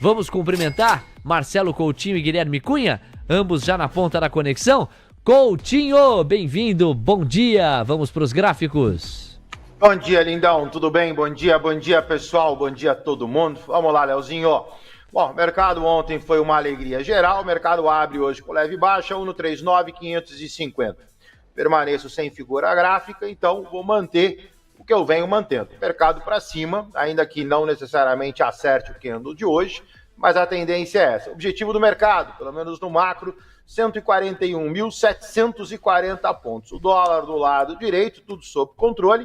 Vamos cumprimentar Marcelo Coutinho e Guilherme Cunha, ambos já na ponta da conexão. Coutinho, bem-vindo, bom dia, vamos para os gráficos. Bom dia, lindão, tudo bem? Bom dia pessoal, bom dia a todo mundo. Vamos lá, Leozinho. Bom, o mercado ontem foi uma alegria geral, o mercado abre hoje com leve baixa, 1,39,550. Permaneço sem figura gráfica, então vou manter o que eu venho mantendo. Mercado para cima, ainda que não necessariamente acerte o candle de hoje, mas a tendência é essa. Objetivo do mercado, pelo menos no macro, 141.740 pontos. O dólar do lado direito, tudo sob controle.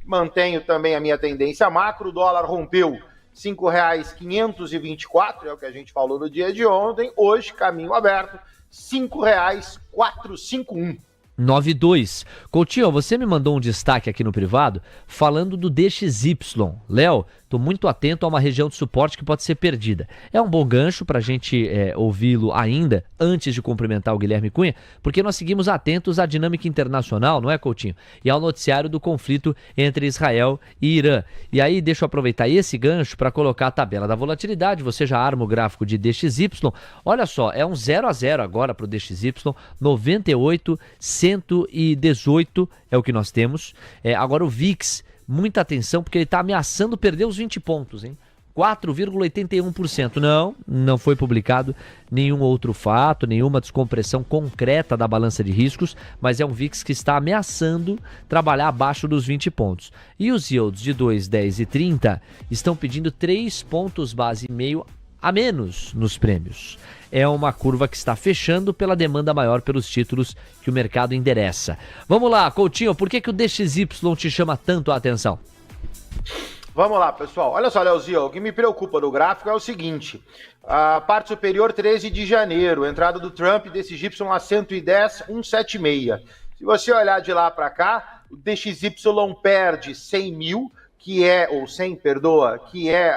Mantenho também a minha tendência macro, o dólar rompeu R$ 5,524, é o que a gente falou no dia de ontem. Hoje, caminho aberto, R$ 5,451. 92. Coutinho, você me mandou um destaque aqui no privado falando do DXY. Léo, estou muito atento a uma região de suporte que pode ser perdida. É um bom gancho para a gente ouvi-lo ainda, antes de cumprimentar o Guilherme Cunha, porque nós seguimos atentos à dinâmica internacional, não é, Coutinho? E ao noticiário do conflito entre Israel e Irã. E aí, deixa eu aproveitar esse gancho para colocar a tabela da volatilidade. Você já arma o gráfico de DXY. Olha só, é um 0 a 0 agora para o DXY, 98,118 é o que nós temos. Agora o VIX, muita atenção, porque ele está ameaçando perder os 20 pontos, hein? 4,81%. Não foi publicado nenhum outro fato, nenhuma descompressão concreta da balança de riscos, mas é um VIX que está ameaçando trabalhar abaixo dos 20 pontos. E os yields de 2, 10 e 30 estão pedindo 3 pontos base e meio a menos nos prêmios. É uma curva que está fechando pela demanda maior pelos títulos que o mercado endereça. Vamos lá, Coutinho, por que o DXY te chama tanto a atenção? Vamos lá, pessoal. Olha só, Leozinho, o que me preocupa no gráfico é o seguinte. A parte superior, 13 de janeiro, entrada do Trump, DXY a 110, 176. Se você olhar de lá para cá, o DXY perde 100 mil, que é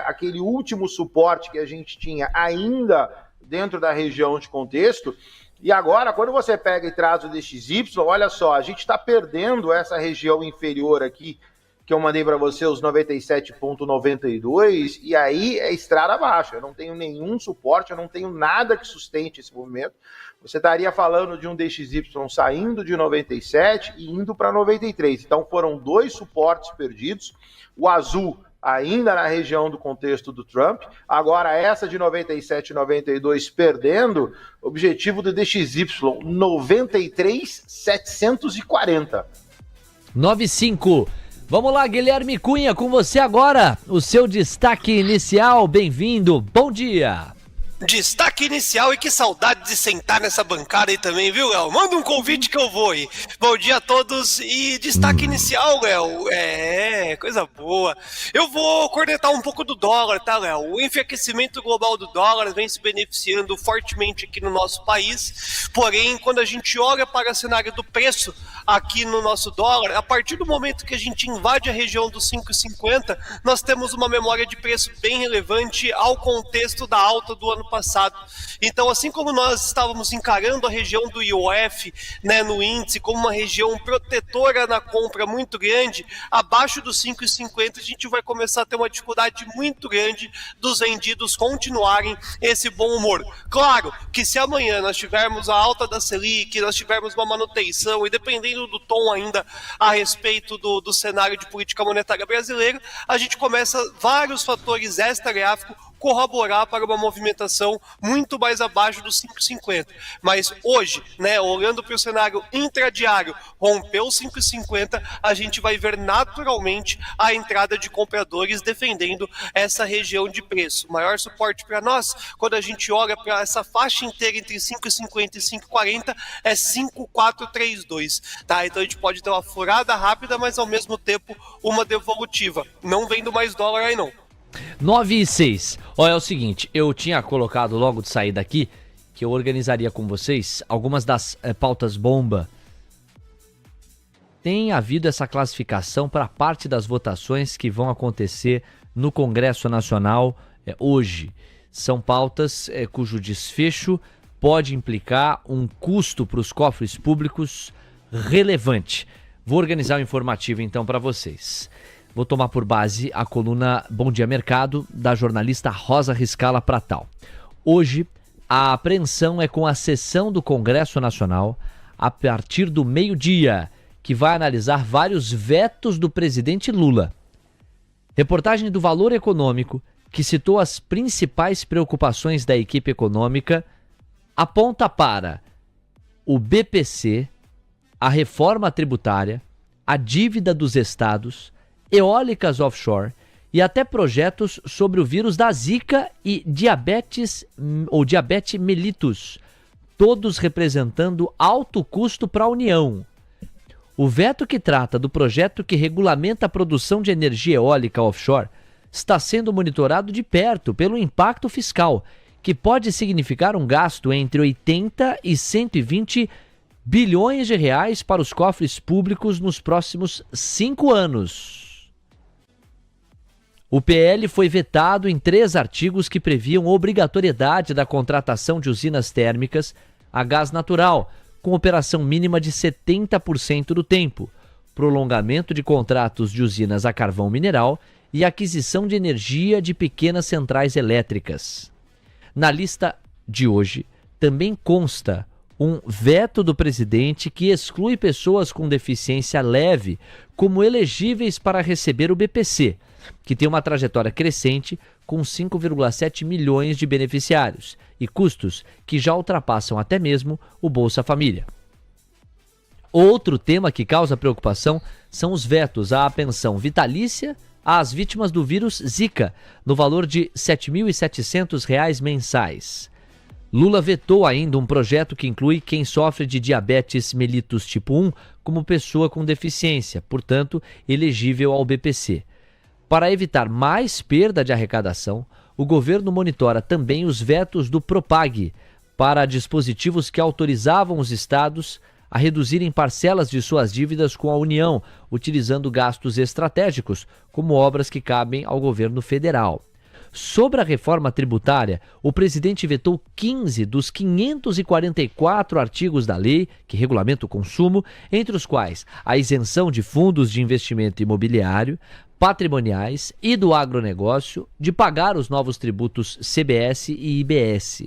aquele último suporte que a gente tinha ainda dentro da região de contexto. E agora, quando você pega e traz o DXY, olha só, a gente está perdendo essa região inferior aqui, que eu mandei para você, os 97,92, e aí é estrada abaixo. Eu não tenho nenhum suporte, eu não tenho nada que sustente esse movimento. Você estaria falando de um DXY saindo de 97 e indo para 93. Então foram 2 suportes perdidos. O azul ainda na região do contexto do Trump, agora essa de 97 e 92 perdendo, objetivo do DXY 93,740. 95. Vamos lá, Guilherme Cunha, com você agora, o seu destaque inicial, bem-vindo, bom dia. Destaque inicial, e que saudade de sentar nessa bancada aí também, viu, Léo? Manda um convite que eu vou aí. Bom dia a todos e destaque inicial, Léo. Coisa boa. Eu vou cornetar um pouco do dólar, tá, Léo? O enfraquecimento global do dólar vem se beneficiando fortemente aqui no nosso país, porém, quando a gente olha para o cenário do preço aqui no nosso dólar, a partir do momento que a gente invade a região dos 5,50, nós temos uma memória de preço bem relevante ao contexto da alta do ano passado. Então, assim como nós estávamos encarando a região do IOF, né, no índice, como uma região protetora na compra muito grande, abaixo dos 5,50 a gente vai começar a ter uma dificuldade muito grande dos vendidos continuarem esse bom humor. Claro que se amanhã nós tivermos a alta da Selic, nós tivermos uma manutenção, e dependendo do tom ainda a respeito do cenário de política monetária brasileira, a gente começa vários fatores extra-gráficos corroborar para uma movimentação muito mais abaixo dos 5,50. Mas hoje, né, olhando para o cenário intradiário, rompeu os 5,50, a gente vai ver naturalmente a entrada de compradores defendendo essa região de preço. O maior suporte para nós, quando a gente olha para essa faixa inteira entre 5,50 e 5,40, é 5,432. Tá? Então a gente pode ter uma furada rápida, mas ao mesmo tempo uma devolutiva. Não vendo mais dólar aí não. 9 e 6. Olha, é o seguinte, eu tinha colocado logo de sair daqui que eu organizaria com vocês algumas das pautas bomba. Tem havido essa classificação para parte das votações que vão acontecer no Congresso Nacional hoje. São pautas cujo desfecho pode implicar um custo para os cofres públicos relevante. Vou organizar um informativo então para vocês. Vou tomar por base a coluna Bom Dia Mercado, da jornalista Rosa Riscala Pratal. Hoje, a apreensão é com a sessão do Congresso Nacional a partir do meio-dia, que vai analisar vários vetos do presidente Lula. Reportagem do Valor Econômico, que citou as principais preocupações da equipe econômica, aponta para o BPC, a reforma tributária, a dívida dos estados, eólicas offshore e até projetos sobre o vírus da Zika e diabetes mellitus, todos representando alto custo para a União. O veto que trata do projeto que regulamenta a produção de energia eólica offshore está sendo monitorado de perto pelo impacto fiscal, que pode significar um gasto entre 80 e 120 bilhões de reais para os cofres públicos nos próximos 5 anos. O PL foi vetado em 3 artigos que previam obrigatoriedade da contratação de usinas térmicas a gás natural, com operação mínima de 70% do tempo, prolongamento de contratos de usinas a carvão mineral e aquisição de energia de pequenas centrais elétricas. Na lista de hoje, também consta um veto do presidente que exclui pessoas com deficiência leve como elegíveis para receber o BPC, que tem uma trajetória crescente com 5,7 milhões de beneficiários e custos que já ultrapassam até mesmo o Bolsa Família. Outro tema que causa preocupação são os vetos à pensão vitalícia às vítimas do vírus Zika, no valor de R$ 7.700 mensais. Lula vetou ainda um projeto que inclui quem sofre de diabetes mellitus tipo 1 como pessoa com deficiência, portanto, elegível ao BPC. Para evitar mais perda de arrecadação, o governo monitora também os vetos do Propag para dispositivos que autorizavam os estados a reduzirem parcelas de suas dívidas com a União, utilizando gastos estratégicos, como obras que cabem ao governo federal. Sobre a reforma tributária, o presidente vetou 15 dos 544 artigos da lei que regulamenta o consumo, entre os quais a isenção de fundos de investimento imobiliário, patrimoniais e do agronegócio de pagar os novos tributos CBS e IBS.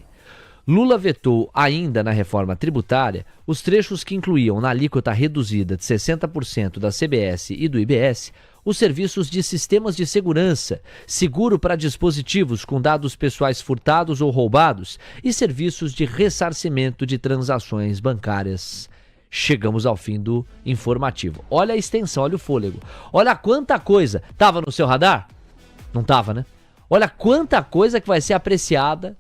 Lula vetou ainda na reforma tributária os trechos que incluíam na alíquota reduzida de 60% da CBS e do IBS os serviços de sistemas de segurança, seguro para dispositivos com dados pessoais furtados ou roubados e serviços de ressarcimento de transações bancárias. Chegamos ao fim do informativo. Olha a extensão, olha o fôlego. Olha quanta coisa. Tava no seu radar? Não tava, né? Olha quanta coisa que vai ser apreciada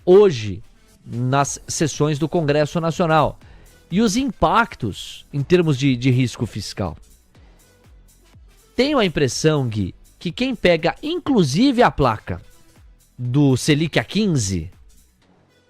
hoje nas sessões do Congresso Nacional. E os impactos em termos de risco fiscal. Tenho a impressão, Gui, que quem pega inclusive a placa do Selic a 15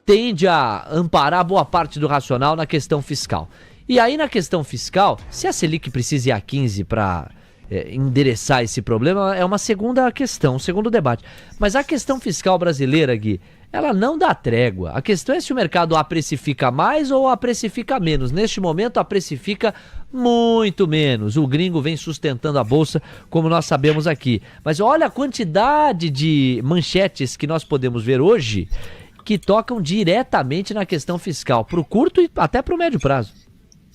tende a amparar boa parte do racional na questão fiscal. E aí na questão fiscal, se a Selic precisa ir a 15 para endereçar esse problema, é uma segunda questão, um segundo debate. Mas a questão fiscal brasileira, Gui, ela não dá trégua. A questão é se o mercado a precifica mais ou a precifica menos. Neste momento, a precifica muito menos. O gringo vem sustentando a bolsa, como nós sabemos aqui. Mas olha a quantidade de manchetes que nós podemos ver hoje que tocam diretamente na questão fiscal, para o curto e até para o médio prazo.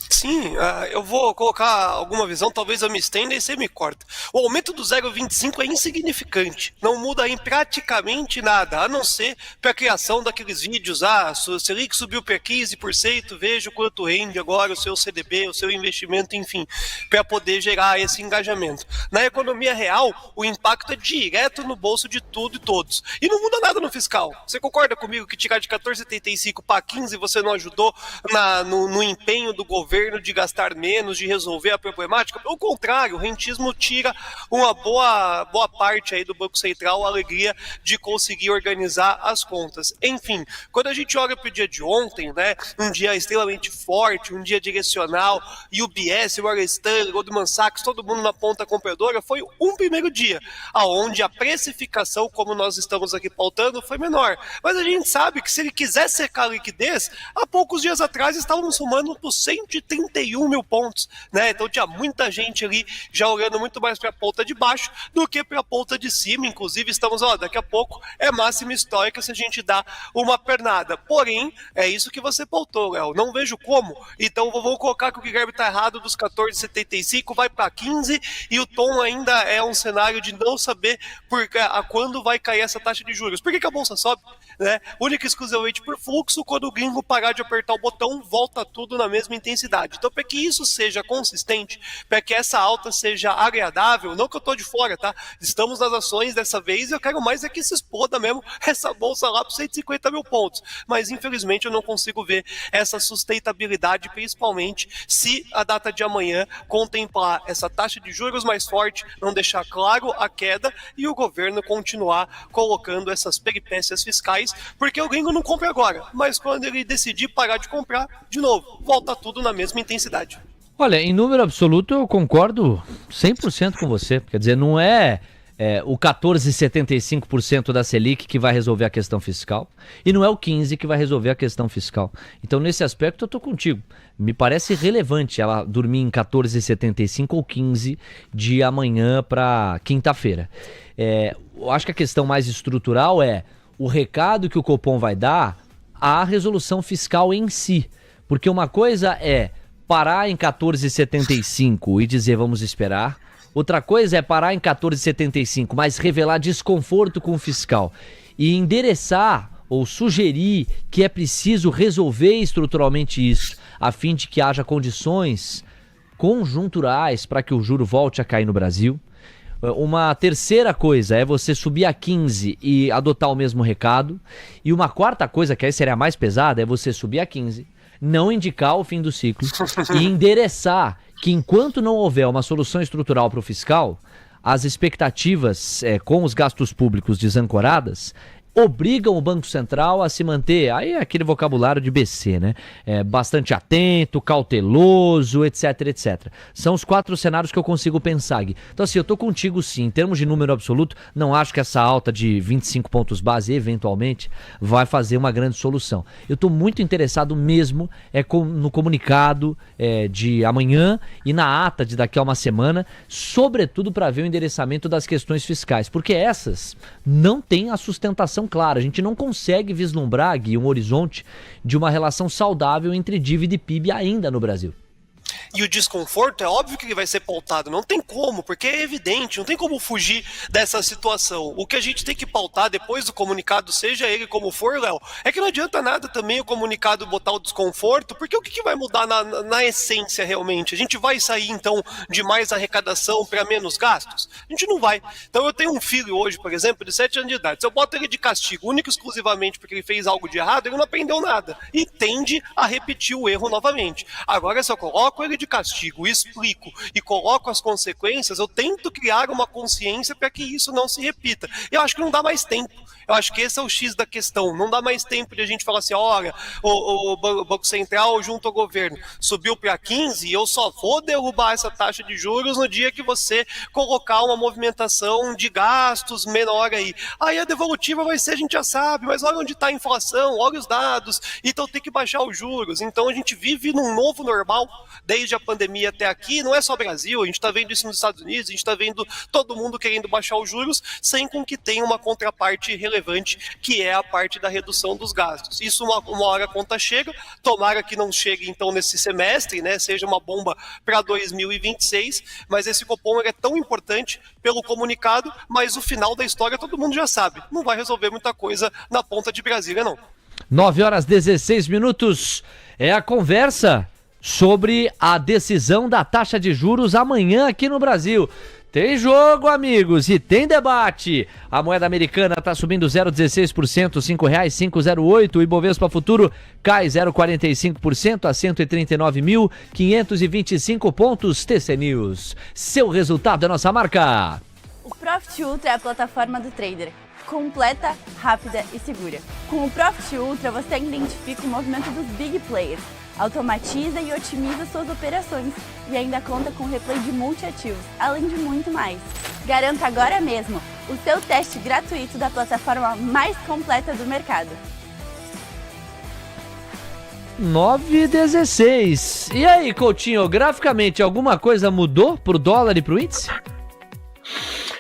Sim, eu vou colocar alguma visão, talvez eu me estenda e você me corta. O aumento do 0,25 é insignificante, não muda em praticamente nada, a não ser para a criação daqueles vídeos, o Selic subiu para 15%, veja quanto rende agora o seu CDB, o seu investimento, enfim, para poder gerar esse engajamento. Na economia real, o impacto é direto no bolso de tudo e todos. E não muda nada no fiscal. Você concorda comigo que tirar de 14,75 para 15 você não ajudou no empenho do governo de gastar menos, de resolver a problemática? Pelo contrário, o rentismo tira uma boa parte aí do Banco Central a alegria de conseguir organizar as contas. Enfim, quando a gente olha para o dia de ontem, né, um dia extremamente forte, um dia direcional, e o UBS, o Morgan Stanley, Goldman Sachs, todo mundo na ponta compradora, foi um primeiro dia, aonde a precificação, como nós estamos aqui pautando, foi menor. Mas a gente sabe que se ele quiser secar a liquidez, há poucos dias atrás estavam somando por 130 31 mil pontos, né? Então tinha muita gente ali já olhando muito mais para a ponta de baixo do que para a ponta de cima. Inclusive estamos, daqui a pouco é máxima histórica se a gente dá uma pernada. Porém, é isso que você pautou, Léo. Não vejo como. Então vou colocar que o Guilherme está errado, dos 14,75 vai para 15 e o tom ainda é um cenário de não saber a quando vai cair essa taxa de juros. Por que a bolsa sobe? Né? Única e exclusivamente por fluxo, quando o gringo parar de apertar o botão, volta tudo na mesma intensidade. Então, para que isso seja consistente, para que essa alta seja agradável, não que eu tô de fora, tá? Estamos nas ações dessa vez e eu quero mais é que se exploda mesmo essa bolsa lá para 150 mil pontos. Mas, infelizmente, eu não consigo ver essa sustentabilidade, principalmente se a data de amanhã contemplar essa taxa de juros mais forte, não deixar claro a queda e o governo continuar colocando essas peripécias fiscais, porque o gringo não compra agora, mas quando ele decidir parar de comprar, de novo, volta tudo na mesma intensidade. Olha, em número absoluto eu concordo 100% com você, quer dizer, não é o 14,75% da Selic que vai resolver a questão fiscal e não é o 15% que vai resolver a questão fiscal. Então, nesse aspecto, eu estou contigo. Me parece relevante ela dormir em 14,75 ou 15 de amanhã para quinta-feira. Eu acho que a questão mais estrutural é o recado que o Copom vai dar à resolução fiscal em si. Porque uma coisa é parar em 14,75 e dizer vamos esperar. Outra coisa é parar em 14,75, mas revelar desconforto com o fiscal e endereçar ou sugerir que é preciso resolver estruturalmente isso, a fim de que haja condições conjunturais para que o juro volte a cair no Brasil. Uma terceira coisa é você subir a 15 e adotar o mesmo recado. E uma quarta coisa, que aí seria a mais pesada, é você subir a 15, não indicar o fim do ciclo e endereçar que enquanto não houver uma solução estrutural para o fiscal, as expectativas com os gastos públicos desancoradas obrigam o Banco Central a se manter, aí é aquele vocabulário de BC, né? Bastante atento, cauteloso, etc, etc. São os 4 cenários que eu consigo pensar, Gui. Então assim, eu tô contigo sim, em termos de número absoluto, não acho que essa alta de 25 pontos base, eventualmente, vai fazer uma grande solução. Eu tô muito interessado mesmo no comunicado de amanhã e na ata de daqui a uma semana, sobretudo para ver o endereçamento das questões fiscais, porque essas não têm a sustentação clara. A gente não consegue vislumbrar, Gui, um horizonte de uma relação saudável entre dívida e PIB ainda no Brasil. E o desconforto é óbvio que ele vai ser pautado, não tem como, porque é evidente, não tem como fugir dessa situação. O que a gente tem que pautar depois do comunicado, seja ele como for, Léo, é que não adianta nada também o comunicado botar o desconforto, porque o que vai mudar na essência realmente? A gente vai sair então de mais arrecadação para menos gastos? A gente não vai. Então eu tenho um filho hoje, por exemplo, de 7 anos de idade, se eu boto ele de castigo único e exclusivamente porque ele fez algo de errado, ele não aprendeu nada e tende a repetir o erro novamente. Agora, se eu coloco ele de castigo, explico e coloco as consequências, eu tento criar uma consciência para que isso não se repita. Eu acho que não dá mais tempo. Eu acho que esse é o X da questão. Não dá mais tempo de a gente falar assim, olha, o Banco Central junto ao governo subiu para 15 e eu só vou derrubar essa taxa de juros no dia que você colocar uma movimentação de gastos menor aí. Aí a devolutiva vai ser, a gente já sabe, mas olha onde está a inflação, olha os dados, então tem que baixar os juros. Então a gente vive num novo normal desde a pandemia até aqui, não é só Brasil, a gente está vendo isso nos Estados Unidos, a gente está vendo todo mundo querendo baixar os juros, sem com que tenha uma contraparte relevante, que é a parte da redução dos gastos. Isso uma hora a conta chega, tomara que não chegue então nesse semestre, né, seja uma bomba para 2026, mas esse Copom é tão importante pelo comunicado, mas o final da história todo mundo já sabe, não vai resolver muita coisa na ponta de Brasília, não. 9h16, é a conversa sobre a decisão da taxa de juros amanhã aqui no Brasil. Tem jogo, amigos, e tem debate. A moeda americana está subindo 0,16%, R$ 5,508. O Ibovespa Futuro cai 0,45% a 139.525 pontos. TC News, seu resultado é nossa marca. O Profit Ultra é a plataforma do trader. Completa, rápida e segura. Com o Profit Ultra, você identifica o movimento dos big players, automatiza e otimiza suas operações e ainda conta com replay de multiativos, além de muito mais. Garanta agora mesmo o seu teste gratuito da plataforma mais completa do mercado. 9,16. E aí, Coutinho, graficamente alguma coisa mudou pro dólar e pro índice?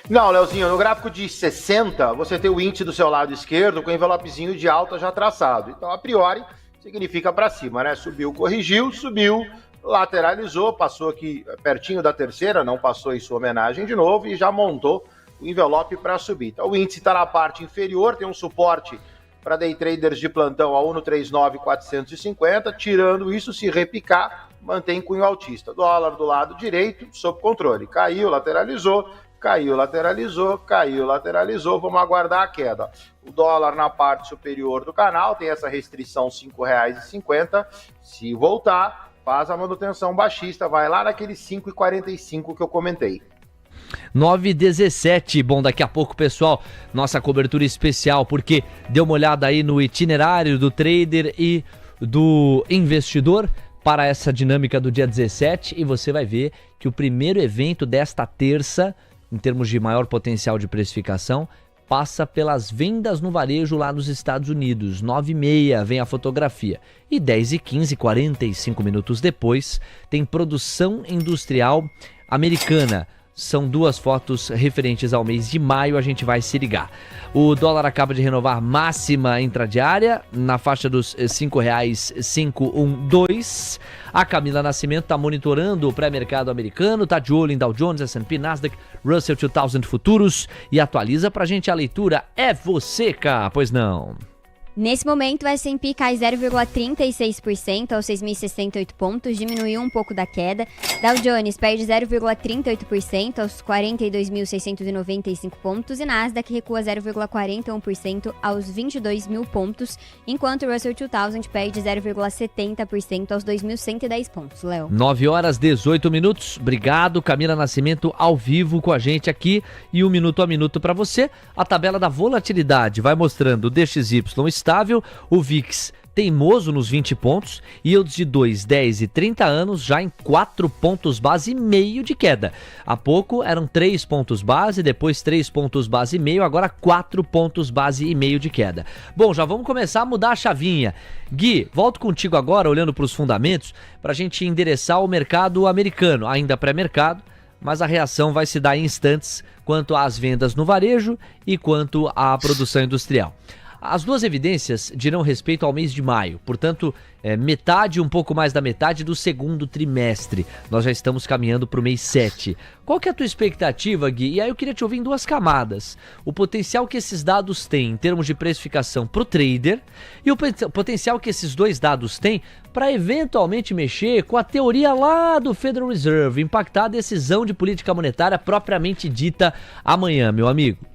Não, Leozinho, no gráfico de 60, você tem o índice do seu lado esquerdo com o envelopezinho de alta já traçado. Então, a priori, significa para cima, né? Subiu, corrigiu, subiu, lateralizou, passou aqui pertinho da terceira, não passou em sua homenagem de novo e já montou o envelope para subir. Então, o índice está na parte inferior, tem um suporte para day traders de plantão a 1,39,450, tirando isso, se repicar, mantém cunho altista. Dólar do lado direito, sob controle. Caiu, lateralizou, caiu, lateralizou, caiu, lateralizou. Vamos aguardar a queda. O dólar na parte superior do canal tem essa restrição R$ 5,50. Se voltar, faz a manutenção baixista, vai lá naquele 5,45 que eu comentei. 9,17. Bom, daqui a pouco, pessoal, nossa cobertura especial, porque dê uma olhada aí no itinerário do trader e do investidor para essa dinâmica do dia 17 e você vai ver que o primeiro evento desta terça, em termos de maior potencial de precificação, passa pelas vendas no varejo lá nos Estados Unidos. 9h30 vem a fotografia. E 10h15, 45 minutos depois, tem produção industrial americana. São duas fotos referentes ao mês de maio, a gente vai se ligar. O dólar acaba de renovar máxima intradiária, na faixa dos R$ 5,512. A Camila Nascimento está monitorando o pré-mercado americano, está de olho em Dow Jones, S&P, Nasdaq, Russell 2000 futuros e atualiza pra gente a leitura. É você, cá, pois não? Nesse momento, o S&P cai 0,36% aos 6.068 pontos, diminuiu um pouco da queda. Dow Jones perde 0,38% aos 42.695 pontos e Nasdaq recua 0,41% aos 22.000 pontos, enquanto o Russell 2000 perde 0,70% aos 2.110 pontos. Léo. 9h18. Obrigado, Camila Nascimento, ao vivo com a gente aqui e um minuto a minuto para você. A tabela da volatilidade vai mostrando o DXY estável, o VIX teimoso nos 20 pontos, yields de 2, 10 e 30 anos já em 4 pontos base e meio de queda. Há pouco eram 3 pontos base, depois 3 pontos base e meio, agora 4 pontos base e meio de queda. Bom, já vamos começar a mudar a chavinha. Gui, volto contigo agora, olhando para os fundamentos, para a gente endereçar o mercado americano, ainda pré-mercado, mas a reação vai se dar em instantes quanto às vendas no varejo e quanto à produção industrial. As duas evidências dirão respeito ao mês de maio, portanto, metade, um pouco mais da metade do segundo trimestre. Nós já estamos caminhando para o mês 7. Qual que é a tua expectativa, Gui? E aí eu queria te ouvir em duas camadas. O potencial que esses dados têm em termos de precificação para o trader e o potencial que esses dois dados têm para eventualmente mexer com a teoria lá do Federal Reserve, impactar a decisão de política monetária propriamente dita amanhã, meu amigo.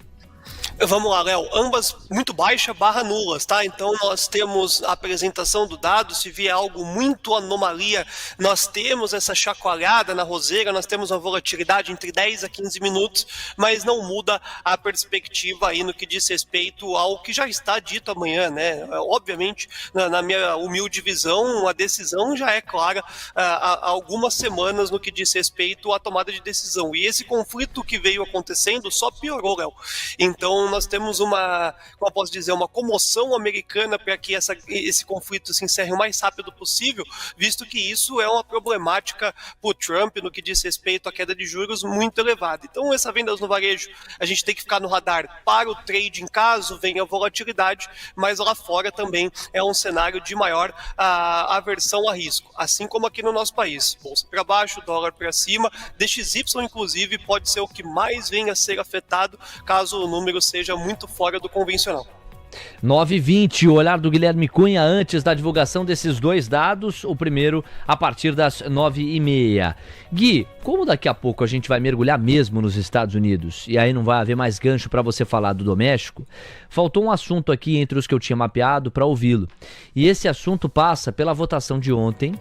Vamos lá, Léo. Ambas muito baixa / nulas, tá? Então nós temos a apresentação do dado, se vier algo muito anomalia, nós temos essa chacoalhada na roseira, nós temos uma volatilidade entre 10 a 15 minutos, mas não muda a perspectiva aí no que diz respeito ao que já está dito amanhã, né? Obviamente, na minha humilde visão, a decisão já é clara há algumas semanas no que diz respeito à tomada de decisão. E esse conflito que veio acontecendo só piorou, Léo. Então nós temos uma comoção americana para que esse conflito se encerre o mais rápido possível, visto que isso é uma problemática para o Trump no que diz respeito à queda de juros muito elevada. Então essa vendas no varejo, a gente tem que ficar no radar para o trading caso venha volatilidade, mas lá fora também é um cenário de maior aversão a risco, assim como aqui no nosso país. Bolsa para baixo, dólar para cima, DXY inclusive pode ser o que mais venha a ser afetado caso o número seja muito fora do convencional. 9h20, o olhar do Guilherme Cunha antes da divulgação desses dois dados, o primeiro a partir das 9h30. Gui, como daqui a pouco a gente vai mergulhar mesmo nos Estados Unidos e aí não vai haver mais gancho para você falar do doméstico, faltou um assunto aqui entre os que eu tinha mapeado para ouvi-lo. E esse assunto passa pela votação de ontem,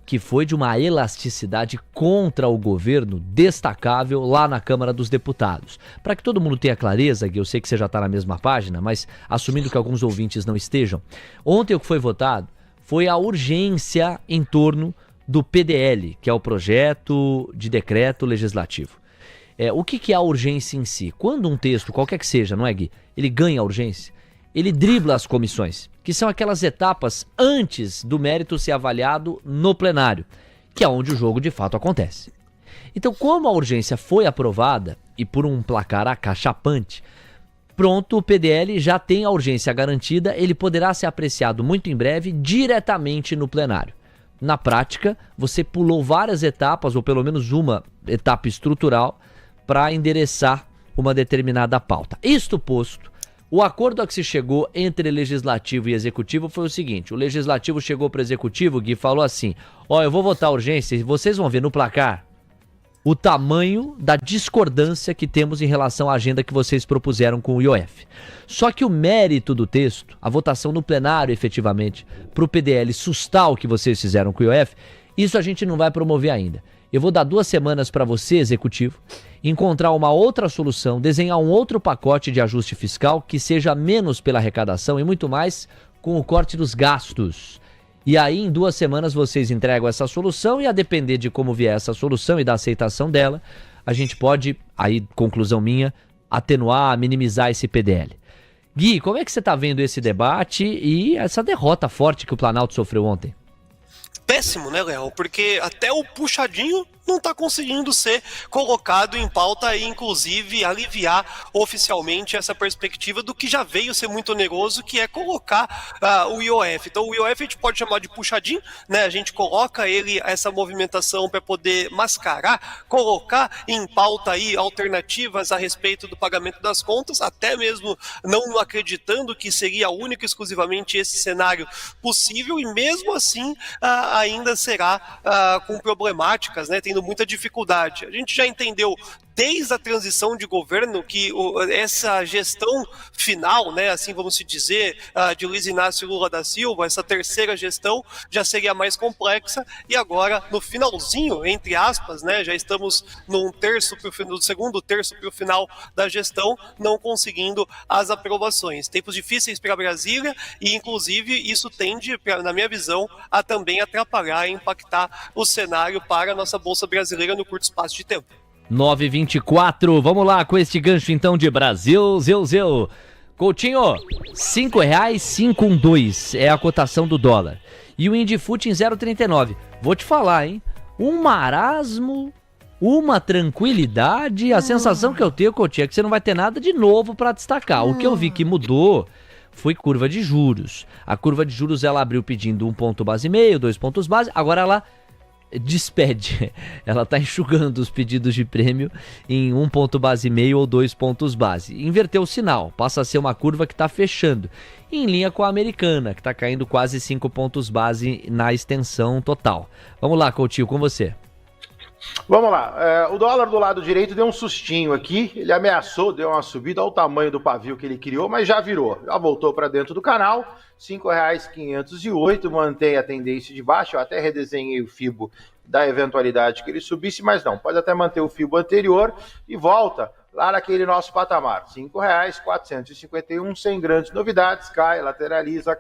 que foi de uma elasticidade contra o governo destacável lá na Câmara dos Deputados. Para que todo mundo tenha clareza, Gui, eu sei que você já está na mesma página, mas assumindo que alguns ouvintes não estejam, ontem o que foi votado foi a urgência em torno do PDL, que é o projeto de decreto legislativo. O que é a urgência em si? Quando um texto, qualquer que seja, não é, Gui? Ele ganha urgência. ele dribla as comissões, que são aquelas etapas antes do mérito ser avaliado no plenário, que é onde o jogo de fato acontece. Então, como a urgência foi aprovada, e por um placar acachapante, pronto, o PDL já tem a urgência garantida, ele poderá ser apreciado muito em breve diretamente no plenário. Na prática, você pulou várias etapas, ou pelo menos uma etapa estrutural, para endereçar uma determinada pauta. Isto posto, o acordo a que se chegou entre Legislativo e Executivo foi o seguinte: o Legislativo chegou para o Executivo, Gui, falou assim: ó, eu vou votar urgência e vocês vão ver no placar o tamanho da discordância que temos em relação à agenda que vocês propuseram com o IOF. Só que o mérito do texto, a votação no plenário efetivamente, para o PDL sustar o que vocês fizeram com o IOF, isso a gente não vai promover ainda. Eu vou dar 2 semanas para você, Executivo, encontrar uma outra solução, desenhar um outro pacote de ajuste fiscal que seja menos pela arrecadação e muito mais com o corte dos gastos. E aí, em 2 semanas, vocês entregam essa solução e, a depender de como vier essa solução e da aceitação dela, a gente pode, aí, conclusão minha, atenuar, minimizar esse PDL. Gui, como é que você está vendo esse debate e essa derrota forte que o Planalto sofreu ontem? Péssimo, né, Léo? Porque até o puxadinho não está conseguindo ser colocado em pauta e, inclusive, aliviar oficialmente essa perspectiva do que já veio ser muito oneroso, que é colocar o IOF. Então, o IOF a gente pode chamar de puxadinho, né? A gente coloca ele, essa movimentação, para poder mascarar, colocar em pauta aí alternativas a respeito do pagamento das contas, até mesmo não acreditando que seria único e exclusivamente esse cenário possível, e mesmo assim ainda será com problemáticas, né? Tendo muita dificuldade. A gente já entendeu desde a transição de governo que essa gestão final, né, assim vamos se dizer, de Luiz Inácio Lula da Silva, essa terceira gestão já seria mais complexa, e agora no finalzinho, entre aspas, né, já estamos no segundo terço para o final da gestão, não conseguindo as aprovações. Tempos difíceis para Brasília, e inclusive isso tende, na minha visão, a também atrapalhar e impactar o cenário para a nossa Bolsa Brasileira no curto espaço de tempo. 9h24, vamos lá com este gancho então de Brasil, Zeu. Coutinho, R$5,512 é a cotação do dólar. E o Indifut em 0,39. Vou te falar, hein? Um marasmo, uma tranquilidade. A sensação que eu tenho, Coutinho, é que você não vai ter nada de novo para destacar. O que eu vi que mudou foi curva de juros. A curva de juros ela abriu pedindo 1 ponto base e meio, 2 pontos base. Agora ela despede, ela está enxugando os pedidos de prêmio em 1 ponto base e meio ou 2 pontos base. Inverteu o sinal, passa a ser uma curva que está fechando, em linha com a americana, que está caindo quase 5 pontos base na extensão total. Vamos lá, Coutinho, com você. Vamos lá, o dólar do lado direito deu um sustinho aqui, ele ameaçou, deu uma subida, olha o tamanho do pavio que ele criou, mas já virou, já voltou para dentro do canal, R$5,508, mantém a tendência de baixa, eu até redesenhei o FIBO da eventualidade que ele subisse, mas não, pode até manter o FIBO anterior e volta lá naquele nosso patamar, R$5,451, sem grandes novidades, cai, lateraliza,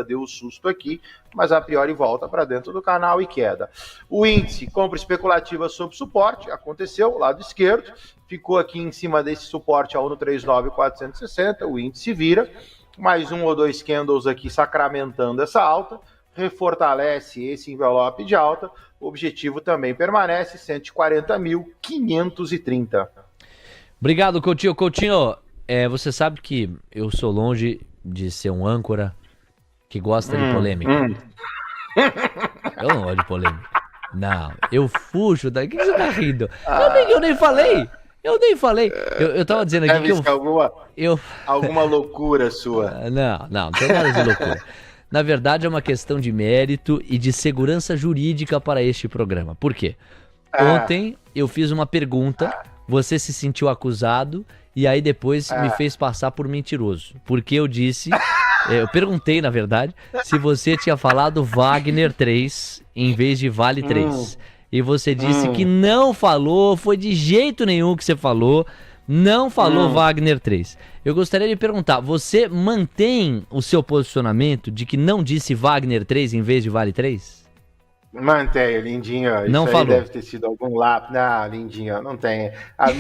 deu um susto aqui, mas a priori volta para dentro do canal e queda. O índice, compra especulativa sob suporte, aconteceu, lado esquerdo, ficou aqui em cima desse suporte a 1,39,460, o índice vira, mais 1 ou 2 candles aqui sacramentando essa alta, refortalece esse envelope de alta, o objetivo também permanece, 140.530. Obrigado, Coutinho. Coutinho, você sabe que eu sou longe de ser um âncora que gosta de polêmica. Eu não gosto de polêmica. Não, eu fujo daqui. O que você tá rindo? Eu nem falei. Eu tava dizendo aqui que alguma loucura sua. Não tem nada de loucura. Na verdade, é uma questão de mérito e de segurança jurídica para este programa. Por quê? Ontem eu fiz uma pergunta, você se sentiu acusado e aí depois me fez passar por mentiroso. Porque eu disse, eu perguntei, na verdade, se você tinha falado Wagner 3 em vez de Vale 3. E você disse que não falou, foi de jeito nenhum que você falou. Não falou Wagner 3. Eu gostaria de perguntar, você mantém o seu posicionamento de que não disse Wagner 3 em vez de Vale 3? Mantenho, Lindinho. Não isso falou. Aí deve ter sido algum lápis. Não, Lindinho, não tem. A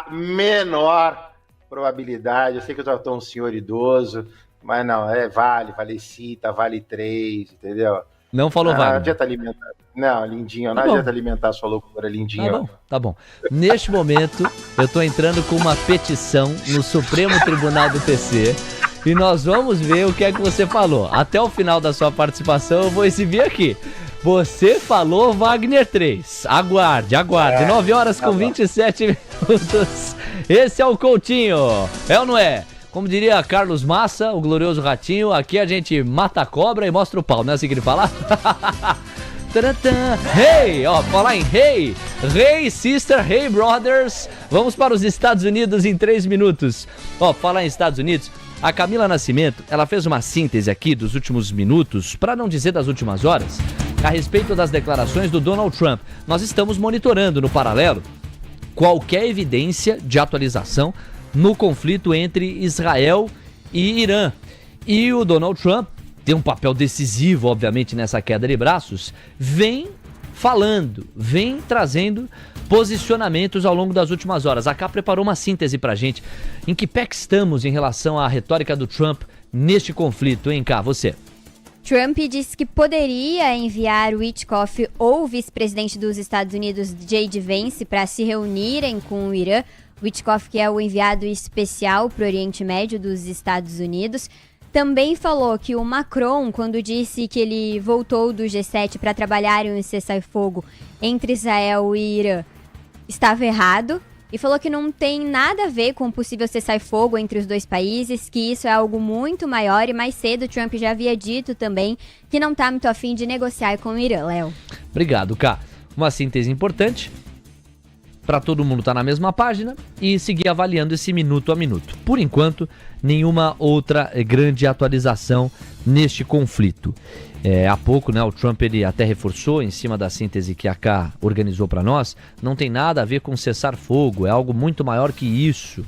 menor probabilidade. Eu sei que eu tô um senhor idoso, mas não, vale cita, vale 3, entendeu? Não falou Não vale. adianta alimentar. Não, lindinho, não Tá bom. adianta alimentar sua loucura, lindinho. Tá bom. Neste momento, eu tô entrando com uma petição no Supremo Tribunal do TC e nós vamos ver o que é que você falou. Até o final da sua participação eu vou exibir aqui. Você falou Wagner 3. Aguarde. 9 horas com 27 minutos. Esse é o Coutinho. É ou não é? Como diria Carlos Massa, o glorioso Ratinho, aqui a gente mata a cobra e mostra o pau. Não é assim que ele fala? Hey, ó, falar em hey, hey sister, hey brothers. Vamos para os Estados Unidos em 3 minutos. Ó, falar em Estados Unidos, a Camila Nascimento, ela fez uma síntese aqui dos últimos minutos, para não dizer das últimas horas, a respeito das declarações do Donald Trump. Nós estamos monitorando no paralelo qualquer evidência de atualização no conflito entre Israel e Irã. E o Donald Trump tem um papel decisivo, obviamente, nessa queda de braços, vem falando, vem trazendo posicionamentos ao longo das últimas horas. A Cá preparou uma síntese pra gente. Em que pé que estamos em relação à retórica do Trump neste conflito, hein, Cá? Você. Trump disse que poderia enviar o Witkoff ou o vice-presidente dos Estados Unidos, J.D. Vance, para se reunirem com o Irã. Witkoff, que é o enviado especial para o Oriente Médio dos Estados Unidos. Também falou que o Macron, quando disse que ele voltou do G7 para trabalhar em um cessar-fogo entre Israel e Irã, estava errado. E falou que não tem nada a ver com um possível cessar-fogo entre os dois países, que isso é algo muito maior. E mais cedo, Trump já havia dito também que não está muito afim de negociar com o Irã, Léo. Obrigado, Cá. Uma síntese importante para todo mundo estar na mesma página e seguir avaliando esse minuto a minuto. Por enquanto, nenhuma outra grande atualização neste conflito. Há pouco, né, o Trump ele até reforçou em cima da síntese que a Cá organizou para nós, não tem nada a ver com cessar-fogo, é algo muito maior que isso.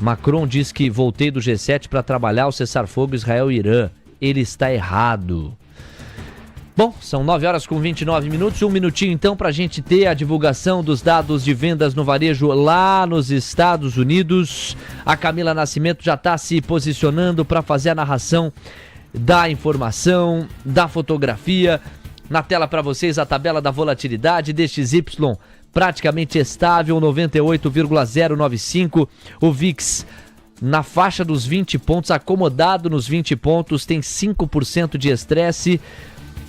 Macron diz que voltei do G7 para trabalhar o cessar-fogo Israel e Irã. Ele está errado. Bom, são 9 horas com 29 minutos, um minutinho então para a gente ter a divulgação dos dados de vendas no varejo lá nos Estados Unidos. A Camila Nascimento já está se posicionando para fazer a narração da informação, da fotografia. Na tela para vocês a tabela da volatilidade DXY praticamente estável, 98,095. O VIX na faixa dos 20 pontos, acomodado nos 20 pontos, tem 5% de estresse.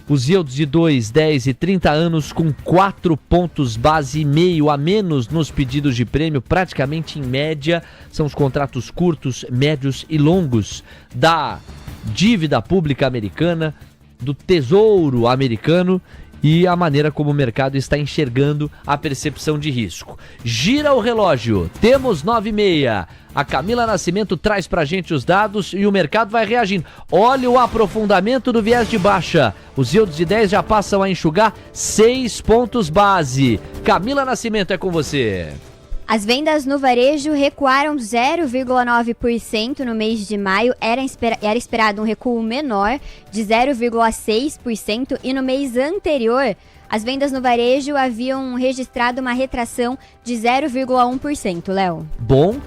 Os yields de 2, 10 e 30 anos com 4 pontos base e meio a menos nos pedidos de prêmio, praticamente em média. São os contratos curtos, médios e longos da dívida pública americana, do tesouro americano e a maneira como o mercado está enxergando a percepção de risco. Gira o relógio, temos 9h30. A Camila Nascimento traz pra gente os dados e o mercado vai reagindo. Olha o aprofundamento do viés de baixa. Os yields de 10 já passam a enxugar 6 pontos base. Camila Nascimento, é com você. As vendas no varejo recuaram 0,9% no mês de maio, era esperado um recuo menor de 0,6% e no mês anterior as vendas no varejo haviam registrado uma retração de 0,1%, Léo. Bom,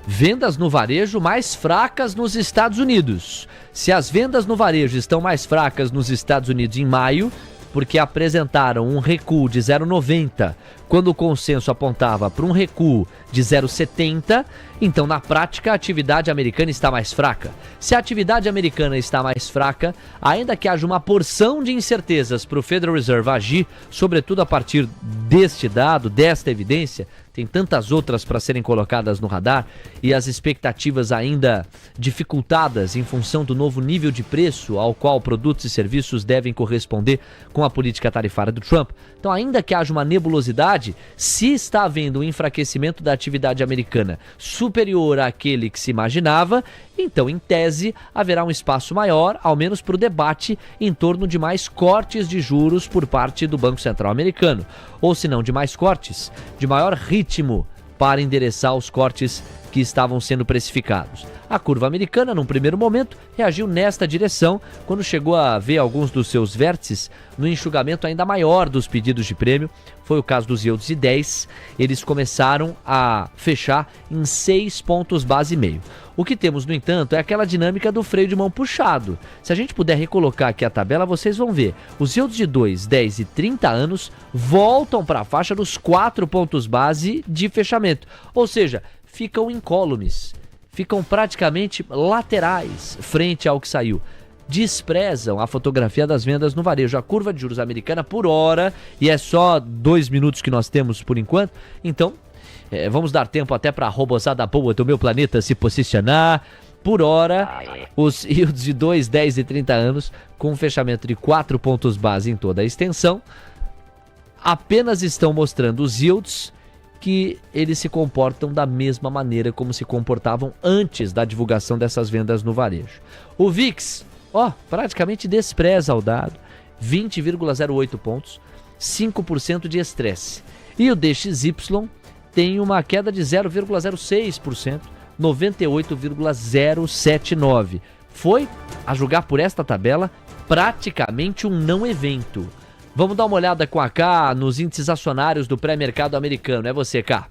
vendas no varejo mais fracas nos Estados Unidos. Se as vendas no varejo estão mais fracas nos Estados Unidos em maio, porque apresentaram um recuo de 0,90, quando o consenso apontava para um recuo de 0,70, então na prática a atividade americana está mais fraca. Se a atividade americana está mais fraca, ainda que haja uma porção de incertezas para o Federal Reserve agir, sobretudo a partir deste dado, desta evidência, tem tantas outras para serem colocadas no radar e as expectativas ainda dificultadas em função do novo nível de preço ao qual produtos e serviços devem corresponder com a política tarifária do Trump. Então, ainda que haja uma nebulosidade, se está havendo um enfraquecimento da atividade americana superior àquele que se imaginava, então, em tese, haverá um espaço maior, ao menos para o debate, em torno de mais cortes de juros por parte do Banco Central americano. Ou se não de mais cortes, de maior ritmo para endereçar os cortes que estavam sendo precificados. A curva americana, num primeiro momento, reagiu nesta direção quando chegou a ver alguns dos seus vértices no enxugamento ainda maior dos pedidos de prêmio. Foi o caso dos yields de 10, eles começaram a fechar em 6 pontos base e meio. O que temos, no entanto, é aquela dinâmica do freio de mão puxado. Se a gente puder recolocar aqui a tabela, vocês vão ver. Os yields de 2, 10 e 30 anos voltam para a faixa dos 4 pontos base de fechamento. Ou seja, ficam incólumes, ficam praticamente laterais frente ao que saiu. Desprezam a fotografia das vendas no varejo. A curva de juros americana por hora, e é só 2 minutos que nós temos por enquanto, então vamos dar tempo até para a robozada boa do meu planeta se posicionar. Por hora, os yields de 2, 10 e 30 anos, com um fechamento de 4 pontos base em toda a extensão, apenas estão mostrando os yields que eles se comportam da mesma maneira como se comportavam antes da divulgação dessas vendas no varejo. O VIX, praticamente despreza o dado, 20,08 pontos, 5% de estresse. E o DXY tem uma queda de 0,06%, 98,079. Foi, a julgar por esta tabela, praticamente um não evento. Vamos dar uma olhada com a K nos índices acionários do pré-mercado americano. É você, K.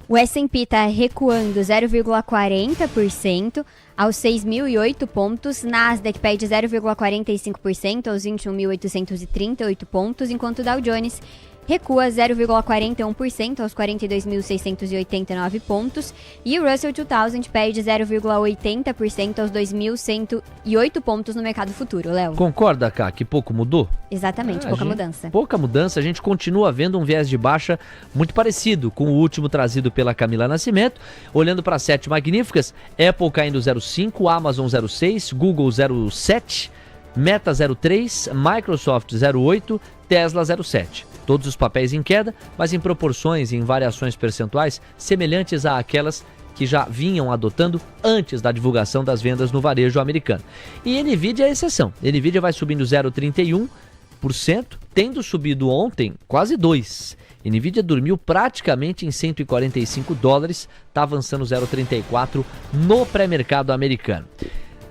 O S&P está recuando 0,40% aos 6.008 pontos. Nasdaq perde 0,45% aos 21.838 pontos, enquanto o Dow Jones recua 0,41% aos 42.689 pontos e o Russell 2000 perde 0,80% aos 2.108 pontos no mercado futuro, Léo. Concorda, Cá, que pouco mudou? Exatamente, pouca mudança. Pouca mudança, a gente continua vendo um viés de baixa muito parecido com o último trazido pela Camila Nascimento. Olhando para as 7 magníficas, Apple caindo 0,5, Amazon 0,6, Google 0,7, Meta 0,3, Microsoft 0,8, Tesla 0,7. Todos os papéis em queda, mas em proporções e em variações percentuais semelhantes àquelas que já vinham adotando antes da divulgação das vendas no varejo americano. E Nvidia é a exceção. Nvidia vai subindo 0,31%, tendo subido ontem quase 2%. Nvidia dormiu praticamente em $145, está avançando 0,34% no pré-mercado americano.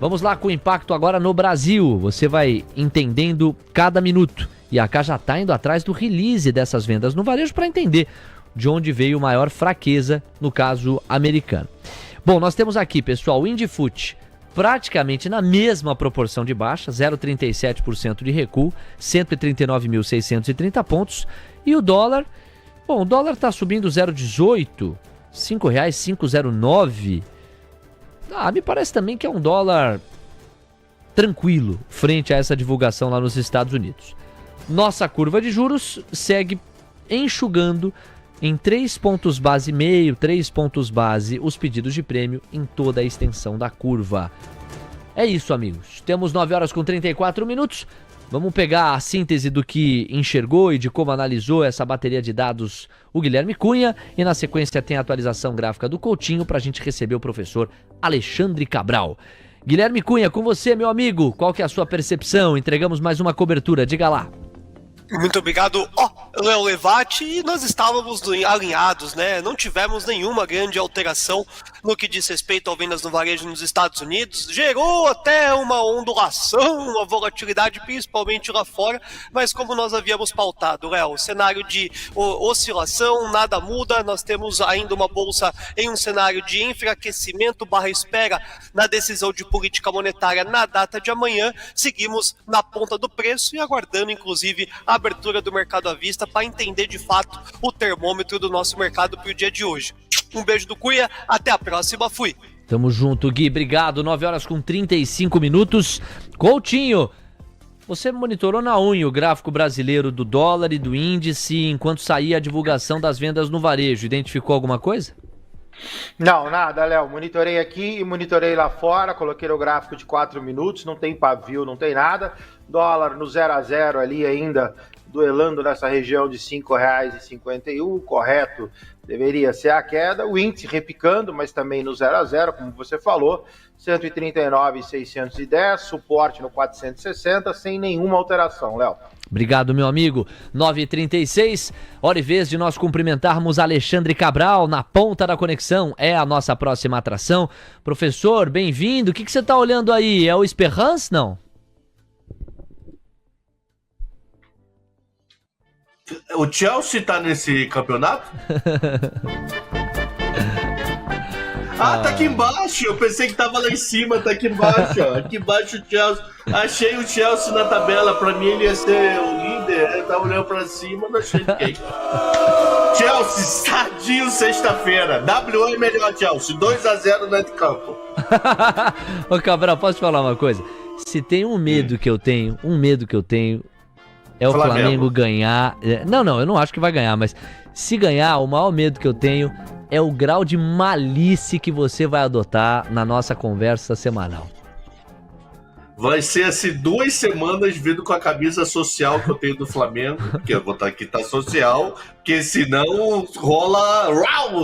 Vamos lá com o impacto agora no Brasil. Você vai entendendo cada minuto. E a K já está indo atrás do release dessas vendas no varejo para entender de onde veio maior fraqueza no caso americano. Bom, nós temos aqui, pessoal, o Indifut praticamente na mesma proporção de baixa, 0,37% de recuo, 139.630 pontos. E o dólar, o dólar está subindo 0,18, R$ 5,509. Me parece também que é um dólar tranquilo frente a essa divulgação lá nos Estados Unidos. Nossa curva de juros segue enxugando em 3 pontos base e meio, 3 pontos base os pedidos de prêmio em toda a extensão da curva. É isso, amigos. Temos 9 horas com 34 minutos. Vamos pegar a síntese do que enxergou e de como analisou essa bateria de dados o Guilherme Cunha. E na sequência tem a atualização gráfica do Coutinho para a gente receber o professor Alexandre Cabral. Guilherme Cunha, com você, meu amigo. Qual que é a sua percepção? Entregamos mais uma cobertura. Diga lá. Muito obrigado, Léo Levati, e nós estávamos alinhados, né? Não tivemos nenhuma grande alteração no que diz respeito ao vendas no varejo nos Estados Unidos. Gerou até uma ondulação, uma volatilidade, principalmente lá fora, mas como nós havíamos pautado, Léo, cenário de oscilação, nada muda, nós temos ainda uma bolsa em um cenário de enfraquecimento / espera na decisão de política monetária na data de amanhã. Seguimos na ponta do preço e aguardando, inclusive, a abertura do mercado à vista para entender de fato o termômetro do nosso mercado para o dia de hoje. Um beijo do Cunha, até a próxima, fui! Tamo junto, Gui, obrigado. 9 horas com 35 minutos. Coutinho, você monitorou na unha o gráfico brasileiro do dólar e do índice enquanto saía a divulgação das vendas no varejo. Identificou alguma coisa? Não, nada, Léo. Monitorei aqui e monitorei lá fora, coloquei o gráfico de 4 minutos, não tem pavio, não tem nada. Dólar no 0 a 0 ali ainda, duelando nessa região de R$ 5,51, correto deveria ser a queda. O índice repicando, mas também no 0 a 0, como você falou, 139,610, suporte no 460, sem nenhuma alteração, Léo. Obrigado, meu amigo. 9h36, hora e vez de nós cumprimentarmos Alexandre Cabral na ponta da conexão. É a nossa próxima atração. Professor, bem-vindo. O que você está olhando aí? É o Esperance, não? O Chelsea tá nesse campeonato? Tá aqui embaixo. Eu pensei que tava lá em cima, tá aqui embaixo, ó. Aqui embaixo o Chelsea. Achei o Chelsea na tabela. Pra mim ele ia ser o líder. Eu tava olhando pra cima, não achei ninguém. Chelsea, sadinho sexta-feira. WA é melhor, Chelsea. 2-0 no campo. Ô, Cabral, posso te falar uma coisa? Se tem um medo que eu tenho, é o Flamengo ganhar. Não, eu não acho que vai ganhar, mas se ganhar, o maior medo que eu tenho é o grau de malícia que você vai adotar na nossa conversa semanal. Vai ser assim 2 semanas vindo com a camisa social que eu tenho do Flamengo, porque eu vou estar aqui, tá social, porque senão rola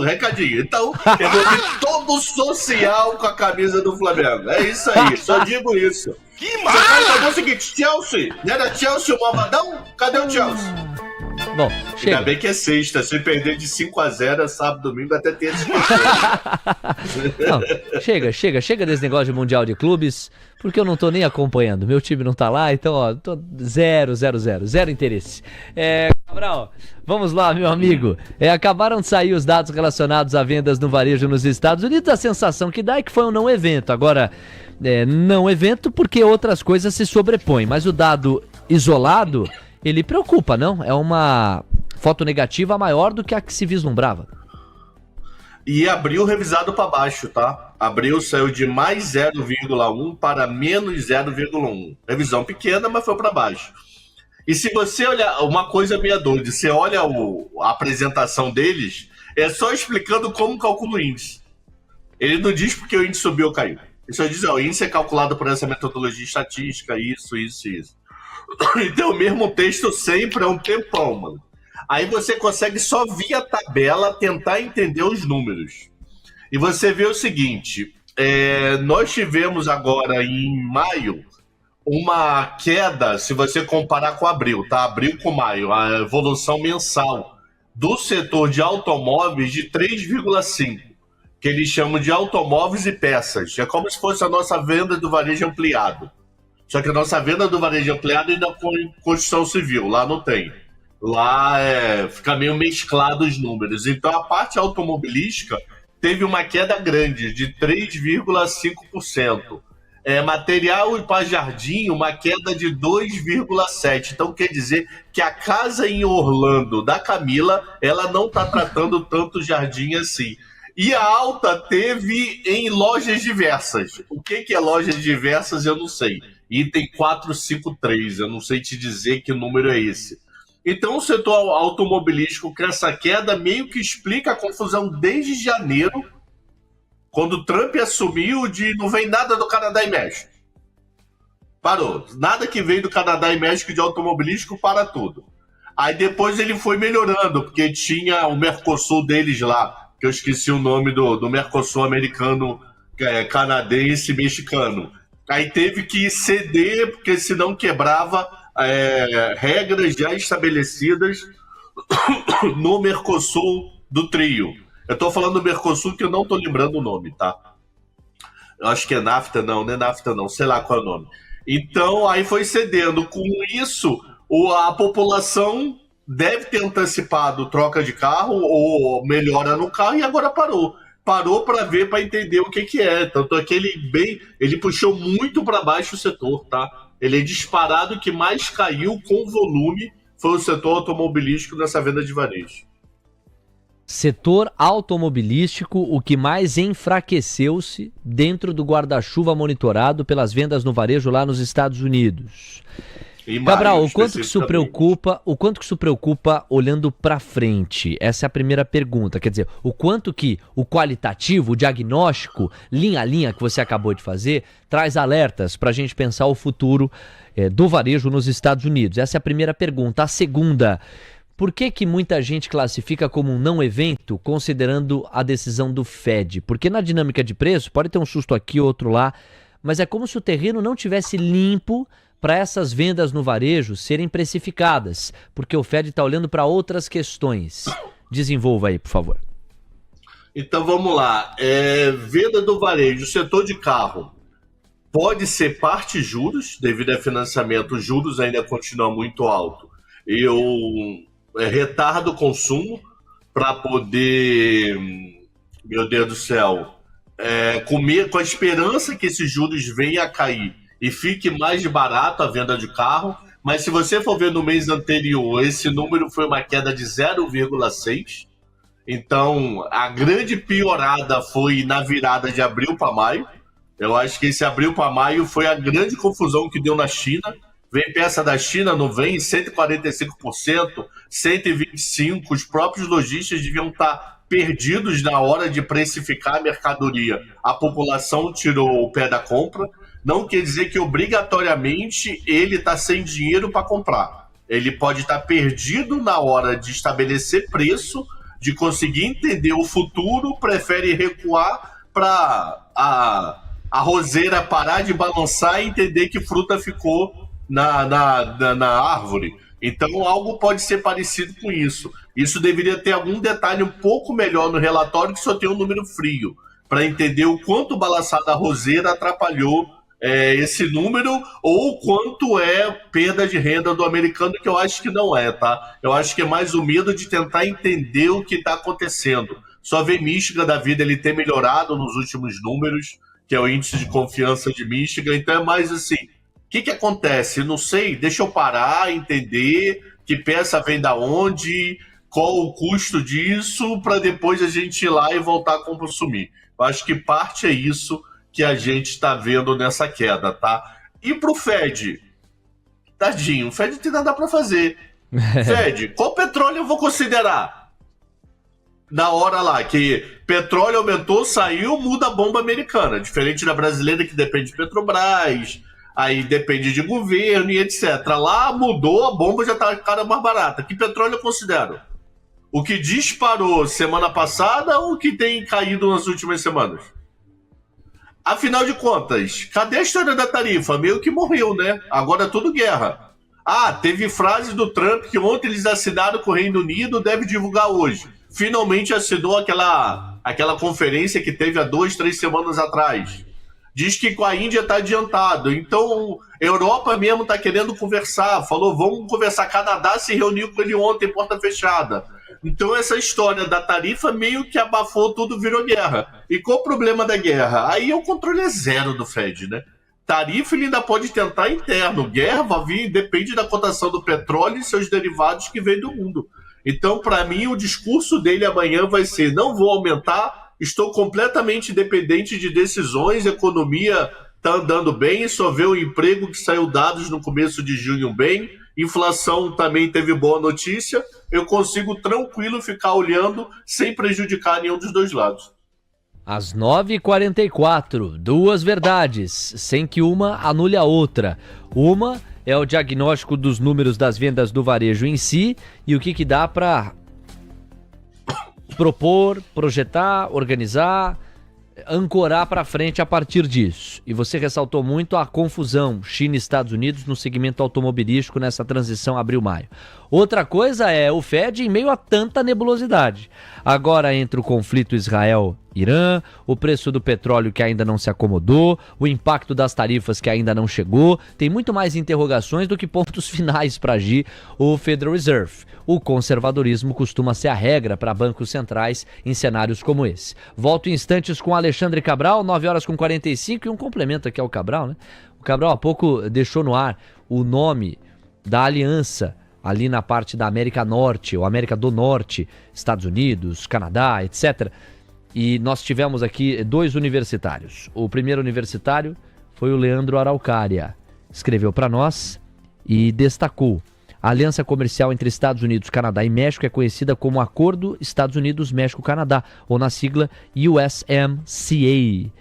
recadinho. Então, eu vou vir todo social com a camisa do Flamengo. É isso aí, só digo isso. Que Você vai fazer o seguinte, Chelsea, não era Chelsea o Malvadão? Cadê o Chelsea? Bom, chega. Ainda bem que é sexta, se perder de 5-0, sábado, domingo, até terça. Não, chega desse negócio de Mundial de Clubes, porque eu não tô nem acompanhando, meu time não tá lá, então ó, tô zero interesse. Cabral, vamos lá, meu amigo, acabaram de sair os dados relacionados a vendas no varejo nos Estados Unidos, a sensação que dá é que foi um não evento, agora, não evento porque outras coisas se sobrepõem, mas o dado isolado, ele preocupa, não? É uma foto negativa maior do que a que se vislumbrava. E abril revisado para baixo, tá? Abril saiu de mais 0,1 para menos 0,1. Revisão pequena, mas foi para baixo. E se você olhar, uma coisa meio doida, você olha a apresentação deles, é só explicando como calcula o índice. Ele não diz porque o índice subiu ou caiu. Ele só diz, o índice é calculado por essa metodologia estatística, isso. Então, o mesmo texto sempre é um tempão, mano. Aí você consegue só via tabela tentar entender os números. E você vê o seguinte, nós tivemos agora em maio uma queda, se você comparar com abril, tá? Abril com maio, a evolução mensal do setor de automóveis de 3,5, que eles chamam de automóveis e peças. É como se fosse a nossa venda do varejo ampliado. Só que a nossa venda do varejo ampliado ainda com construção civil, lá não tem. Lá fica meio mesclado os números. Então a parte automobilística teve uma queda grande de 3,5%. Material e para jardim, uma queda de 2,7%. Então quer dizer que a casa em Orlando da Camila, ela não está tratando tanto jardim assim. E a alta teve em lojas diversas. O que é lojas diversas eu não sei. Item 453, eu não sei te dizer que número é esse. Então o setor automobilístico com essa queda meio que explica a confusão desde janeiro, quando o Trump assumiu de não vem nada do Canadá e México. Parou. Nada que veio do Canadá e México de automobilístico para tudo. Aí depois ele foi melhorando, porque tinha o Mercosul deles lá, que eu esqueci o nome do Mercosul americano, canadense, mexicano. Aí teve que ceder, porque senão quebrava regras já estabelecidas no Mercosul do trio. Eu tô falando do Mercosul que eu não tô lembrando o nome, tá? Eu acho que é NAFTA, não é NAFTA não, sei lá qual é o nome. Então, aí foi cedendo. Com isso, a população deve ter antecipado troca de carro ou melhora no carro e agora parou. Parou para ver, para entender o que é. Tanto é que ele puxou muito para baixo o setor, tá? Ele é disparado, que mais caiu com volume foi o setor automobilístico nessa venda de varejo. Setor automobilístico, o que mais enfraqueceu-se dentro do guarda-chuva monitorado pelas vendas no varejo lá nos Estados Unidos. Cabral, o quanto que isso preocupa olhando para frente? Essa é a primeira pergunta. Quer dizer, o quanto que o qualitativo, o diagnóstico, linha a linha que você acabou de fazer, traz alertas para a gente pensar o futuro do varejo nos Estados Unidos? Essa é a primeira pergunta. A segunda, por que muita gente classifica como um não evento, considerando a decisão do Fed? Porque na dinâmica de preço, pode ter um susto aqui, outro lá, mas é como se o terreno não tivesse limpo para essas vendas no varejo serem precificadas, porque o Fed está olhando para outras questões. Desenvolva aí, por favor. Então vamos lá. Venda do varejo, setor de carro. Pode ser parte juros, devido a financiamento, os juros ainda continuam muito alto. Retarda o consumo para poder, meu Deus do céu, comer com a esperança que esses juros venham a cair e fique mais barato a venda de carro. Mas se você for ver no mês anterior, esse número foi uma queda de 0,6%. Então, a grande piorada foi na virada de abril para maio. Eu acho que esse abril para maio foi a grande confusão que deu na China. Vem peça da China, não vem? 145%, 125%. Os próprios lojistas deviam estar perdidos na hora de precificar a mercadoria. A população tirou o pé da compra. Não quer dizer que obrigatoriamente ele está sem dinheiro para comprar. Ele pode estar perdido na hora de estabelecer preço, de conseguir entender o futuro, prefere recuar para a roseira parar de balançar e entender que fruta ficou na árvore. Então, algo pode ser parecido com isso. Isso deveria ter algum detalhe um pouco melhor no relatório, que só tem um número frio, para entender o quanto o balançar da roseira atrapalhou esse número, ou quanto é perda de renda do americano, que eu acho que não é, tá? Eu acho que é mais o medo de tentar entender o que está acontecendo. Só ver Michigan da vida ele ter melhorado nos últimos números, que é o índice de confiança de Michigan. Então é mais assim, o que acontece? Não sei, deixa eu parar, entender que peça vem da onde, qual o custo disso, para depois a gente ir lá e voltar a consumir. Eu acho que parte é isso que a gente está vendo nessa queda, tá? E pro Fed, tadinho, o Fed não tem nada para fazer. Fed, qual petróleo eu vou considerar? Na hora lá que petróleo aumentou, saiu, muda a bomba americana. Diferente da brasileira que depende de Petrobras, aí depende de governo e etc. Lá mudou, a bomba já tá cara mais barata. Que petróleo eu considero? O que disparou semana passada ou o que tem caído nas últimas semanas? Afinal de contas, cadê a história da tarifa? Meio que morreu, né? Agora é tudo guerra. Teve frase do Trump que ontem eles assinaram com o Reino Unido, deve divulgar hoje. Finalmente assinou aquela conferência que teve há 2-3 semanas atrás. Diz que com a Índia está adiantado. Então, a Europa mesmo está querendo conversar. Falou, vamos conversar. Canadá se reuniu com ele ontem, porta fechada. Então, essa história da tarifa meio que abafou tudo, virou guerra. E qual o problema da guerra? Aí o controle é zero do Fed, né? Tarifa ele ainda pode tentar interno. Guerra vai vir, depende da cotação do petróleo e seus derivados que vem do mundo. Então, para mim, o discurso dele amanhã vai ser, não vou aumentar, estou completamente dependente de decisões, a economia está andando bem, só vê o emprego que saiu dados no começo de junho bem, inflação também teve boa notícia, eu consigo tranquilo ficar olhando sem prejudicar nenhum dos dois lados. Às 9h44, duas verdades, sem que uma anule a outra. Uma é o diagnóstico dos números das vendas do varejo em si e o que dá para propor, projetar, organizar, ancorar para frente a partir disso. E você ressaltou muito a confusão China e Estados Unidos no segmento automobilístico nessa transição abril-maio. Outra coisa é o Fed em meio a tanta nebulosidade. Agora entre o conflito Israel-Irã, o preço do petróleo que ainda não se acomodou, o impacto das tarifas que ainda não chegou, tem muito mais interrogações do que pontos finais para agir o Federal Reserve. O conservadorismo costuma ser a regra para bancos centrais em cenários como esse. Volto em instantes com Alexandre Cabral, 9h45, e um complemento aqui ao Cabral, né? O Cabral há pouco deixou no ar o nome da aliança ali na parte da América Norte, ou América do Norte, Estados Unidos, Canadá, etc. E nós tivemos aqui dois universitários. O primeiro universitário foi o Leandro Araucária. Escreveu para nós e destacou: a aliança comercial entre Estados Unidos, Canadá e México é conhecida como Acordo Estados Unidos-México-Canadá, ou na sigla USMCA,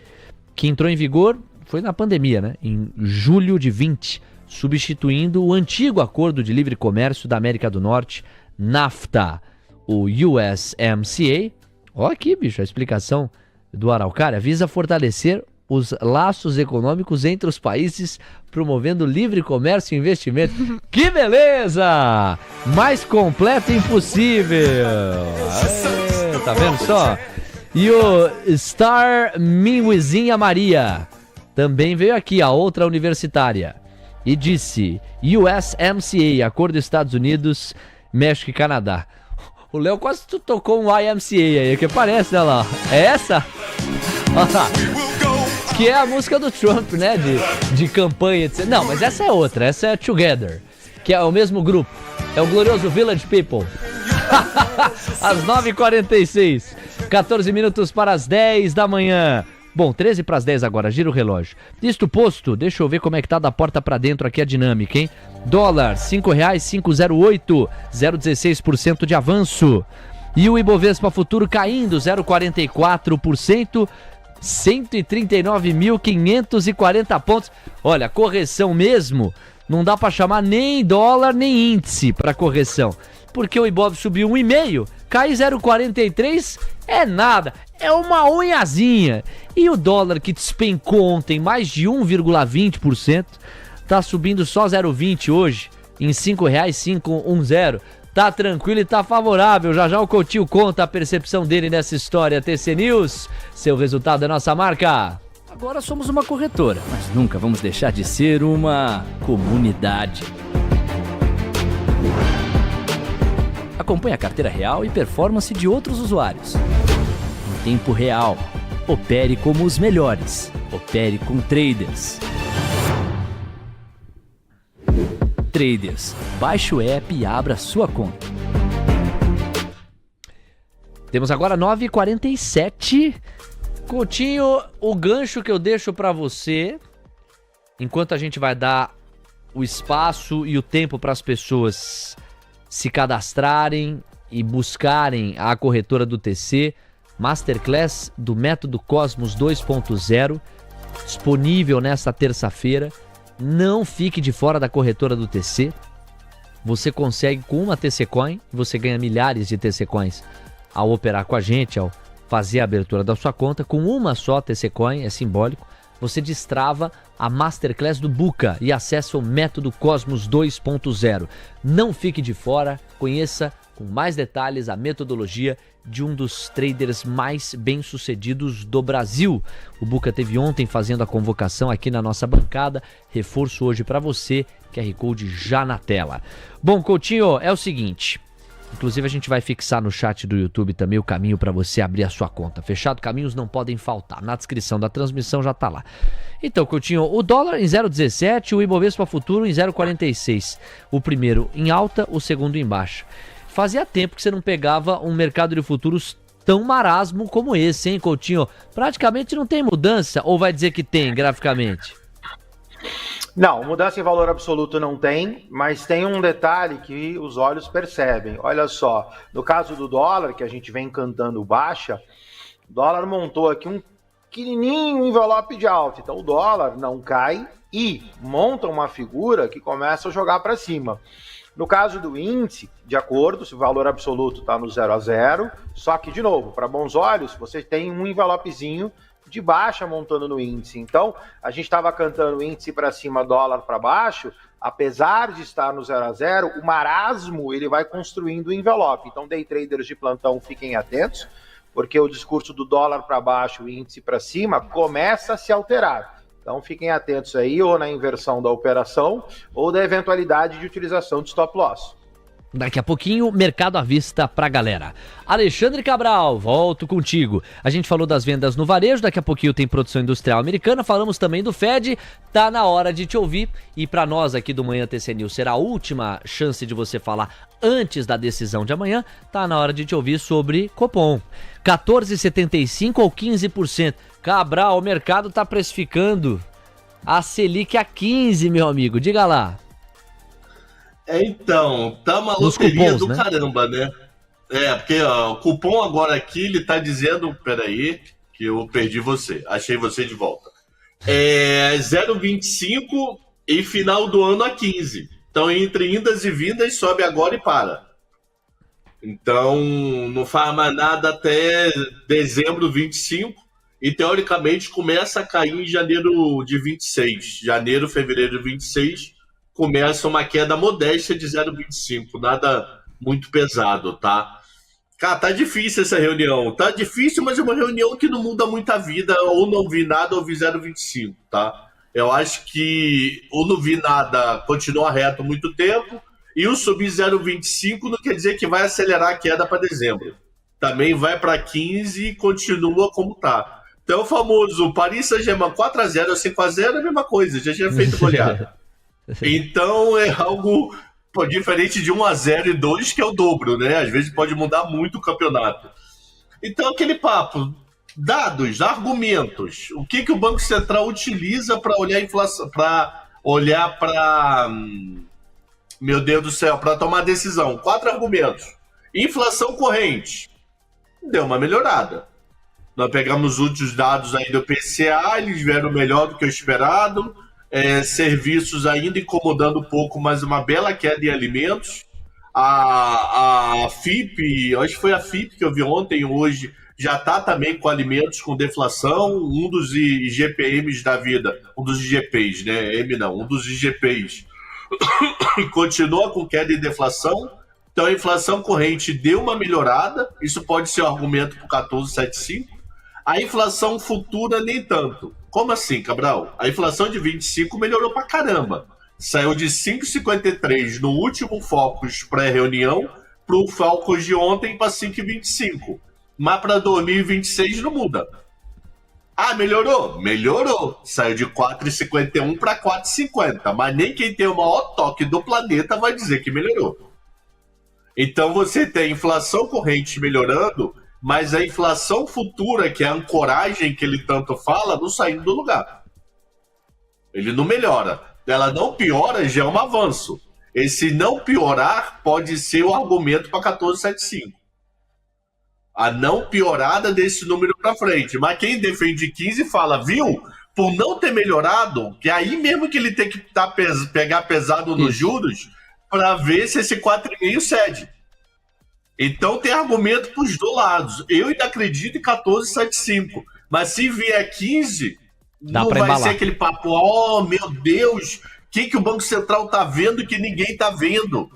que entrou em vigor, foi na pandemia, né? Em julho de 20, substituindo o antigo Acordo de Livre Comércio da América do Norte, NAFTA. O USMCA, ó aqui, bicho, a explicação do Araucária, visa fortalecer os laços econômicos entre os países, promovendo livre comércio e investimento. Que beleza! Mais completo impossível! Aê, tá vendo só? E o Star Minwizinha Maria também veio aqui, a outra universitária, e disse: USMCA, Acordo Estados Unidos, México e Canadá. O Léo quase tocou um IMCA aí, que parece, né, lá? É essa? Olha lá. Que é a música do Trump, né, de campanha, etc. Não, mas essa é outra, essa é Together, que é o mesmo grupo. É o glorioso Village People. Às 9h46, 14 minutos para as 10 da manhã. Bom, 13 para as 10 agora, gira o relógio. Isto posto, deixa eu ver como é que tá da porta para dentro aqui a dinâmica, hein? Dólar, R$5,508, 0,16% de avanço. E o Ibovespa Futuro caindo, 0,44%, 139.540 pontos. Olha, correção mesmo, não dá para chamar nem dólar nem índice para correção. Porque o Ibov subiu 1,5%, cai 0,43%, é nada, é uma unhazinha. E o dólar que despencou ontem mais de 1,20%, tá subindo só 0,20% hoje, em R$5,510. Tá tranquilo e tá favorável. Já já o Coutinho conta a percepção dele nessa história. TC News, seu resultado é nossa marca. Agora somos uma corretora, mas nunca vamos deixar de ser uma comunidade. Acompanhe a carteira real e performance de outros usuários. Em tempo real. Opere como os melhores. Opere com traders. Traders. Baixe o app e abra sua conta. Temos agora 9h47. Coutinho, o gancho que eu deixo para você, enquanto a gente vai dar o espaço e o tempo para as pessoas se cadastrarem e buscarem a corretora do TC, Masterclass do Método Cosmos 2.0, disponível nesta terça-feira. Não fique de fora da corretora do TC. Você consegue com uma TC Coin, você ganha milhares de TC Coins ao operar com a gente, ao fazer a abertura da sua conta. Com uma só TC Coin, é simbólico, você destrava a Masterclass do Buca e acessa o Método Cosmos 2.0. Não fique de fora, conheça com mais detalhes a metodologia de um dos traders mais bem-sucedidos do Brasil. O Buca teve ontem fazendo a convocação aqui na nossa bancada. Reforço hoje para você, QR Code já na tela. Bom, Coutinho, é o seguinte, inclusive a gente vai fixar no chat do YouTube também o caminho para você abrir a sua conta. Fechado? Caminhos não podem faltar. Na descrição da transmissão já tá lá. Então, Coutinho, o dólar em 0,17, o Ibovespa Futuro em 0,46. O primeiro em alta, o segundo em baixa. Fazia tempo que você não pegava um mercado de futuros tão marasmo como esse, hein, Coutinho? Praticamente não tem mudança, ou vai dizer que tem, graficamente? Não, mudança em valor absoluto não tem, mas tem um detalhe que os olhos percebem. Olha só, no caso do dólar, que a gente vem cantando baixa, o dólar montou aqui um pequenininho envelope de alta. Então o dólar não cai e monta uma figura que começa a jogar para cima. No caso do índice, de acordo, se o valor absoluto está no 0 a 0, só que, de novo, para bons olhos, você tem um envelopezinho de baixa montando no índice. Então, a gente estava cantando o índice para cima, dólar para baixo, apesar de estar no 0 a 0, o marasmo ele vai construindo o envelope. Então, day traders de plantão, fiquem atentos, porque o discurso do dólar para baixo, o índice para cima, começa a se alterar. Então fiquem atentos aí, ou na inversão da operação, ou da eventualidade de utilização de stop loss. Daqui a pouquinho, mercado à vista pra galera. Alexandre Cabral, volto contigo. A gente falou das vendas no varejo, daqui a pouquinho tem produção industrial americana, falamos também do Fed, tá na hora de te ouvir. E pra nós aqui do Manhã TC News, será a última chance de você falar antes da decisão de amanhã, tá na hora de te ouvir sobre Copom. 14,75 ou 15%. Cabral, o mercado tá precificando a Selic a 15, meu amigo, diga lá. Então, tá uma loteria do caramba, né? Porque ó, o cupom agora aqui, ele tá dizendo, peraí, que eu perdi você, achei você de volta. 0,25 e final do ano a 15. Então, entre indas e vindas, sobe agora e para. Então, não faz mais nada até dezembro 25. e teoricamente começa a cair em janeiro de 26. Janeiro, fevereiro de 26, começa uma queda modesta de 0,25, nada muito pesado, tá? Cara, tá difícil essa reunião, tá difícil, mas é uma reunião que não muda muita vida, ou não vi nada ou vi 0,25, tá? Eu acho que o não vi nada continua reto muito tempo, e o subir 0,25 não quer dizer que vai acelerar a queda para dezembro. Também vai para 15 e continua como tá. Então o famoso Paris Saint-Germain 4-0 ou 5-0 é a mesma coisa, já tinha feito goleada. Então é algo diferente de 1-0 e 2, que é o dobro, né? Às vezes pode mudar muito o campeonato. Então aquele papo, dados, argumentos, o que o Banco Central utiliza para olhar a inflação, para olhar para, meu Deus do céu, para tomar decisão. 4 argumentos. Inflação corrente, deu uma melhorada. Nós pegamos os últimos dados aí do PCA, eles vieram melhor do que o esperado. Serviços ainda incomodando um pouco, mas uma bela queda em alimentos. A FIP, acho que foi a FIP que eu vi ontem, hoje, já está também com alimentos com deflação. Um dos IGPMs da vida, um dos IGPs, né? Um dos IGPs continua com queda e deflação. Então a inflação corrente deu uma melhorada, isso pode ser um argumento para o 14,75. A inflação futura nem tanto. Como assim, Cabral? A inflação de 25 melhorou pra caramba. Saiu de 5,53 no último Focus pré-reunião para o Focus de ontem para 5,25. Mas para 2026 não muda. Ah, melhorou? Melhorou. Saiu de 4,51 para 4,50. Mas nem quem tem o maior toque do planeta vai dizer que melhorou. Então você tem inflação corrente melhorando, mas a inflação futura, que é a ancoragem que ele tanto fala, não saindo do lugar. Ele não melhora. Ela não piora, já é um avanço. Esse não piorar pode ser o argumento para 14,75. A não piorada desse número para frente. Mas quem defende 15 fala, viu? Por não ter melhorado, que aí mesmo que ele tem que pegar pesado nos juros para ver se esse 4,5 cede. Então tem argumento para os dois lados. Eu ainda acredito em 14,75. Mas se vier 15, não vai ser aquele papo, oh meu Deus, o que o Banco Central tá vendo que ninguém tá vendo?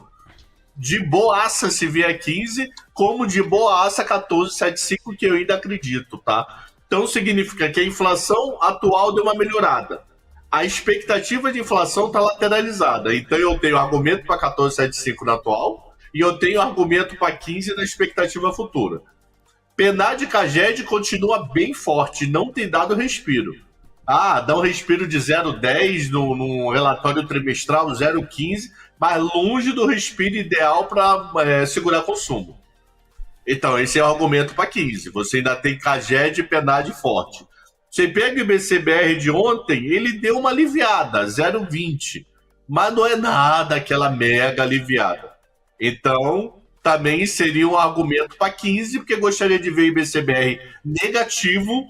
De boaça se vier 15, como de boaça 14,75, que eu ainda acredito, tá? Então significa que a inflação atual deu uma melhorada. A expectativa de inflação está lateralizada. Então eu tenho argumento para 14,75 na atual, e eu tenho argumento para 15 na expectativa futura. PNAD e CAGED continua bem forte, não tem dado respiro. Ah, dá um respiro de 0,10 no relatório trimestral, 0,15, mas longe do respiro ideal para segurar consumo. Então, esse é o argumento para 15. Você ainda tem CAGED e PNAD forte. Você pega o IBCBR de ontem, ele deu uma aliviada, 0,20. Mas não é nada aquela mega aliviada. Então, também seria um argumento para 15, porque gostaria de ver o IBCBR negativo.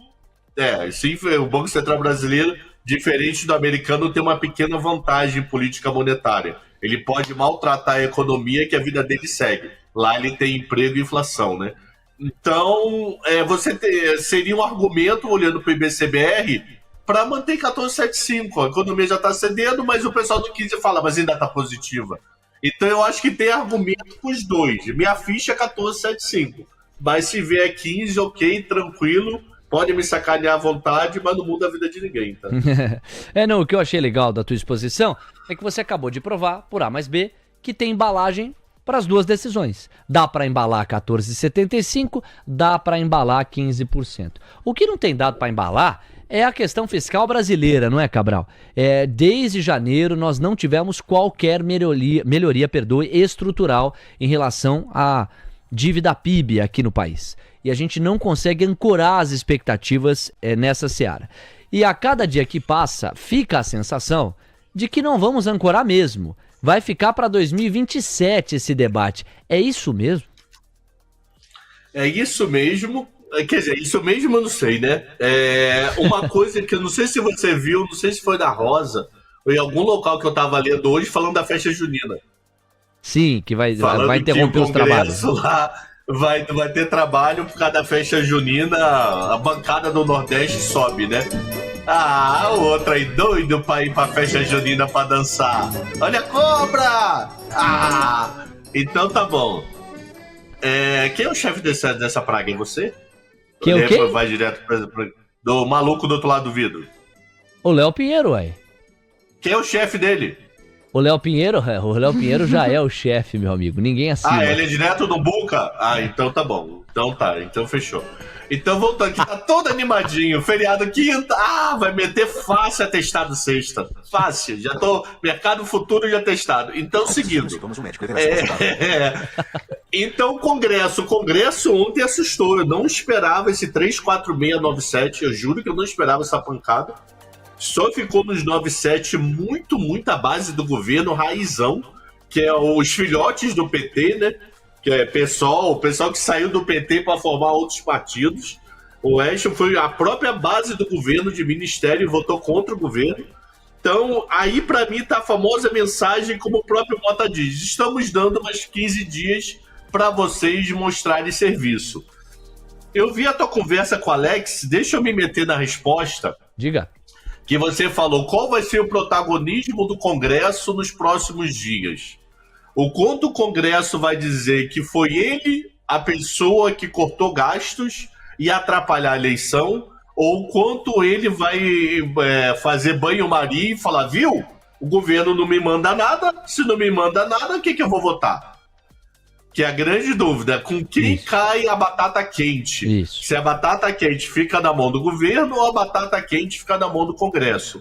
Sim, o Banco Central Brasileiro, diferente do americano, tem uma pequena vantagem política monetária. Ele pode maltratar a economia que a vida dele segue. Lá ele tem emprego e inflação, né? Então, seria um argumento, olhando para o IBCBR, para manter 14,75. A economia já está cedendo, mas o pessoal do 15 fala, mas ainda está positiva. Então eu acho que tem argumento para os dois. Minha ficha é 14,75. Mas se vier 15, ok, tranquilo, pode me sacanear à vontade, mas não muda a vida de ninguém, tá? O que eu achei legal da tua exposição é que você acabou de provar, por A mais B, que tem embalagem para as duas decisões. Dá para embalar 14,75, dá para embalar 15%. O que não tem dado para embalar é a questão fiscal brasileira, não é, Cabral? Desde janeiro nós não tivemos qualquer melhoria estrutural em relação à dívida PIB aqui no país. E a gente não consegue ancorar as expectativas nessa seara. E a cada dia que passa, fica a sensação de que não vamos ancorar mesmo. Vai ficar para 2027 esse debate. É isso mesmo? É isso mesmo. Quer dizer, isso mesmo eu não sei, né? Uma coisa que eu não sei se você viu, não sei se foi na Rosa, ou em algum local que eu estava lendo hoje, falando da festa junina. Sim, que vai interromper os trabalhos. Lá vai ter trabalho por causa da festa junina, a bancada do Nordeste sobe, né? Ah, o outro aí doido pra ir pra festa junina pra dançar. Olha a cobra! Ah, então tá bom. Quem é o chefe dessa praga, hein? Você? Quem é o quê? Vai direto do maluco do outro lado do vidro. O Léo Pinheiro, ué. Quem é o chefe dele? O Léo Pinheiro já é o chefe, meu amigo. Ninguém acima. Ele é direto do Buca? Então tá bom. Então fechou. Então voltando aqui, tá todo animadinho. Feriado quinta. Vai meter fácil atestado sexta. Fácil. Já tô. Mercado futuro já testado. Então, seguindo. Então, o Congresso ontem assustou. Eu não esperava esse 34697. Eu juro que eu não esperava essa pancada. Só ficou nos 97 muito à base do governo, raizão, que é os filhotes do PT, né? Que é o pessoal que saiu do PT para formar outros partidos. O resto foi a própria base do governo de ministério e votou contra o governo. Então, aí para mim tá a famosa mensagem, como o próprio Mota diz: estamos dando mais 15 dias para vocês mostrarem serviço. Eu vi a tua conversa com o Alex, deixa eu me meter na resposta. Diga. Que você falou, qual vai ser o protagonismo do Congresso nos próximos dias? O quanto o Congresso vai dizer que foi ele a pessoa que cortou gastos e atrapalhar a eleição, ou quanto ele vai fazer banho-maria e falar, viu? O governo não me manda nada, se não me manda nada, o que eu vou votar? Que é a grande dúvida, com quem cai a batata quente? Isso. Se a batata quente fica na mão do governo ou a batata quente fica na mão do Congresso?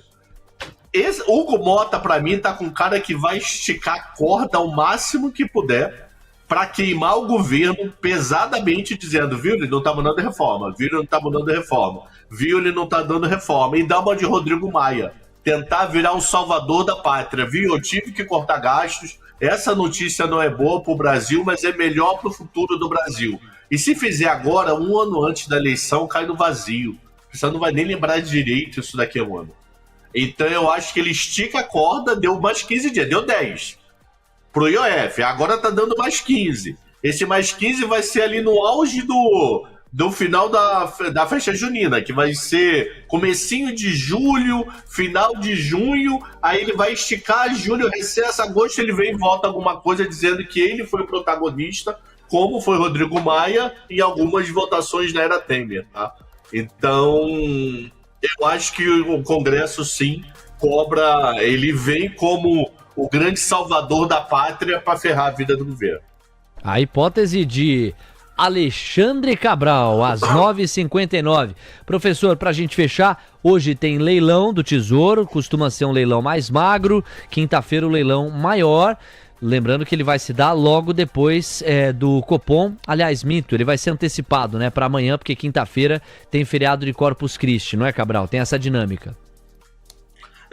Hugo Mota, pra mim, tá com um cara que vai esticar a corda ao máximo que puder pra queimar o governo pesadamente, dizendo, viu, ele não tá mandando reforma, viu, ele não tá mandando reforma, viu, ele não tá dando reforma, e dá uma de Rodrigo Maia, tentar virar um salvador da pátria, viu, eu tive que cortar gastos, essa notícia não é boa para o Brasil, mas é melhor para o futuro do Brasil. E se fizer agora, um ano antes da eleição, cai no vazio. Você não vai nem lembrar direito isso daqui a um ano. Então eu acho que ele estica a corda, deu mais 15 dias, deu 10 pro IOF. Agora tá dando mais 15. Esse mais 15 vai ser ali no auge do final da festa junina, que vai ser comecinho de julho, final de junho, aí ele vai esticar julho, recesso, agosto, ele vem e volta alguma coisa dizendo que ele foi o protagonista, como foi Rodrigo Maia em algumas votações na era Temer, tá? Então, eu acho que o Congresso, sim, cobra, ele vem como o grande salvador da pátria para ferrar a vida do governo. A hipótese de Alexandre Cabral, às 9h59. Professor, para a gente fechar, hoje tem leilão do Tesouro, costuma ser um leilão mais magro, quinta-feira o leilão maior, lembrando que ele vai se dar logo depois do Copom, aliás, minto, ele vai ser antecipado, né, para amanhã, porque quinta-feira tem feriado de Corpus Christi, não é, Cabral? Tem essa dinâmica.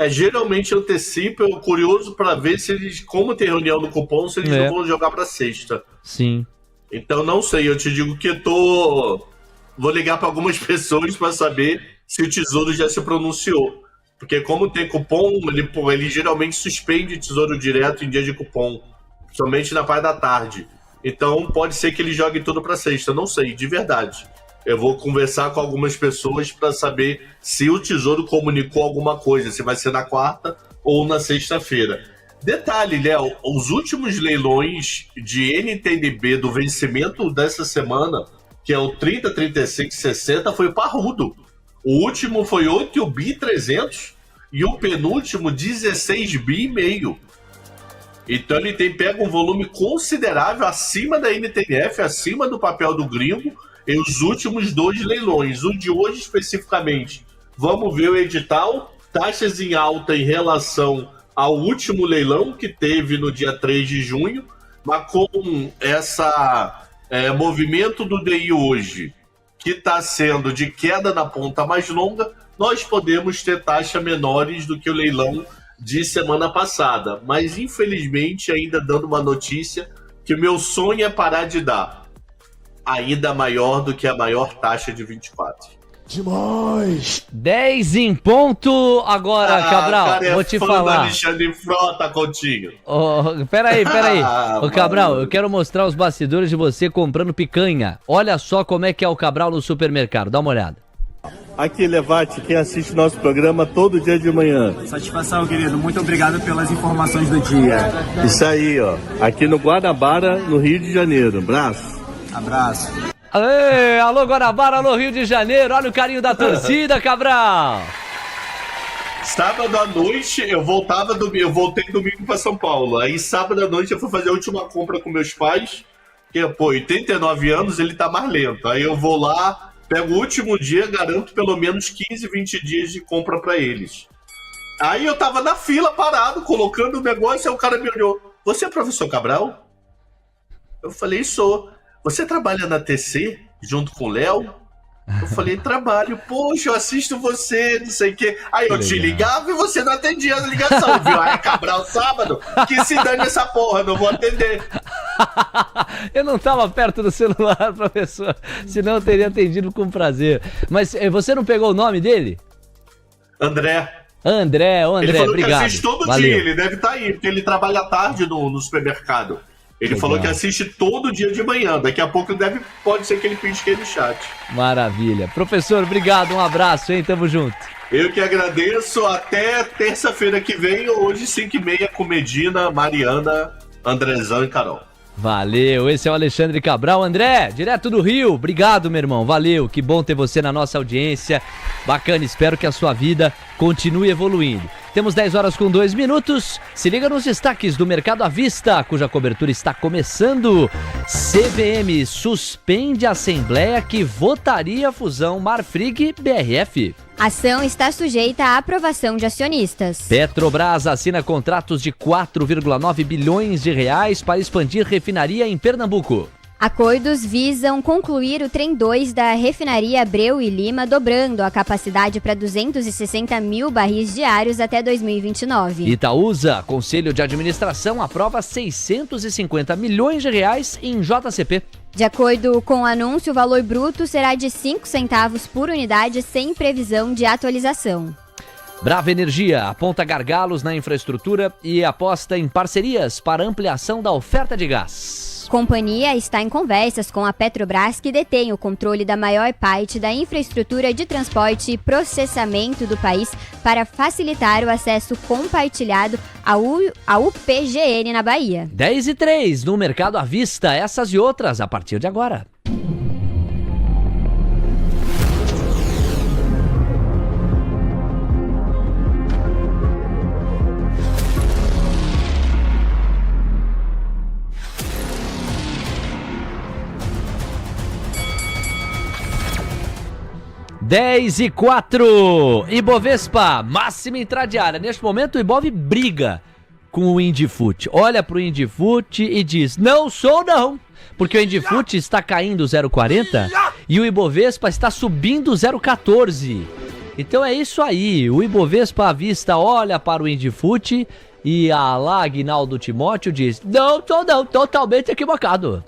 Geralmente antecipa, eu curioso para ver se eles, como tem reunião no Copom, se eles não vão jogar para sexta. Sim. Então não sei, eu te digo que vou ligar para algumas pessoas para saber se o Tesouro já se pronunciou. Porque como tem cupom, ele geralmente suspende Tesouro Direto em dia de cupom, somente na parte da tarde. Então pode ser que ele jogue tudo para sexta, não sei, de verdade. Eu vou conversar com algumas pessoas para saber se o Tesouro comunicou alguma coisa, se vai ser na quarta ou na sexta-feira. Detalhe, Léo, os últimos leilões de NTNB do vencimento dessa semana, que é o 30, 35, 60, foi parrudo. O último foi 8 bi 300 e o penúltimo 16 bi e meio. Então ele pega um volume considerável acima da NTNF, acima do papel do gringo, em os últimos 2 leilões. O de hoje especificamente, vamos ver o edital, taxas em alta em relação ao último leilão que teve no dia 3 de junho, mas com essa movimento do DI hoje, que está sendo de queda na ponta mais longa, nós podemos ter taxas menores do que o leilão de semana passada. Mas, infelizmente, ainda dando uma notícia que o meu sonho é parar de dar, ainda maior do que a maior taxa de 24. Demais! 10 em ponto. Agora, Cabral, cara, vou te fã falar. do Alexandre Frota, Coutinho. Peraí. Ah, Ô, Cabral, eu quero mostrar os bastidores de você comprando picanha. Olha só como é que é o Cabral no supermercado. Dá uma olhada. Aqui, Levate, quem assiste nosso programa todo dia de manhã. Satisfação, querido. Muito obrigado pelas informações do dia. Isso aí, ó. Aqui no Guanabara, no Rio de Janeiro. Abraço. Abraço. Aê, alô Guanabara, alô Rio de Janeiro. Olha o carinho da torcida, Cabral. Sábado à noite, eu voltei domingo para São Paulo. Aí sábado à noite eu fui fazer a última compra com meus pais. Que, 89 anos, ele tá mais lento. Aí eu vou lá... Pego o último dia, garanto pelo menos 15, 20 dias de compra pra eles. Aí eu tava na fila, parado, colocando o negócio, aí o cara me olhou. Você é professor Cabral? Eu falei, sou. Você trabalha na TC, junto com o Léo? Eu falei, trabalho. Poxa, eu assisto você, não sei o quê. Aí eu te ligava e você não atendia a ligação, viu? Aí Cabral sábado, que se dane essa porra, não vou atender. Eu não estava perto do celular, professor, senão eu teria atendido com prazer. Mas você não pegou o nome dele? André, Obrigado. ele falou que assiste todo Valeu. dia, ele deve estar aí, porque ele trabalha à tarde no supermercado. Ele Legal. falou que assiste todo dia de manhã, daqui a pouco pode ser que ele pisque aí no chat. Maravilha. Professor, obrigado, um abraço, hein? Tamo junto. Eu que agradeço, até terça-feira que vem, hoje 5h30 com Medina, Mariana, Andrezão e Carol. Valeu, esse é o Alexandre Cabral. André, direto do Rio, obrigado, meu irmão, valeu, que bom ter você na nossa audiência, bacana, espero que a sua vida continue evoluindo. Temos 10 horas com 2 minutos, se liga nos destaques do Mercado à Vista, cuja cobertura está começando. CVM suspende a assembleia que votaria a fusão Marfrig-BRF. A ação está sujeita à aprovação de acionistas. Petrobras assina contratos de 4,9 bilhões de reais para expandir refinaria em Pernambuco. Acordos visam concluir o Trem 2 da refinaria Abreu e Lima, dobrando a capacidade para 260 mil barris diários até 2029. Itaúsa, Conselho de Administração, aprova 650 milhões de reais em JCP. De acordo com o anúncio, o valor bruto será de 5 centavos por unidade, sem previsão de atualização. Brava Energia aponta gargalos na infraestrutura e aposta em parcerias para ampliação da oferta de gás. Companhia está em conversas com a Petrobras, que detém o controle da maior parte da infraestrutura de transporte e processamento do país, para facilitar o acesso compartilhado ao UPGN na Bahia. 10h03 no Mercado à Vista, essas e outras a partir de agora. Dez e 4, Ibovespa, máxima intradiária. Neste momento o Ibov briga com o Indifut. Olha pro Indifut e diz, não sou não. Porque o Indifut está caindo 0,40 e o Ibovespa está subindo 0,14. Então é isso aí, o Ibovespa à vista olha para o Indifut e a lá Aguinaldo Timóteo diz, não, totalmente equivocado.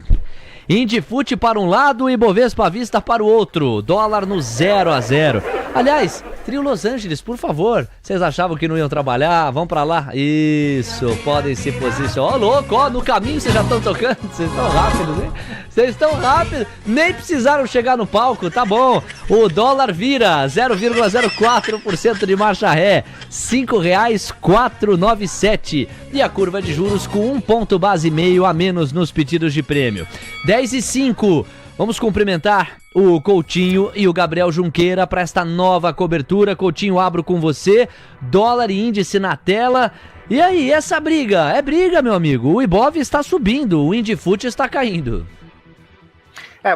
Indifut para um lado e Ibovespa à vista para o outro. Dólar no 0-0. Aliás, Trio Los Angeles, por favor. Vocês achavam que não iam trabalhar? Vão pra lá. Isso, podem se posicionar. Ó, louco, ó, no caminho vocês já estão tocando. Vocês estão rápidos, hein? Vocês estão rápidos. Nem precisaram chegar no palco, tá bom. O dólar vira 0,04% de marcha ré. R$ 5,497. E a curva de juros com 1 ponto base meio a menos nos pedidos de prêmio. 10h05. Vamos cumprimentar o Coutinho e o Gabriel Junqueira para esta nova cobertura. Coutinho, abro com você. Dólar e índice na tela. E aí, essa briga? É briga, meu amigo. O Ibov está subindo, o Indifut está caindo.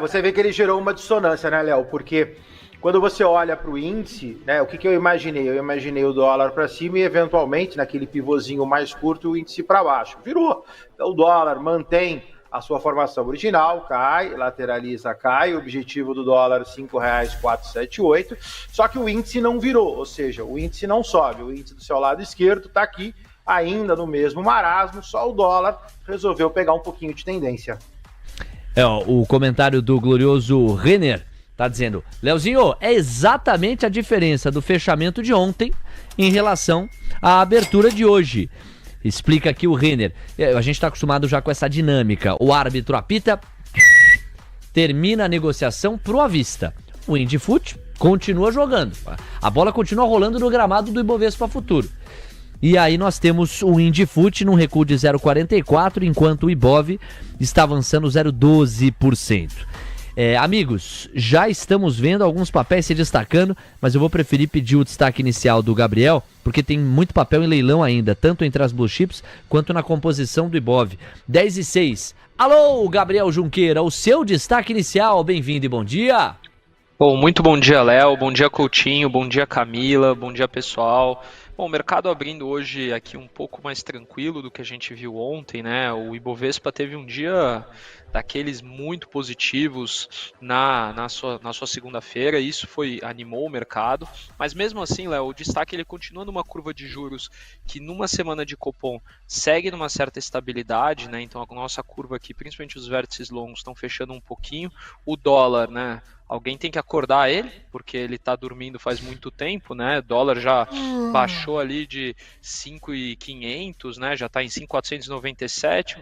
Você vê que ele gerou uma dissonância, né, Léo? Porque quando você olha para o índice, né, o que eu imaginei? Eu imaginei o dólar para cima e, eventualmente, naquele pivôzinho mais curto, o índice para baixo. Virou. Então, o dólar mantém a sua formação original, cai, lateraliza, cai, o objetivo do dólar R$ 5,478, só que o índice não virou, ou seja, o índice não sobe, o índice do seu lado esquerdo está aqui ainda no mesmo marasmo, só o dólar resolveu pegar um pouquinho de tendência. O comentário do glorioso Renner Tá dizendo, Leozinho, é exatamente a diferença do fechamento de ontem em relação à abertura de hoje. Explica aqui o Renner. A gente tá acostumado já com essa dinâmica. O árbitro apita, termina a negociação pro à vista. O Indifut continua jogando. A bola continua rolando no gramado do Ibovespa Futuro. E aí nós temos o Indifut num recuo de 0,44, enquanto o Ibov está avançando 0,12%. Amigos, já estamos vendo alguns papéis se destacando, mas eu vou preferir pedir o destaque inicial do Gabriel, porque tem muito papel em leilão ainda, tanto entre as blue chips quanto na composição do Ibov. 10:06. Alô, Gabriel Junqueira, o seu destaque inicial. Bem-vindo e bom dia. Bom, muito bom dia, Léo, bom dia, Coutinho, bom dia, Camila, bom dia, pessoal. Bom, o mercado abrindo hoje aqui um pouco mais tranquilo do que a gente viu ontem, né? O Ibovespa teve um dia daqueles muito positivos na sua segunda-feira, e isso animou o mercado, mas mesmo assim, Léo, o destaque ele continua numa curva de juros que numa semana de Copom segue numa certa estabilidade, né? Então a nossa curva aqui, principalmente os vértices longos, estão fechando um pouquinho. O dólar, né? Alguém tem que acordar ele, porque ele está dormindo faz muito tempo, né? O dólar já baixou ali de 5.500, né? Já está em 5.497,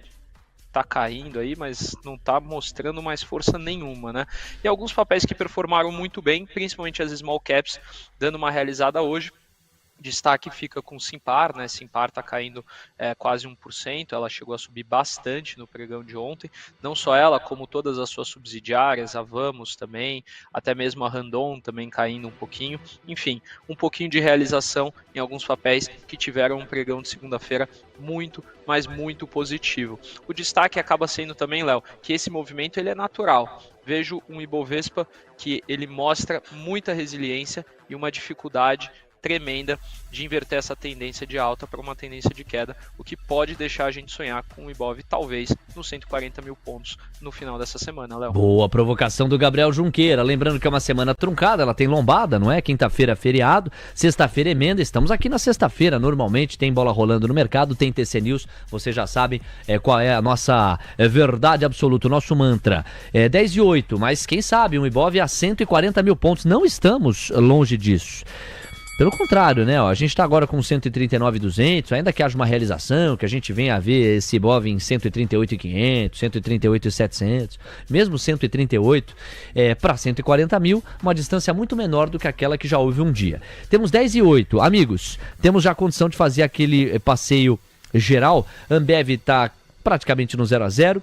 está caindo aí, mas não está mostrando mais força nenhuma, né? E alguns papéis que performaram muito bem, principalmente as small caps, dando uma realizada hoje. Destaque fica com Simpar, né? Simpar está caindo quase 1%, ela chegou a subir bastante no pregão de ontem, não só ela, como todas as suas subsidiárias, a Vamos também, até mesmo a Randon também caindo um pouquinho, enfim, um pouquinho de realização em alguns papéis que tiveram um pregão de segunda-feira muito, mas muito positivo. O destaque acaba sendo também, Léo, que esse movimento ele é natural. Vejo um Ibovespa que ele mostra muita resiliência e uma dificuldade tremenda de inverter essa tendência de alta para uma tendência de queda, o que pode deixar a gente sonhar com o Ibov talvez nos 140 mil pontos no final dessa semana, Léo. Boa provocação do Gabriel Junqueira, lembrando que é uma semana truncada, ela tem lombada, não é? Quinta-feira feriado, sexta-feira emenda, estamos aqui na sexta-feira, normalmente tem bola rolando no mercado, tem TC News, vocês já sabem qual é a nossa verdade absoluta, o nosso mantra. 10:08, mas quem sabe um Ibov a 140 mil pontos, não estamos longe disso. Pelo contrário, né? A gente está agora com 139.200, ainda que haja uma realização, que a gente venha a ver esse Ibov em 138.500, 138.700, mesmo 138 para 140 mil, uma distância muito menor do que aquela que já houve um dia. Temos 10:08, amigos, temos já a condição de fazer aquele passeio geral. Ambev está praticamente no 0-0.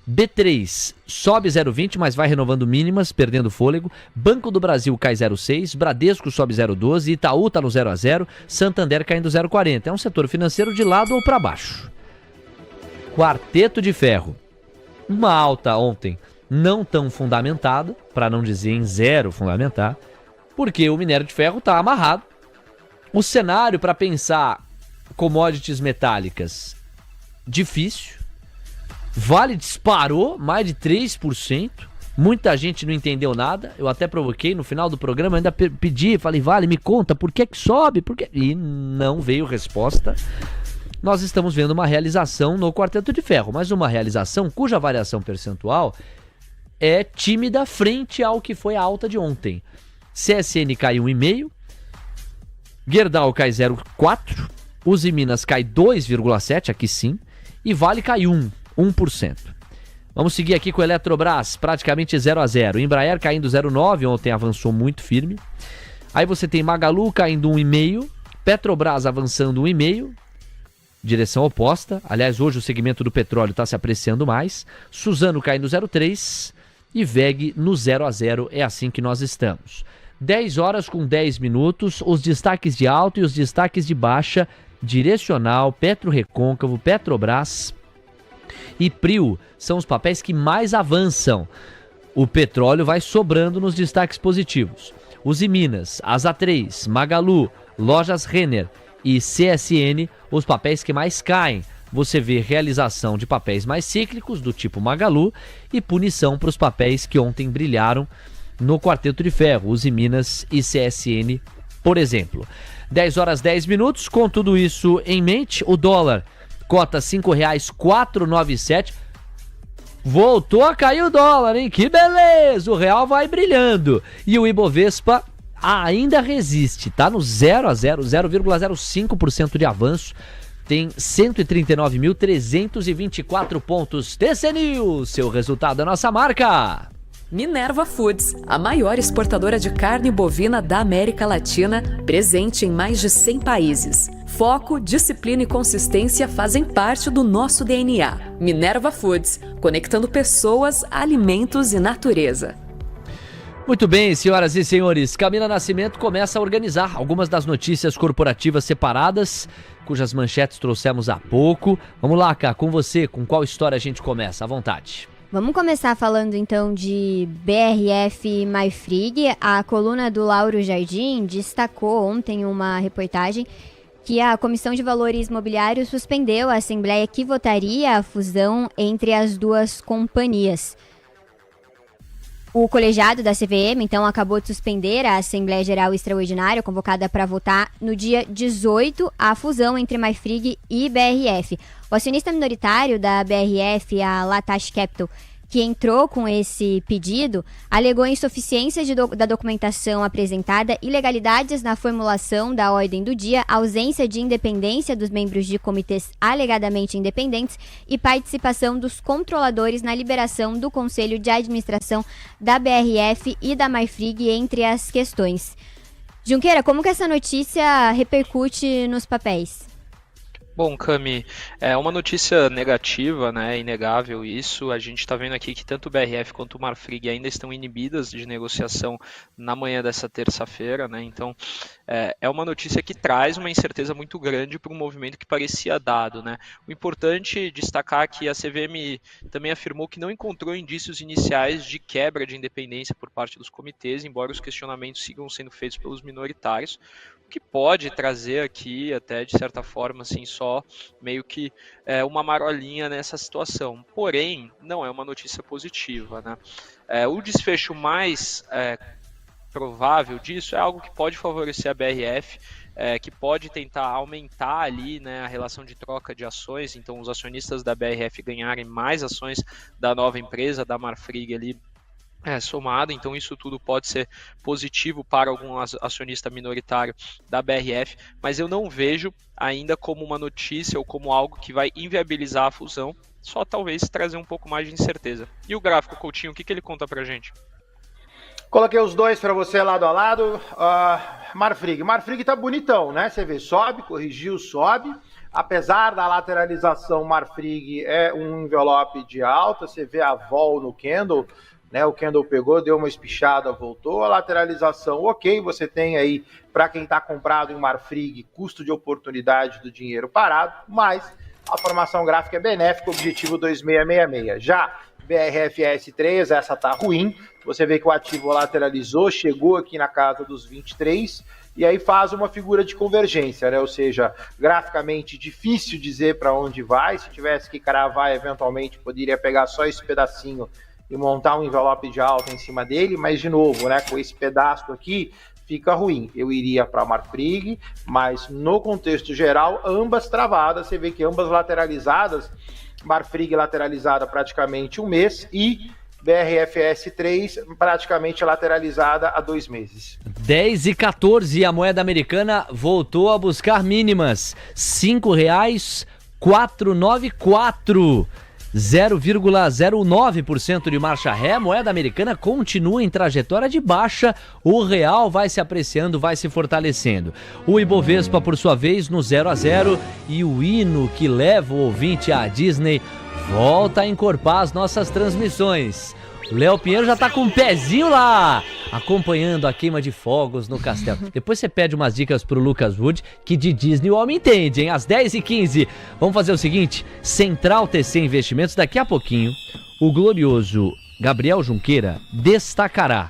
B3 sobe 0,20, mas vai renovando mínimas, perdendo fôlego. Banco do Brasil cai 0,6, Bradesco sobe 0,12, Itaú está no 0-0, Santander caindo 0,40. É um setor financeiro de lado ou para baixo. Quarteto de ferro. Uma alta ontem não tão fundamentada, para não dizer em zero fundamentar, porque o minério de ferro está amarrado. O cenário para pensar commodities metálicas, difícil. Vale disparou mais de 3%, muita gente não entendeu nada, eu até provoquei no final do programa, ainda pedi, falei, Vale, me conta, por que sobe? Por quê? E não veio resposta. Nós estamos vendo uma realização no quarteto de ferro, mas uma realização cuja variação percentual é tímida frente ao que foi a alta de ontem. CSN cai 1,5%, Gerdau cai 0,4%, Uzi Minas cai 2,7%, aqui sim, e Vale cai 1%. Vamos seguir aqui com o Eletrobras, praticamente 0-0. Embraer caindo 0,9, ontem avançou muito firme. Aí você tem Magalu caindo 1,5, Petrobras avançando 1,5, direção oposta. Aliás, hoje o segmento do petróleo está se apreciando mais. Suzano caindo 0,3 e VEG no 0-0. É assim que nós estamos. 10 horas com 10 minutos, os destaques de alta e os destaques de baixa, Direcional, PetroRecôncavo, Petrobras e Prio são os papéis que mais avançam. O petróleo vai sobrando nos destaques positivos. Uzi Minas, Asa 3, Magalu, Lojas Renner e CSN, os papéis que mais caem. Você vê realização de papéis mais cíclicos, do tipo Magalu, e punição para os papéis que ontem brilharam no quarteto de ferro, Uzi Minas e CSN, por exemplo. 10 horas 10 minutos, com tudo isso em mente, o dólar cota R$ 5,497. Voltou a cair o dólar, hein? Que beleza! O real vai brilhando. E o Ibovespa ainda resiste, tá no 0 a 0, 0,05% de avanço. Tem 139.324 pontos. TC News, seu resultado é nossa marca. Minerva Foods, a maior exportadora de carne bovina da América Latina, presente em mais de 100 países. Foco, disciplina e consistência fazem parte do nosso DNA. Minerva Foods, conectando pessoas, alimentos e natureza. Muito bem, senhoras e senhores, Camila Nascimento começa a organizar algumas das notícias corporativas separadas, cujas manchetes trouxemos há pouco. Vamos lá, Cá, com você, com qual história a gente começa? À vontade. Vamos começar falando então de BRF Marfrig. A coluna do Lauro Jardim destacou ontem uma reportagem que a Comissão de Valores Imobiliários suspendeu a assembleia que votaria a fusão entre as duas companhias. O colegiado da CVM, então, acabou de suspender a Assembleia Geral Extraordinária, convocada para votar no dia 18, a fusão entre Marfrig e BRF. O acionista minoritário da BRF, a Latash Capital, que entrou com esse pedido, alegou insuficiência da documentação apresentada, ilegalidades na formulação da ordem do dia, ausência de independência dos membros de comitês alegadamente independentes e participação dos controladores na liberação do Conselho de Administração da BRF e da Marfrig, entre as questões. Junqueira, como que essa notícia repercute nos papéis? Bom, Cami, é uma notícia negativa, né? É inegável isso. A gente está vendo aqui que tanto o BRF quanto o Marfrig ainda estão inibidas de negociação na manhã dessa terça-feira, né? Então, é uma notícia que traz uma incerteza muito grande para um movimento que parecia dado, né? O importante é destacar que a CVM também afirmou que não encontrou indícios iniciais de quebra de independência por parte dos comitês, embora os questionamentos sigam sendo feitos pelos minoritários, que pode trazer aqui, até de certa forma, assim, só meio que uma marolinha nessa situação. Porém, não é uma notícia positiva, né? O desfecho mais provável disso é algo que pode favorecer a BRF, que pode tentar aumentar ali, né, a relação de troca de ações, então os acionistas da BRF ganharem mais ações da nova empresa, da Marfrig ali, somado, então isso tudo pode ser positivo para algum acionista minoritário da BRF, mas eu não vejo ainda como uma notícia ou como algo que vai inviabilizar a fusão, só talvez trazer um pouco mais de incerteza. E o gráfico, Coutinho, o que ele conta pra gente? Coloquei os dois para você lado a lado. Marfrig tá bonitão, né? Você vê, sobe, corrigiu, sobe. Apesar da lateralização, Marfrig é um envelope de alta. Você vê a vol no candle, né? O candle pegou, deu uma espichada, voltou. A lateralização, ok, você tem aí, para quem está comprado em Marfrig, custo de oportunidade do dinheiro parado, mas a formação gráfica é benéfica, objetivo 2666. Já BRFS3, essa tá ruim. Você vê que o ativo lateralizou, chegou aqui na casa dos 23 e aí faz uma figura de convergência, né? Ou seja, graficamente difícil dizer para onde vai. Se tivesse que cravar, eventualmente poderia pegar só esse pedacinho e montar um envelope de alta em cima dele, mas de novo, né, com esse pedaço aqui fica ruim. Eu iria para Marfrig, mas no contexto geral, ambas travadas. Você vê que ambas lateralizadas, Marfrig lateralizada praticamente um mês e BRFS3 praticamente lateralizada há 2 meses. 10,14, a moeda americana voltou a buscar mínimas. R$5,494. 0,09% de marcha ré, a moeda americana continua em trajetória de baixa, o real vai se apreciando, vai se fortalecendo. O Ibovespa, por sua vez, no 0 a 0, e o hino que leva o ouvinte à Disney volta a encorpar as nossas transmissões. O Léo Pinheiro já tá com um pezinho lá, acompanhando a queima de fogos no castelo. Depois você pede umas dicas pro Lucas Wood, que de Disney o homem entende, hein? Às 10h15. Vamos fazer o seguinte, Central TC Investimentos, daqui a pouquinho, o glorioso Gabriel Junqueira destacará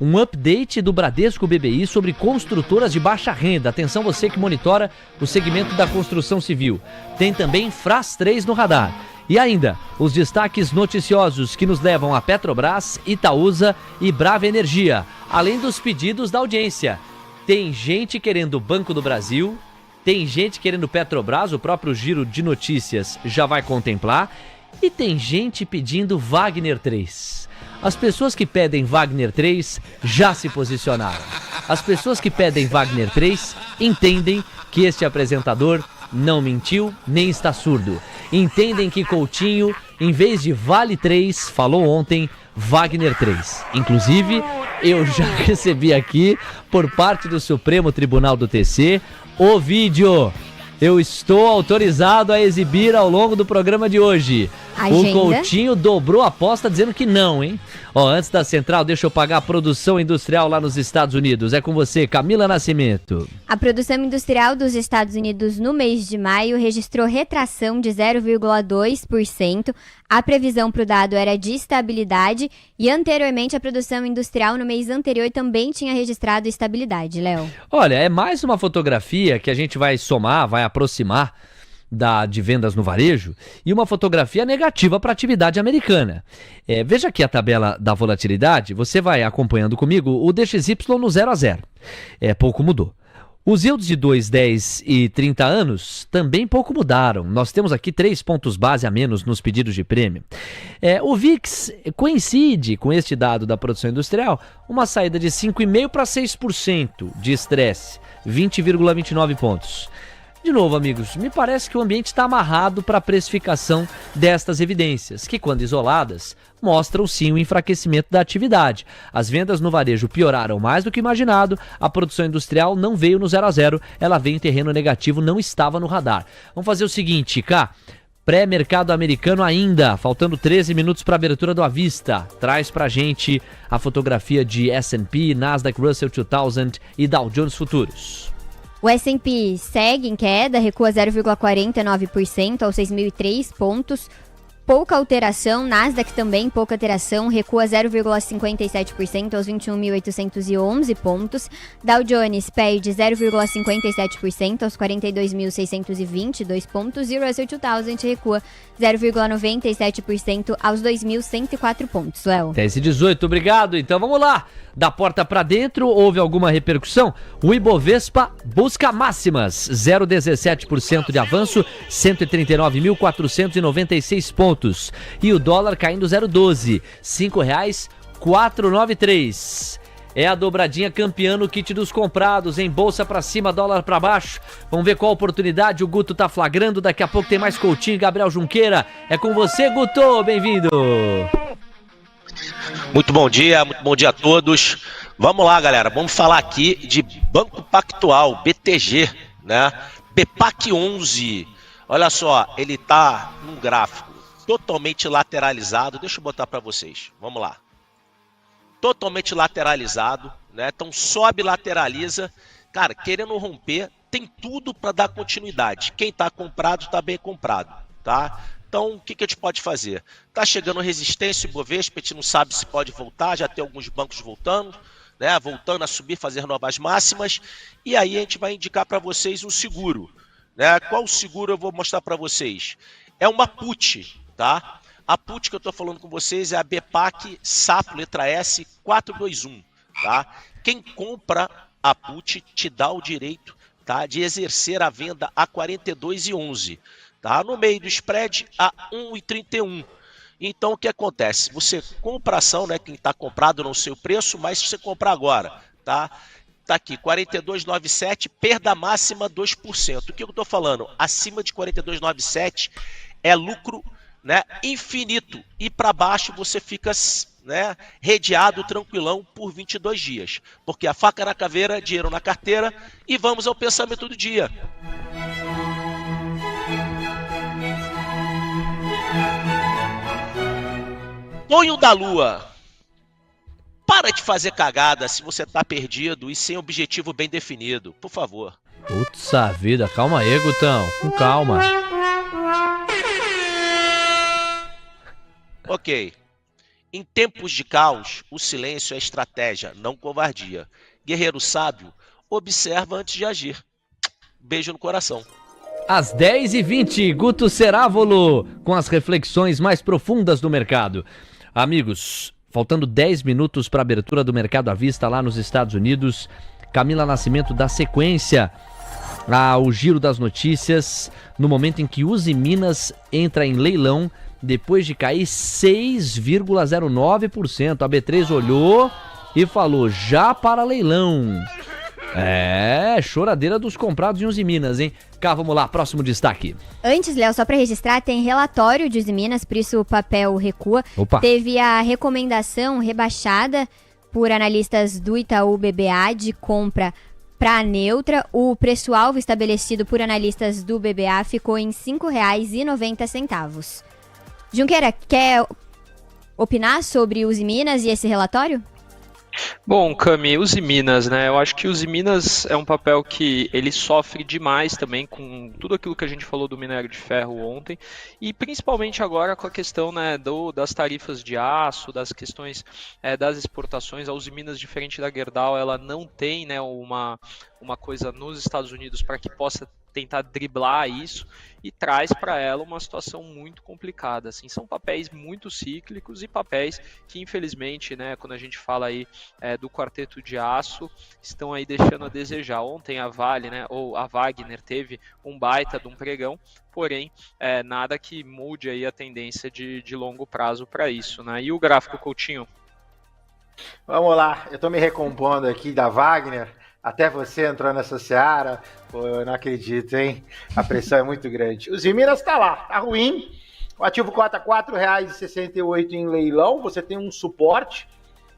um update do Bradesco BBI sobre construtoras de baixa renda. Atenção, você que monitora o segmento da construção civil. Tem também Fras 3 no radar. E ainda, os destaques noticiosos que nos levam a Petrobras, Itaúsa e Brava Energia, além dos pedidos da audiência. Tem gente querendo Banco do Brasil, tem gente querendo Petrobras, o próprio Giro de Notícias já vai contemplar, E tem gente pedindo Wagner 3. As pessoas que pedem Wagner 3 já se posicionaram. As pessoas que pedem Wagner 3 entendem que este apresentador não mentiu nem está surdo. Entendem que Coutinho, em vez de Vale 3, falou ontem Wagner 3. Inclusive, eu já recebi aqui, por parte do Supremo Tribunal do TC, o vídeo. Eu estou autorizado a exibir ao longo do programa de hoje. Agenda. O Coutinho dobrou a aposta dizendo que não, hein? Ó, antes da central, deixa eu pagar a produção industrial lá nos Estados Unidos. É com você, Camila Nascimento. A produção industrial dos Estados Unidos no mês de maio registrou retração de 0,2%. A previsão para o dado era de estabilidade e anteriormente a produção industrial no mês anterior também tinha registrado estabilidade, Léo. Olha, é mais uma fotografia que a gente vai somar, vai aproximar de vendas no varejo e uma fotografia negativa para a atividade americana. Veja aqui a tabela da volatilidade, você vai acompanhando comigo o DXY no 0 a 0. Pouco mudou. Os yields de 2, 10 e 30 anos também pouco mudaram. Nós temos aqui 3 pontos base a menos nos pedidos de prêmio. O VIX coincide com este dado da produção industrial, uma saída de 5,5% para 6% de estresse, 20,29 pontos. De novo, amigos, me parece que o ambiente está amarrado para a precificação destas evidências, que quando isoladas, mostram sim o enfraquecimento da atividade. As vendas no varejo pioraram mais do que imaginado, a produção industrial não veio no 0 a 0, ela veio em terreno negativo, não estava no radar. Vamos fazer o seguinte, Cá, pré-mercado americano ainda, faltando 13 minutos para a abertura do Avista. Traz pra gente a fotografia de S&P, Nasdaq, Russell 2000 e Dow Jones Futuros. O S&P segue em queda, recua 0,49% aos 6.003 pontos. Pouca alteração, Nasdaq também pouca alteração, recua 0,57% aos 21.811 pontos. Dow Jones perde 0,57% aos 42.622 pontos. E Russell 2000 recua 0,97% aos 2.104 pontos, Léo. 10h18, obrigado. Então vamos lá. Da porta para dentro, houve alguma repercussão? O Ibovespa busca máximas, 0,17% de avanço, 139.496 pontos. E o dólar caindo 0,12, R$ 5,493. É a dobradinha campeã no kit dos comprados, em bolsa pra cima, dólar pra baixo. Vamos ver qual oportunidade o Guto tá flagrando. Daqui a pouco tem mais Coutinho e Gabriel Junqueira. É com você, Guto, bem-vindo. Muito bom dia a todos. Vamos lá, galera, vamos falar aqui de Banco Pactual, BTG, né? BPAC 11. Olha só, ele tá num gráfico totalmente lateralizado. Deixa eu botar para vocês. Vamos lá. Totalmente lateralizado, né? Então sobe, lateraliza. Cara, querendo romper, tem tudo para dar continuidade. Quem tá comprado, tá bem comprado, tá? Então, o que a gente pode fazer? Tá chegando resistência, o Ibovespa, a gente não sabe se pode voltar, já tem alguns bancos voltando, né? Voltando a subir, fazer novas máximas. E aí a gente vai indicar para vocês um seguro, né? Qual seguro eu vou mostrar para vocês? É uma put, tá? A put que eu estou falando com vocês é a BPAC Sapo, letra S, 421, tá? Quem compra a put te dá o direito, tá, de exercer a venda a 42,11, tá? No meio do spread a 1,31. Então o que acontece? Você compra a ação, né? Quem está comprado não sei o preço, mas se você comprar agora, tá? Tá aqui, 42,97, perda máxima 2%. O que eu estou falando? Acima de 42,97 é lucro, né, infinito, e para baixo você fica, né, redeado, tranquilão por 22 dias, porque a faca na caveira, dinheiro na carteira, e vamos ao pensamento do dia. Tonho da Lua, para de fazer cagada se você tá perdido e sem objetivo bem definido, por favor. Putz a vida, calma aí, Gutão, com calma. Ok. Em tempos de caos, o silêncio é estratégia, não covardia. Guerreiro sábio, observa antes de agir. Beijo no coração. Às 10h20, Guto Cerávolo, com as reflexões mais profundas do mercado. Amigos, faltando 10 minutos para a abertura do mercado à vista lá nos Estados Unidos, Camila Nascimento dá sequência ao giro das notícias, no momento em que Uzi Minas entra em leilão depois de cair 6,09%. A B3 olhou e falou, já para leilão. Choradeira dos comprados em Usiminas, hein? Cá, vamos lá, próximo destaque. Antes, Léo, só para registrar, tem relatório de Usiminas, por isso o papel recua. Opa. Teve a recomendação rebaixada por analistas do Itaú BBA de compra para neutra. O preço-alvo estabelecido por analistas do BBA ficou em R$ 5,90. Junqueira, quer opinar sobre Usiminas e esse relatório? Bom, Cami, Usiminas, né? Eu acho que Usiminas é um papel que ele sofre demais também com tudo aquilo que a gente falou do minério de ferro ontem e principalmente agora com a questão, né, das tarifas de aço, das questões das exportações. A Usiminas, diferente da Gerdau, ela não tem, né, uma coisa nos Estados Unidos para que possa tentar driblar isso e traz para ela uma situação muito complicada. Assim, são papéis muito cíclicos e papéis que, infelizmente, né, quando a gente fala aí do quarteto de aço, estão aí deixando a desejar. Ontem a Vale, né, ou a Wagner teve um baita de um pregão, porém, nada que mude aí a tendência de longo prazo para isso, né? E o gráfico, Coutinho? Vamos lá, eu tô me recompondo aqui da Wagner. Até você entrou nessa seara, pô, eu não acredito, hein? A pressão é muito grande. Os Minas tá lá, tá ruim. O ativo cota R$ 4,68 em leilão. Você tem um suporte,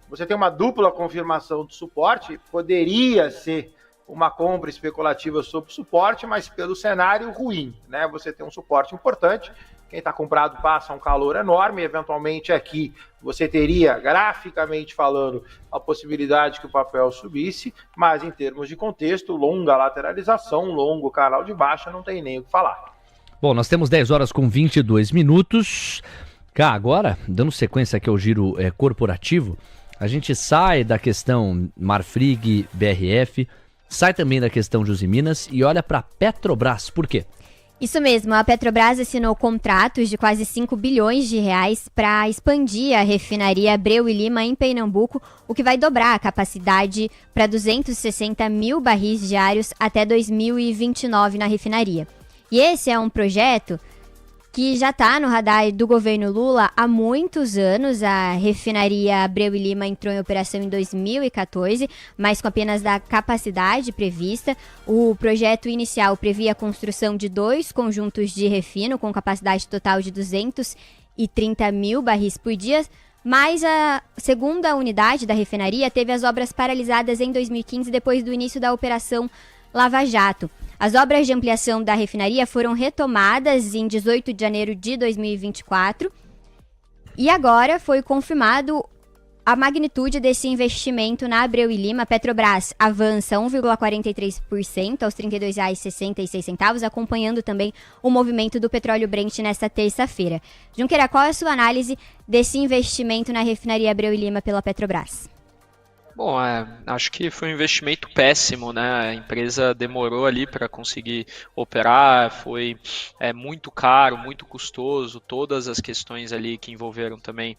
você tem uma dupla confirmação de suporte. Poderia ser uma compra especulativa sobre suporte, mas pelo cenário ruim, né? Você tem um suporte importante. Quem está comprado passa um calor enorme, eventualmente aqui você teria, graficamente falando, a possibilidade que o papel subisse, mas em termos de contexto, longa lateralização, longo canal de baixa, não tem nem o que falar. Bom, nós temos 10 horas com 22 minutos. Cá, agora, dando sequência aqui ao giro corporativo, a gente sai da questão Marfrig, BRF, sai também da questão de Usiminas e olha para Petrobras. Por quê? Isso mesmo, a Petrobras assinou contratos de quase 5 bilhões de reais para expandir a refinaria Abreu e Lima em Pernambuco, o que vai dobrar a capacidade para 260 mil barris diários até 2029 na refinaria. E esse é um projeto que já está no radar do governo Lula há muitos anos. A refinaria Abreu e Lima entrou em operação em 2014, mas com apenas da capacidade prevista. O projeto inicial previa a construção de 2 conjuntos de refino com capacidade total de 230 mil barris por dia, mas a segunda unidade da refinaria teve as obras paralisadas em 2015 depois do início da Operação Lava Jato. As obras de ampliação da refinaria foram retomadas em 18 de janeiro de 2024 e agora foi confirmado a magnitude desse investimento na Abreu e Lima. A Petrobras avança 1,43% aos R$ 32,66, acompanhando também o movimento do petróleo Brent nesta terça-feira. Junqueira, qual é a sua análise desse investimento na refinaria Abreu e Lima pela Petrobras? Bom, acho que foi um investimento péssimo, né? A empresa demorou ali para conseguir operar, foi muito caro, muito custoso, todas as questões ali que envolveram também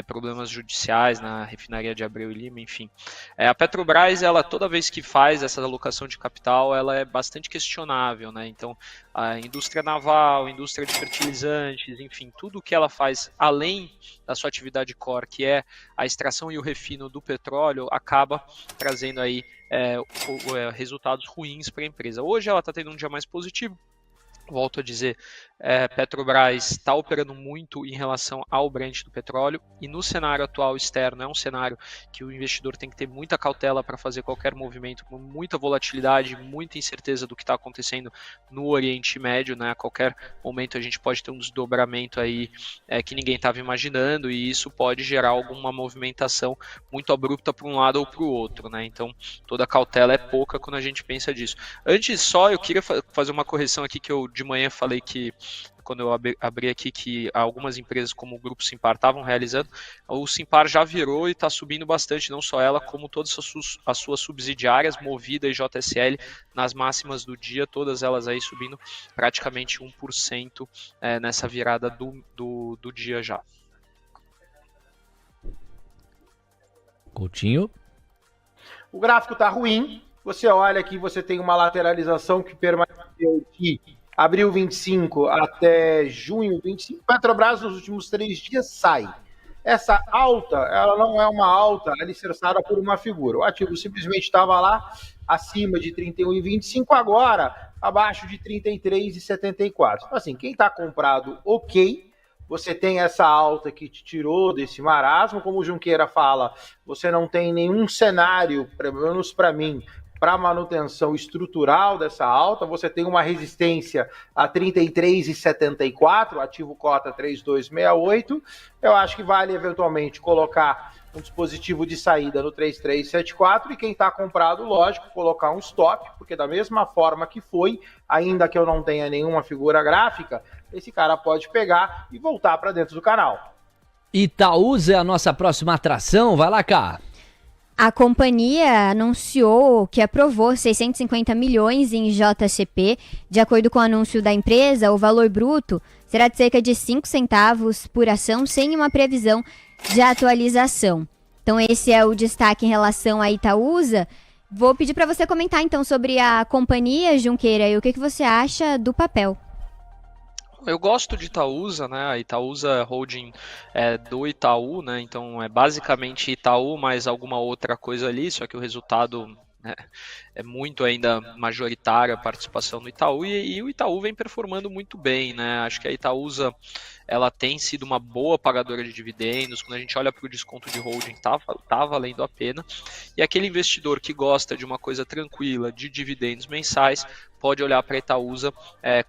problemas judiciais na refinaria de Abreu e Lima, enfim. A Petrobras, ela toda vez que faz essa alocação de capital, ela é bastante questionável, né? Então, a indústria naval, indústria de fertilizantes, enfim, tudo que ela faz além da sua atividade core, que é a extração e o refino do petróleo, acaba trazendo aí resultados ruins para a empresa. Hoje ela está tendo um dia mais positivo. Volto a dizer, Petrobras está operando muito em relação ao Brent do petróleo e no cenário atual externo é um cenário que o investidor tem que ter muita cautela para fazer qualquer movimento, com muita volatilidade, muita incerteza do que está acontecendo no Oriente Médio, né? A qualquer momento a gente pode ter um desdobramento aí que ninguém estava imaginando e isso pode gerar alguma movimentação muito abrupta para um lado ou para o outro, né? Então toda cautela é pouca quando a gente pensa disso. Antes só, eu queria fazer uma correção aqui que eu de manhã falei que, quando eu abri aqui, que algumas empresas como o Grupo Simpar estavam realizando, o Simpar já virou e está subindo bastante, não só ela, como todas as suas subsidiárias, Movida e JSL, nas máximas do dia, todas elas aí subindo praticamente 1% nessa virada do dia já. Coutinho? O gráfico está ruim, você olha aqui, você tem uma lateralização que permaneceu aqui abril 25 até junho 25, Petrobras nos últimos 3 dias sai. Essa alta, ela não é uma alta alicerçada por uma figura. O ativo simplesmente estava lá acima de 31,25, agora abaixo de 33,74. Então, assim, quem está comprado, ok. Você tem essa alta que te tirou desse marasmo. Como o Junqueira fala, você não tem nenhum cenário, pelo menos para mim, para manutenção estrutural dessa alta. Você tem uma resistência a 33,74, ativo cota 3268. Eu acho que vale eventualmente colocar um dispositivo de saída no 3374 e quem está comprado, lógico, colocar um stop, porque da mesma forma que foi, ainda que eu não tenha nenhuma figura gráfica, esse cara pode pegar e voltar para dentro do canal. Itaúsa é a nossa próxima atração, vai lá, cá. A companhia anunciou que aprovou 650 milhões em JCP. De acordo com o anúncio da empresa, o valor bruto será de cerca de 5 centavos por ação, sem uma previsão de atualização. Então esse é o destaque em relação à Itaúsa. Vou pedir para você comentar então sobre a companhia, Junqueira, e o que você acha do papel. Eu gosto de Itaúsa, né? A Itaúsa Holding é do Itaú, né? Então é basicamente Itaú mais alguma outra coisa ali, só que o resultado, né, é muito ainda majoritária a participação do Itaú e o Itaú vem performando muito bem, né? Acho que a Itaúsa ela tem sido uma boa pagadora de dividendos. Quando a gente olha para o desconto de holding, tá valendo a pena. E aquele investidor que gosta de uma coisa tranquila, de dividendos mensais, pode olhar para a Itaúsa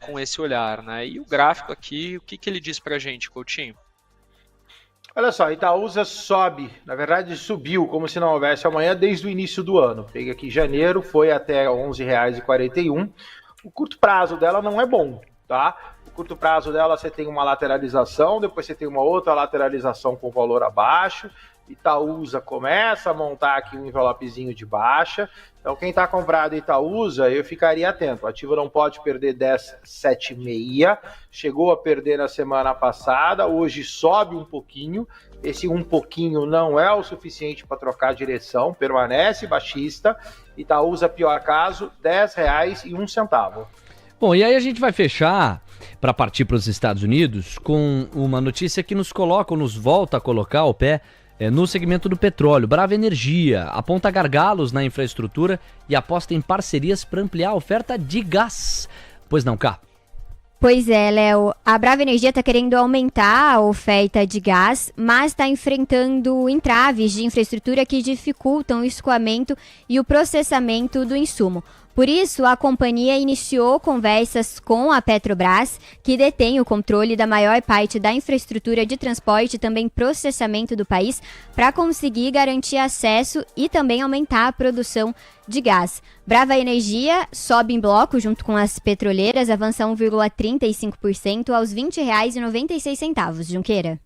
com esse olhar, né? E o gráfico aqui, o que ele diz para a gente, Coutinho? Olha só, a Itaúsa sobe, na verdade subiu como se não houvesse amanhã desde o início do ano. Peguei aqui janeiro, foi até R$ 11,41. O curto prazo dela não é bom, tá? O curto prazo dela você tem uma lateralização, depois você tem uma outra lateralização com valor abaixo. Itaúsa começa a montar aqui um envelopezinho de baixa. Então quem está comprado Itaúsa, eu ficaria atento. O ativo não pode perder 10,76. Chegou a perder na semana passada, hoje sobe um pouquinho. Esse um pouquinho não é o suficiente para trocar a direção, permanece baixista. Itaúsa, pior caso, R$10,01. Bom, e aí a gente vai fechar para partir para os Estados Unidos com uma notícia que nos volta a colocar o pé no segmento do petróleo. Brava Energia aponta gargalos na infraestrutura e aposta em parcerias para ampliar a oferta de gás. Pois não, Cá? Pois é, Léo. A Brava Energia está querendo aumentar a oferta de gás, mas está enfrentando entraves de infraestrutura que dificultam o escoamento e o processamento do insumo. Por isso, a companhia iniciou conversas com a Petrobras, que detém o controle da maior parte da infraestrutura de transporte e também processamento do país, para conseguir garantir acesso e também aumentar a produção de gás. Brava Energia sobe em bloco junto com as petroleiras, avança 1,35% aos R$ 20,96, Junqueira.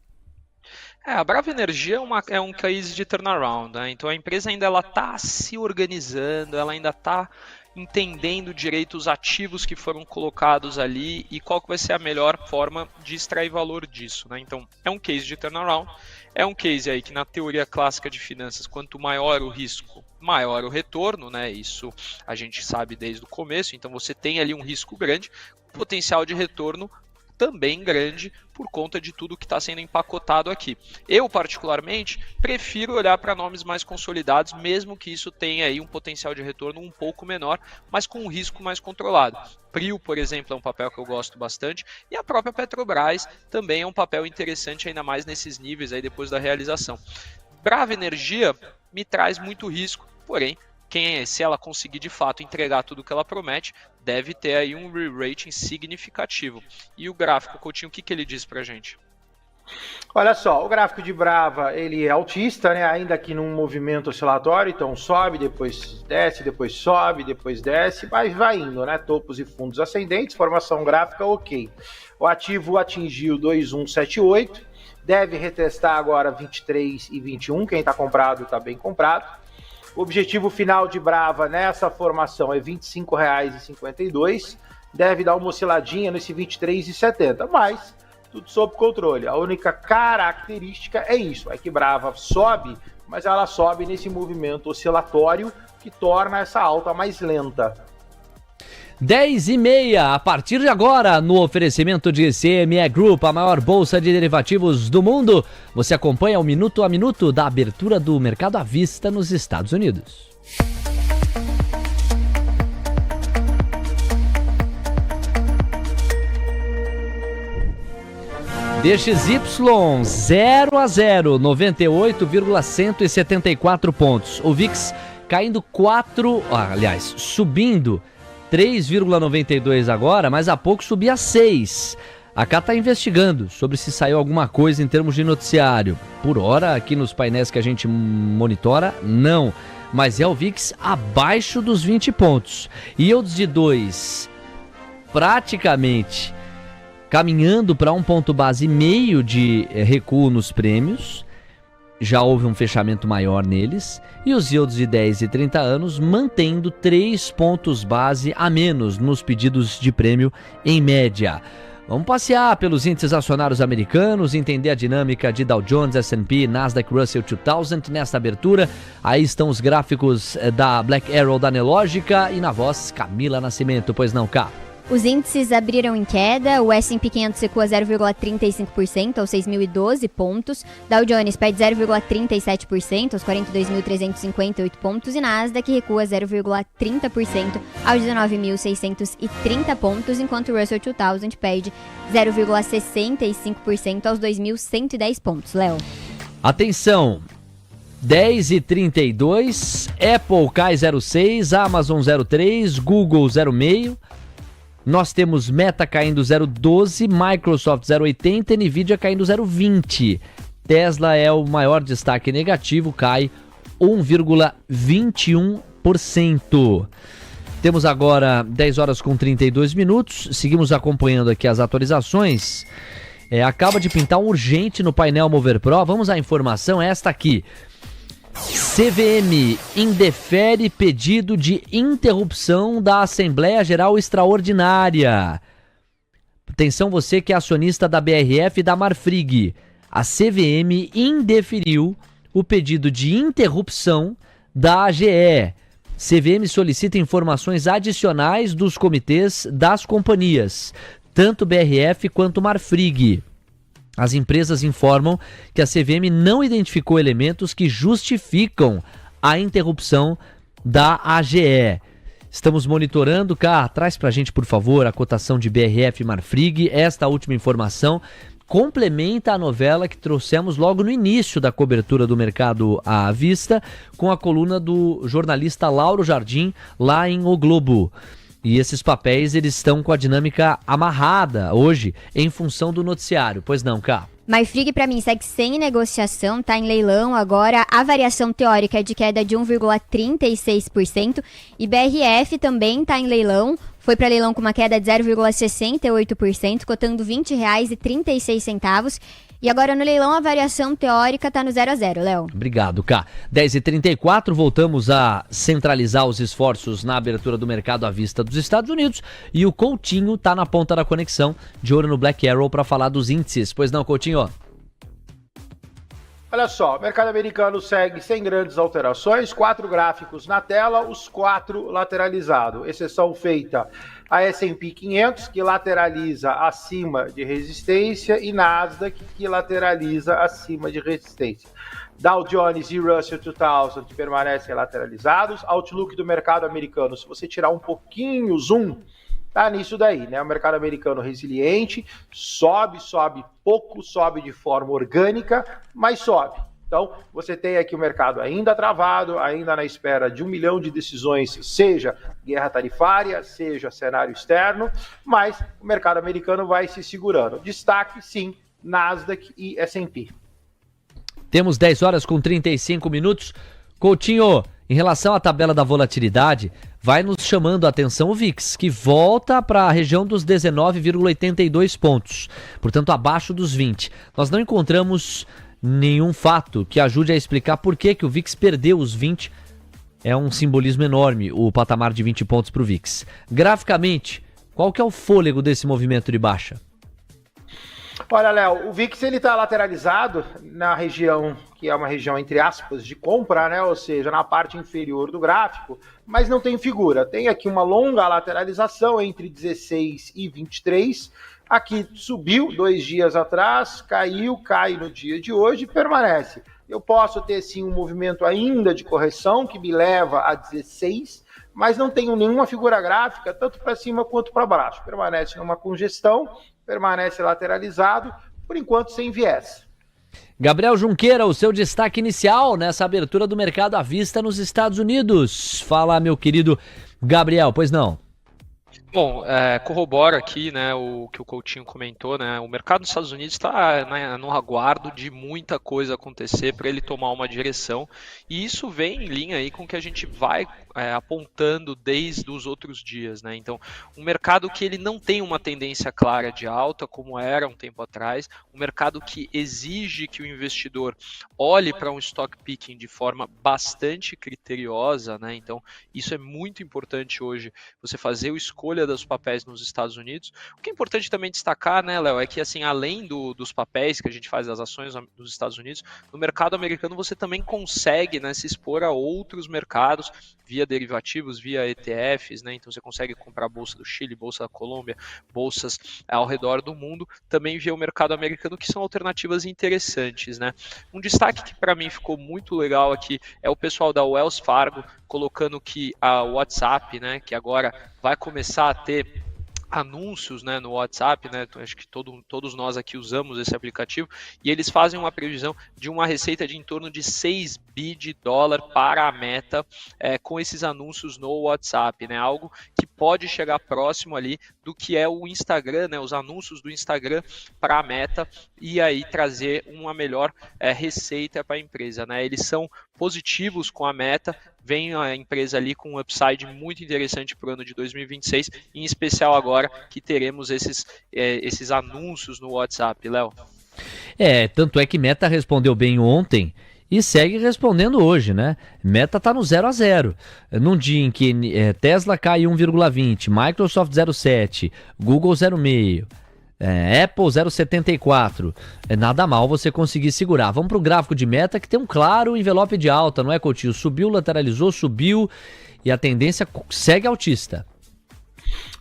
A Brava Energia é um case de turnaround, né? Então a empresa ainda está se organizando, ela ainda está entendendo direito os ativos que foram colocados ali e qual que vai ser a melhor forma de extrair valor disso, né? Então é um case de turnaround, é um case aí que na teoria clássica de finanças, quanto maior o risco, maior o retorno, né? Isso a gente sabe desde o começo, então você tem ali um risco grande, potencial de retorno também grande por conta de tudo que está sendo empacotado aqui. Eu, particularmente, prefiro olhar para nomes mais consolidados, mesmo que isso tenha aí um potencial de retorno um pouco menor, mas com um risco mais controlado. Prio, por exemplo, é um papel que eu gosto bastante, e a própria Petrobras também é um papel interessante, ainda mais nesses níveis aí depois da realização. Brava Energia me traz muito risco, porém, se ela conseguir de fato entregar tudo que ela promete, deve ter aí um re-rating significativo. E o gráfico, Coutinho, o que ele diz pra gente? Olha só, o gráfico de Brava, ele é altista, né? Ainda aqui num movimento oscilatório, então sobe, depois desce, depois sobe, depois desce, mas vai indo, né? Topos e fundos ascendentes, formação gráfica ok. O ativo atingiu 2,178, deve retestar agora 23 e 21, quem está comprado está bem comprado. O objetivo final de Brava nessa formação é R$ 25,52, deve dar uma osciladinha nesse R$ 23,70, mas tudo sob controle. A única característica é isso, é que Brava sobe, mas ela sobe nesse movimento oscilatório que torna essa alta mais lenta. 10h30, a partir de agora, no oferecimento de CME Group, a maior bolsa de derivativos do mundo. Você acompanha o minuto a minuto da abertura do mercado à vista nos Estados Unidos. DXY 0-0, 98,174 pontos. O VIX caindo subindo 3,92 agora, mas há pouco subia 6. A Cá está investigando sobre se saiu alguma coisa em termos de noticiário. Por hora, aqui nos painéis que a gente monitora, não. Mas é o VIX abaixo dos 20 pontos. Yields de 2 praticamente caminhando para 1 ponto base e meio de recuo nos prêmios. Já houve um fechamento maior neles. E os yields de 10 e 30 anos mantendo 3 pontos base a menos nos pedidos de prêmio em média. Vamos passear pelos índices acionários americanos, entender a dinâmica de Dow Jones, S&P, Nasdaq, Russell 2000 nesta abertura. Aí estão os gráficos da Black Arrow da Nelógica e na voz Camila Nascimento, pois não, Cá? Os índices abriram em queda, o S&P 500 recua 0,35% aos 6.012 pontos, Dow Jones perde 0,37% aos 42.358 pontos e Nasdaq recua 0,30% aos 19.630 pontos, enquanto o Russell 2000 perde 0,65% aos 2.110 pontos. Léo. Atenção! 10h32, Apple cai 0,6, Amazon 0,3, Google 0,5. Nós temos Meta caindo 0,12, Microsoft 0,80, Nvidia caindo 0,20. Tesla é o maior destaque negativo, cai 1,21%. Temos agora 10 horas com 32 minutos, seguimos acompanhando aqui as atualizações. Acaba de pintar um urgente no painel Mover Pro, vamos à informação, esta aqui. CVM indefere pedido de interrupção da Assembleia Geral Extraordinária. Atenção você que é acionista da BRF e da Marfrig. A CVM indeferiu o pedido de interrupção da AGE. CVM solicita informações adicionais dos comitês das companhias, tanto BRF quanto Marfrig. As empresas informam que a CVM não identificou elementos que justificam a interrupção da AGE. Estamos monitorando, Cá, traz pra gente, por favor, a cotação de BRF e Marfrig. Esta última informação complementa a novela que trouxemos logo no início da cobertura do mercado à vista, com a coluna do jornalista Lauro Jardim, lá em O Globo. E esses papéis, eles estão com a dinâmica amarrada hoje em função do noticiário. Pois não, Cá? Marfrig, para mim, segue sem negociação, está em leilão agora. A variação teórica é de queda de 1,36%. E BRF também está em leilão. Foi para leilão com uma queda de 0,68%, cotando R$ 20,36. E agora no leilão a variação teórica está no 0 a 0, Léo. Obrigado, Cá. 10h34, voltamos a centralizar os esforços na abertura do mercado à vista dos Estados Unidos. E o Coutinho está na ponta da conexão, de olho no Black Arrow para falar dos índices. Pois não, Coutinho? Olha só, o mercado americano segue sem grandes alterações, 4 gráficos na tela, os 4 lateralizados, exceção feita a S&P 500, que lateraliza acima de resistência, e Nasdaq, que lateraliza acima de resistência. Dow Jones e Russell 2000 que permanecem lateralizados. Outlook do mercado americano, se você tirar um pouquinho o zoom, tá nisso daí, né? O mercado americano resiliente, sobe pouco, sobe de forma orgânica, mas sobe. Então, você tem aqui o mercado ainda travado, ainda na espera de 1 milhão de decisões, seja guerra tarifária, seja cenário externo, mas o mercado americano vai se segurando. Destaque, sim, Nasdaq e S&P. Temos 10 horas com 35 minutos. Coutinho, em relação à tabela da volatilidade, vai nos chamando a atenção o VIX, que volta para a região dos 19,82 pontos, portanto abaixo dos 20. Nós não encontramos nenhum fato que ajude a explicar por que o VIX perdeu os 20. É um simbolismo enorme o patamar de 20 pontos para o VIX. Graficamente, qual que é o fôlego desse movimento de baixa? Olha, Léo, o VIX ele está lateralizado na região, que é uma região, entre aspas, de compra, né? Ou seja, na parte inferior do gráfico, mas não tem figura. Tem aqui uma longa lateralização entre 16 e 23. Aqui subiu 2 dias atrás, caiu, cai no dia de hoje e permanece. Eu posso ter sim um movimento ainda de correção que me leva a 16, mas não tenho nenhuma figura gráfica, tanto para cima quanto para baixo. Permanece numa congestão, permanece lateralizado, por enquanto sem viés. Gabriel Junqueira, o seu destaque inicial nessa abertura do mercado à vista nos Estados Unidos. Fala, meu querido Gabriel, pois não? Bom, corrobora aqui, né, o que o Coutinho comentou, né, o mercado dos Estados Unidos está no aguardo de muita coisa acontecer para ele tomar uma direção, e isso vem em linha aí com o que a gente vai apontando desde os outros dias, né? Então, um mercado que ele não tem uma tendência clara de alta, como era um tempo atrás, um mercado que exige que o investidor olhe para um stock picking de forma bastante criteriosa, né? Então, isso é muito importante hoje, você fazer a escolha dos papéis nos Estados Unidos. O que é importante também destacar, né, Léo, é que assim, além dos papéis que a gente faz das ações dos Estados Unidos, no mercado americano você também consegue, né, se expor a outros mercados via derivativos, via ETFs, né? Então você consegue comprar bolsa do Chile, bolsa da Colômbia, bolsas ao redor do mundo, também via o mercado americano, que são alternativas interessantes, né? Um destaque que para mim ficou muito legal aqui é o pessoal da Wells Fargo colocando que a WhatsApp, né, que agora vai começar a ter anúncios, né, no WhatsApp, né, acho que todos nós aqui usamos esse aplicativo, e eles fazem uma previsão de uma receita de em torno de 6 bi de dólar para a Meta com esses anúncios no WhatsApp, né, algo que pode chegar próximo ali do que é o Instagram, né, os anúncios do Instagram para a Meta, e aí trazer uma melhor receita para a empresa, né, eles são positivos com a Meta, vem a empresa ali com um upside muito interessante para o ano de 2026, em especial agora que teremos esses anúncios no WhatsApp, Léo. Tanto é que Meta respondeu bem ontem e segue respondendo hoje, né? Meta tá no 0-0. Num dia em que Tesla cai 1,20, Microsoft 0,7, Google 0,5, Apple 0,74. Nada mal você conseguir segurar. Vamos para o gráfico de Meta, que tem um claro envelope de alta, não é, Coutinho? Subiu, lateralizou, subiu e a tendência segue altista.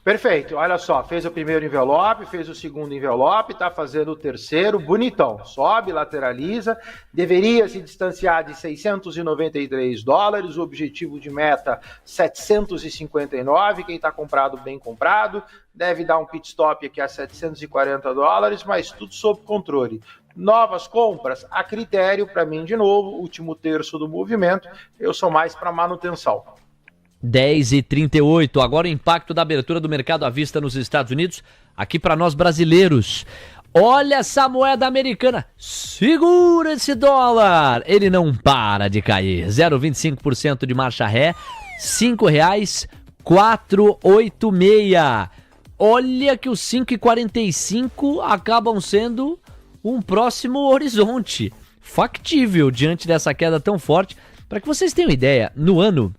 Perfeito, olha só, fez o primeiro envelope, fez o segundo envelope, tá fazendo o terceiro, bonitão, sobe, lateraliza, deveria se distanciar de 693 dólares, o objetivo de Meta 759, quem tá comprado, bem comprado, deve dar um pit stop aqui a 740 dólares, mas tudo sob controle. Novas compras, a critério, para mim de novo, último terço do movimento, eu sou mais para manutenção. 10h38, agora o impacto da abertura do mercado à vista nos Estados Unidos, aqui para nós brasileiros. Olha essa moeda americana, segura esse dólar, ele não para de cair, 0,25% de marcha ré, R$ 5,486. Olha que os 5,45 acabam sendo um próximo horizonte, factível diante dessa queda tão forte. Para que vocês tenham ideia, no ano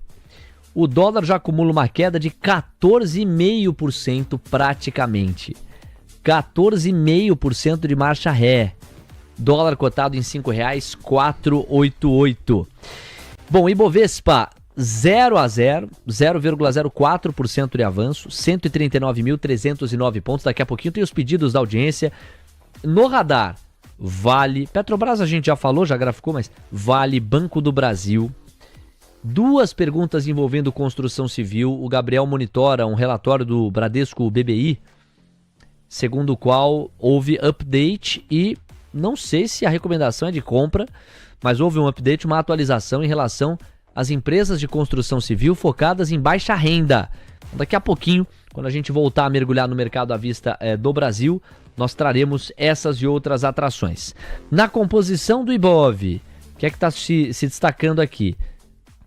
o dólar já acumula uma queda de 14,5% praticamente. 14,5% de marcha ré. Dólar cotado em R$ 5,488. Bom, Ibovespa 0-0, 0,04% de avanço, 139.309 pontos. Daqui a pouquinho tem os pedidos da audiência. No radar, Vale, Petrobras a gente já falou, já graficou, mas Vale, Banco do Brasil. Duas perguntas envolvendo construção civil. O Gabriel monitora um relatório do Bradesco BBI, segundo o qual houve update e não sei se a recomendação é de compra, mas houve um update, uma atualização em relação às empresas de construção civil focadas em baixa renda. Daqui a pouquinho, quando a gente voltar a mergulhar no mercado à vista do Brasil, nós traremos essas e outras atrações. Na composição do Ibov, o que é que está se destacando aqui?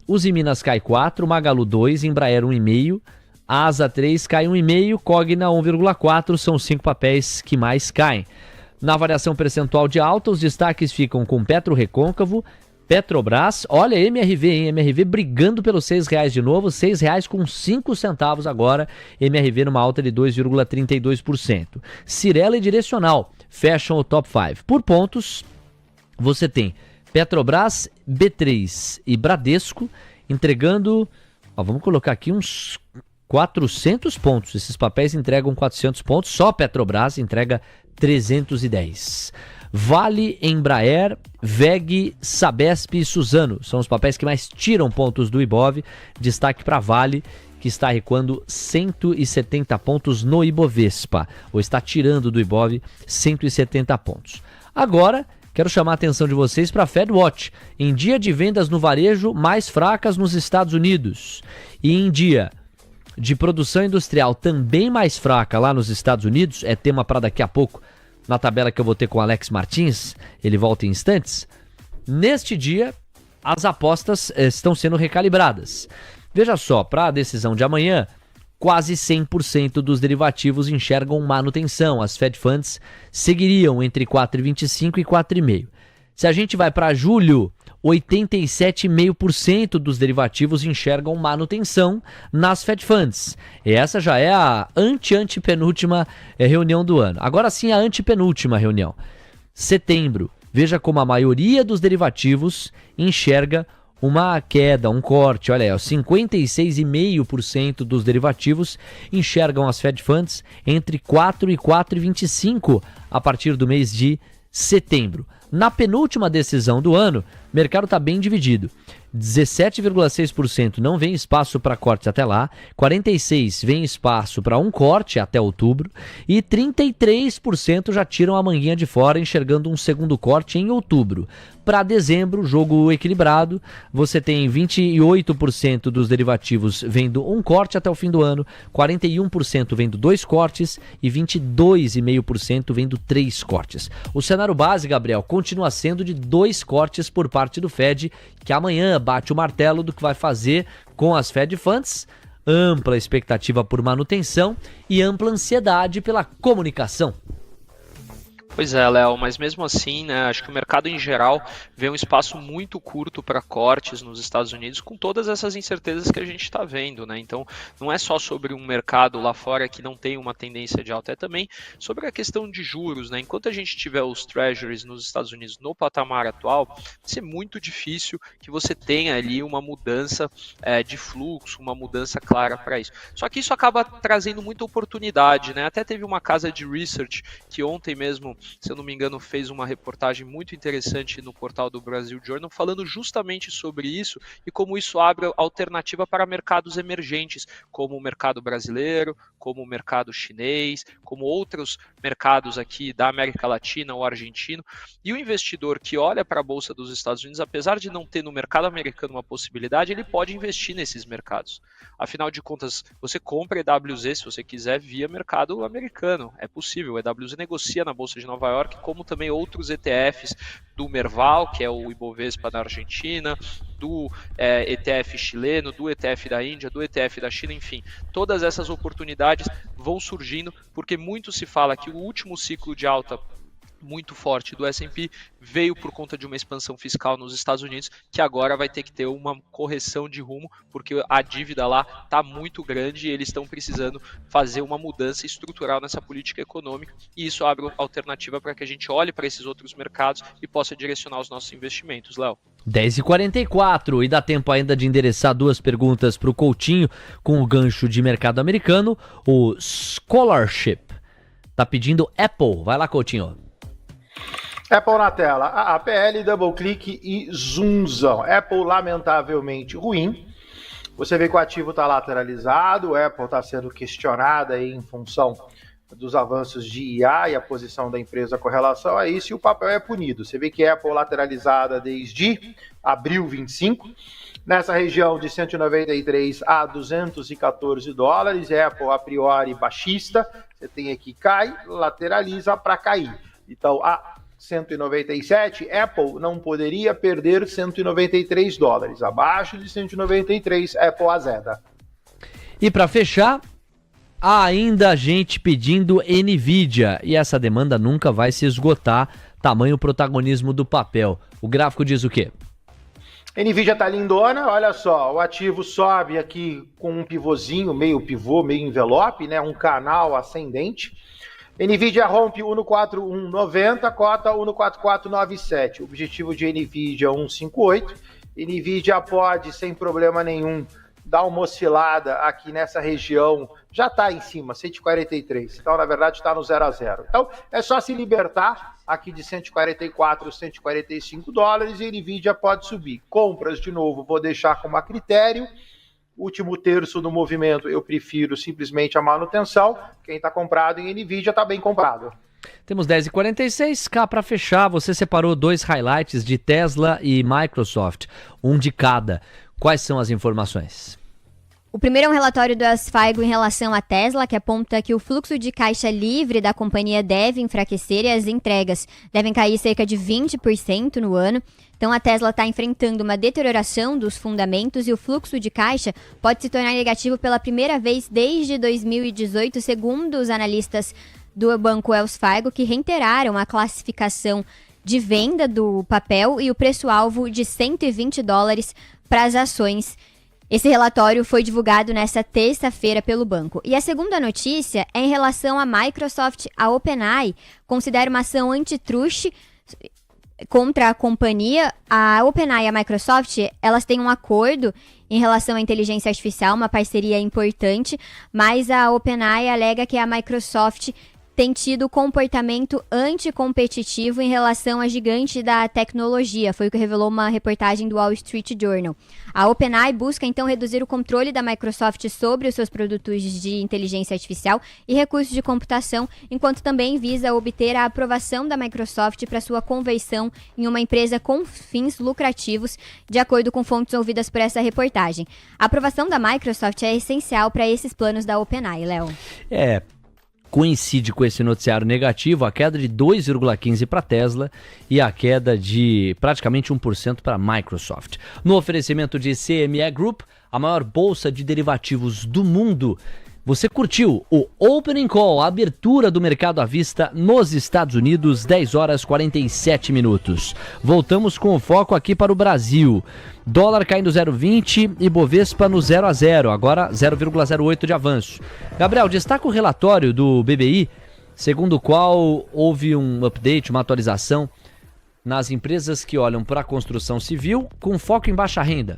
Uzi Minas cai 4, Magalu 2, Embraer 1,5, Asa 3 cai 1,5, Cogna 1,4, são os 5 papéis que mais caem. Na variação percentual de alta, os destaques ficam com Petro Recôncavo, Petrobras, olha MRV, hein? MRV brigando pelos R$6 de novo, R$6,05 agora, MRV numa alta de 2,32%. Cirela e Direcional, fecham o top 5. Por pontos, você tem Petrobras, B3 e Bradesco entregando, vamos colocar aqui uns 400 pontos. Esses papéis entregam 400 pontos, só Petrobras entrega 310. Vale, Embraer, VEG, Sabesp e Suzano são os papéis que mais tiram pontos do Ibov. Destaque para Vale, que está recuando 170 pontos no Ibovespa, ou está tirando do Ibov 170 pontos. Agora, quero chamar a atenção de vocês para a FedWatch, em dia de vendas no varejo mais fracas nos Estados Unidos e em dia de produção industrial também mais fraca lá nos Estados Unidos, é tema para daqui a pouco, na tabela que eu vou ter com o Alex Martins, ele volta em instantes. Neste dia, as apostas estão sendo recalibradas. Veja só, para a decisão de amanhã, quase 100% dos derivativos enxergam manutenção. As Fed Funds seguiriam entre 4,25 e 4,5. Se a gente vai para julho, 87,5% dos derivativos enxergam manutenção nas Fed Funds. E essa já é a antepenúltima reunião do ano. Agora sim, a antepenúltima reunião. Setembro. Veja como a maioria dos derivativos enxerga uma queda, um corte. Olha aí, 56,5% dos derivativos enxergam as Fed Funds entre 4 e 4,25 a partir do mês de setembro. Na penúltima decisão do ano, o mercado está bem dividido. 17,6% não vem espaço para cortes até lá, 46% vem espaço para um corte até outubro e 33% já tiram a manguinha de fora, enxergando um segundo corte em outubro. Para dezembro, jogo equilibrado, você tem 28% dos derivativos vendo um corte até o fim do ano, 41% vendo 2 cortes e 22,5% vendo 3 cortes. O cenário base, Gabriel, continua sendo de 2 cortes por parte do Fed, que amanhã bate o martelo do que vai fazer com as Fed Funds. Ampla expectativa por manutenção e ampla ansiedade pela comunicação. Pois é, Léo, mas mesmo assim, né, acho que o mercado em geral vê um espaço muito curto para cortes nos Estados Unidos, com todas essas incertezas que a gente está vendo, né? Então, não é só sobre um mercado lá fora que não tem uma tendência de alta, é também sobre a questão de juros, né? Enquanto a gente tiver os treasuries nos Estados Unidos no patamar atual, vai ser muito difícil que você tenha ali uma mudança de fluxo, uma mudança clara para isso. Só que isso acaba trazendo muita oportunidade, né? Até teve uma casa de research que ontem mesmo, se eu não me engano, fez uma reportagem muito interessante no portal do Brasil Journal, falando justamente sobre isso e como isso abre alternativa para mercados emergentes, como o mercado brasileiro, como o mercado chinês, como outros mercados aqui da América Latina ou argentino. E o investidor que olha para a Bolsa dos Estados Unidos, apesar de não ter no mercado americano uma possibilidade, ele pode investir nesses mercados. Afinal de contas, você compra EWZ, se você quiser, via mercado americano. É possível, o EWZ negocia na Bolsa de Nova York, como também outros ETFs do Merval, que é o Ibovespa da Argentina, do ETF chileno, do ETF da Índia, do ETF da China, enfim. Todas essas oportunidades vão surgindo, porque muito se fala que o último ciclo de alta muito forte do S&P veio por conta de uma expansão fiscal nos Estados Unidos, que agora vai ter que ter uma correção de rumo, porque a dívida lá está muito grande e eles estão precisando fazer uma mudança estrutural nessa política econômica, e isso abre alternativa para que a gente olhe para esses outros mercados e possa direcionar os nossos investimentos, Léo. 10h44, e dá tempo ainda de endereçar 2 perguntas para o Coutinho com o gancho de mercado americano. O Scholarship tá pedindo Apple. Vai lá, Coutinho. Apple na tela, a PL, double clique e zoomzão. Apple lamentavelmente ruim. Você vê que o ativo está lateralizado, o Apple está sendo questionado aí em função dos avanços de IA e a posição da empresa com relação a isso, e o papel é punido. Você vê que a Apple lateralizada desde abril 25, nessa região de 193 a 214 dólares, Apple a priori baixista, você tem aqui cai, lateraliza para cair. Então, a 197, Apple não poderia perder 193 dólares. Abaixo de 193, Apple azeda. E para fechar, há ainda gente pedindo Nvidia, e essa demanda nunca vai se esgotar, tamanho protagonismo do papel. O gráfico diz o quê? Nvidia tá lindona, olha só, o ativo sobe aqui com um pivôzinho, meio pivô, meio envelope, né, um canal ascendente. NVIDIA rompe 14190, cota 14497. Objetivo de NVIDIA 158. NVIDIA pode, sem problema nenhum, dar uma oscilada aqui nessa região. Já está em cima, 143. Então, na verdade, está no 0 a 0. Então, é só se libertar aqui de 144, 145 dólares e NVIDIA pode subir. Compras, de novo, vou deixar como a critério. Último terço do movimento, eu prefiro simplesmente a manutenção. Quem está comprado em NVIDIA está bem comprado. Temos 10h46, cá para fechar, você separou 2 highlights de Tesla e Microsoft, um de cada. Quais são as informações? O primeiro é um relatório do Wells Fargo em relação à Tesla, que aponta que o fluxo de caixa livre da companhia deve enfraquecer e as entregas devem cair cerca de 20% no ano. Então a Tesla está enfrentando uma deterioração dos fundamentos e o fluxo de caixa pode se tornar negativo pela primeira vez desde 2018, segundo os analistas do banco Wells Fargo, que reiteraram a classificação de venda do papel e o preço-alvo de 120 dólares para as ações. Esse relatório foi divulgado nesta terça-feira pelo banco. E a segunda notícia é em relação à Microsoft. A OpenAI considera uma ação antitruste contra a companhia. A OpenAI e a Microsoft, elas têm um acordo em relação à inteligência artificial, uma parceria importante, mas a OpenAI alega que a Microsoft tem tido comportamento anticompetitivo em relação à gigante da tecnologia, foi o que revelou uma reportagem do Wall Street Journal. A OpenAI busca então reduzir o controle da Microsoft sobre os seus produtos de inteligência artificial e recursos de computação, enquanto também visa obter a aprovação da Microsoft para sua conversão em uma empresa com fins lucrativos, de acordo com fontes ouvidas por essa reportagem. A aprovação da Microsoft é essencial para esses planos da OpenAI, Léo. Coincide com esse noticiário negativo a queda de 2,15% para a Tesla e a queda de praticamente 1% para a Microsoft. No oferecimento de CME Group, a maior bolsa de derivativos do mundo, você curtiu o Opening Call, a abertura do mercado à vista nos Estados Unidos, 10h47. Voltamos com o foco aqui para o Brasil. Dólar caindo 0,20 e Bovespa no 0 a 0, agora 0,08 de avanço. Gabriel, destaca o relatório do BBI, segundo o qual houve um update, uma atualização nas empresas que olham para a construção civil com foco em baixa renda.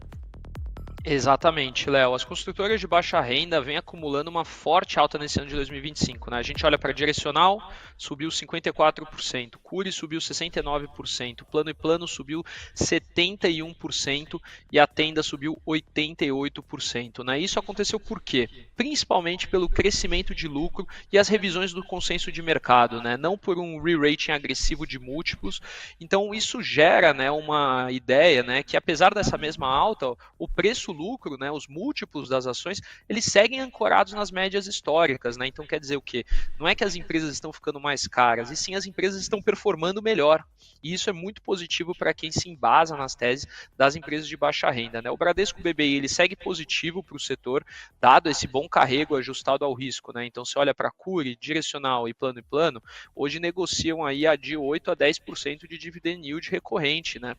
Exatamente, Léo. As construtoras de baixa renda vêm acumulando uma forte alta nesse ano de 2025, né? A gente olha para Direcional, subiu 54%, Cury subiu 69%, Plano e Plano subiu 71% e a Tenda subiu 88%, né? Isso aconteceu por quê? Principalmente pelo crescimento de lucro e as revisões do consenso de mercado, né? Não por um re-rating agressivo de múltiplos. Então isso gera, né, uma ideia, né, que apesar dessa mesma alta, o preço-lucro, né, os múltiplos das ações, eles seguem ancorados nas médias históricas, né? Então quer dizer o quê? Não é que as empresas estão ficando mais caras, e sim as empresas estão performando melhor. E isso é muito positivo para quem se embasa nas teses das empresas de baixa renda, né? O Bradesco BBI, ele segue positivo para o setor, dado esse bom carrego ajustado ao risco, né? Então se olha para Cury, Direcional e Plano, hoje negociam aí de 8 a 10% de dividend yield recorrente, né?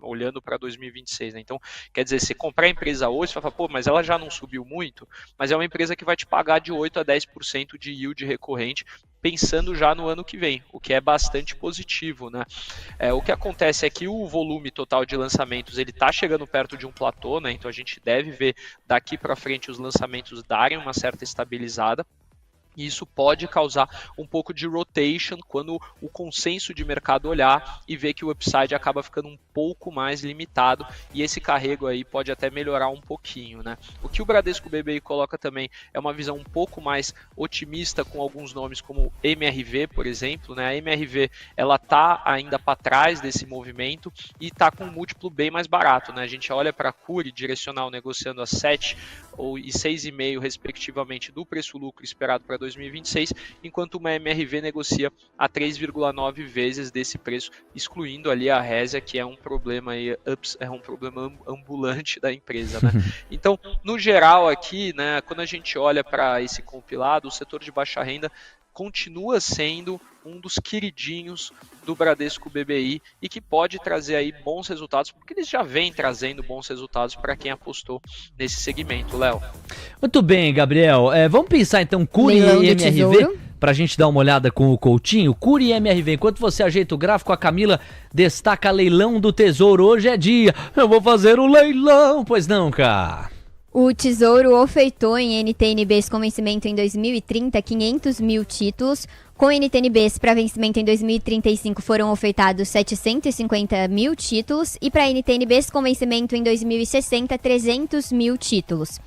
Olhando para 2026, né? Então, quer dizer, se comprar a empresa hoje, você vai falar, pô, mas ela já não subiu muito, mas é uma empresa que vai te pagar de 8 a 10% de yield recorrente, pensando já no ano que vem, o que é bastante positivo, né? O que acontece é que o volume total de lançamentos, ele está chegando perto de um platô, né? Então a gente deve ver daqui para frente os lançamentos darem uma certa estabilizada. E isso pode causar um pouco de rotation quando o consenso de mercado olhar e ver que o upside acaba ficando um pouco mais limitado e esse carrego aí pode até melhorar um pouquinho, né? O que o Bradesco BBI coloca também é uma visão um pouco mais otimista com alguns nomes como MRV, por exemplo, né? A MRV, ela tá ainda para trás desse movimento e tá com um múltiplo bem mais barato, né? A gente olha para a Cury, Direcional negociando a 7 e 6,5 respectivamente do preço-lucro esperado para 2026, enquanto uma MRV negocia a 3,9 vezes desse preço, excluindo ali a Resia, que é um problema aí, é um problema ambulante da empresa, né? Então, no geral aqui, né, quando a gente olha para esse compilado, o setor de baixa renda continua sendo um dos queridinhos do Bradesco BBI e que pode trazer aí bons resultados, porque eles já vêm trazendo bons resultados para quem apostou nesse segmento, Léo. Muito bem, Gabriel. Vamos pensar então Cury e MRV. pra gente dar uma olhada com o Coutinho. Cury e MRV, enquanto você ajeita o gráfico, a Camila destaca leilão do Tesouro. Hoje é dia, eu vou fazer o leilão, pois não, cara? O Tesouro ofertou em NTNBs com vencimento em 2030 500 mil títulos. Com NTNBs para vencimento em 2035 foram ofertados 750 mil títulos e para NTNBs com vencimento em 2060 300 mil títulos.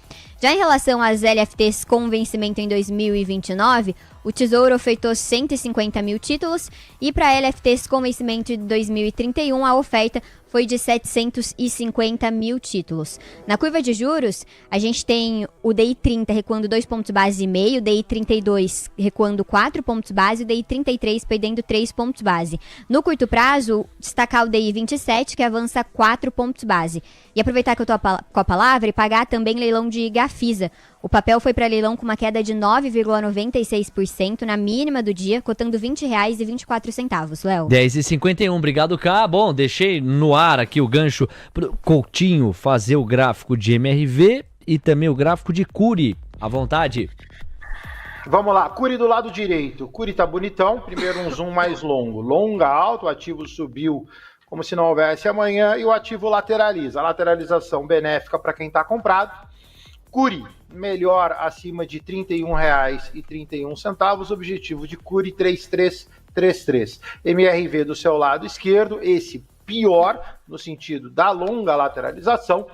Já em relação às LFTs com vencimento em 2029, o Tesouro ofertou 150 mil títulos e para LFTs com vencimento de 2031 a oferta foi de 750 mil títulos. Na curva de juros, a gente tem o DI 30 recuando 2 pontos base e meio, o DI 32 recuando 4 pontos base e o DI 33 perdendo 3 pontos base. No curto prazo, destacar o DI 27 que avança 4 pontos base. E aproveitar que eu tô com a palavra e pagar também leilão de Gafisa. O papel foi para leilão com uma queda de 9,96% na mínima do dia, cotando R$ 20,24, Léo. 10h51, obrigado, Cá. Bom, deixei no ar aqui o gancho pro Coutinho fazer o gráfico de MRV e também o gráfico de Cury. À vontade. Vamos lá, Cury do lado direito. Cury tá bonitão, primeiro um zoom mais longo. Longa, alto, o ativo subiu como se não houvesse amanhã e o ativo lateraliza. A lateralização benéfica para quem está comprado. Cury, melhor acima de R$ 31,31. Objetivo de Cury 3333. MRV do seu lado esquerdo, esse pior no sentido da longa lateralização.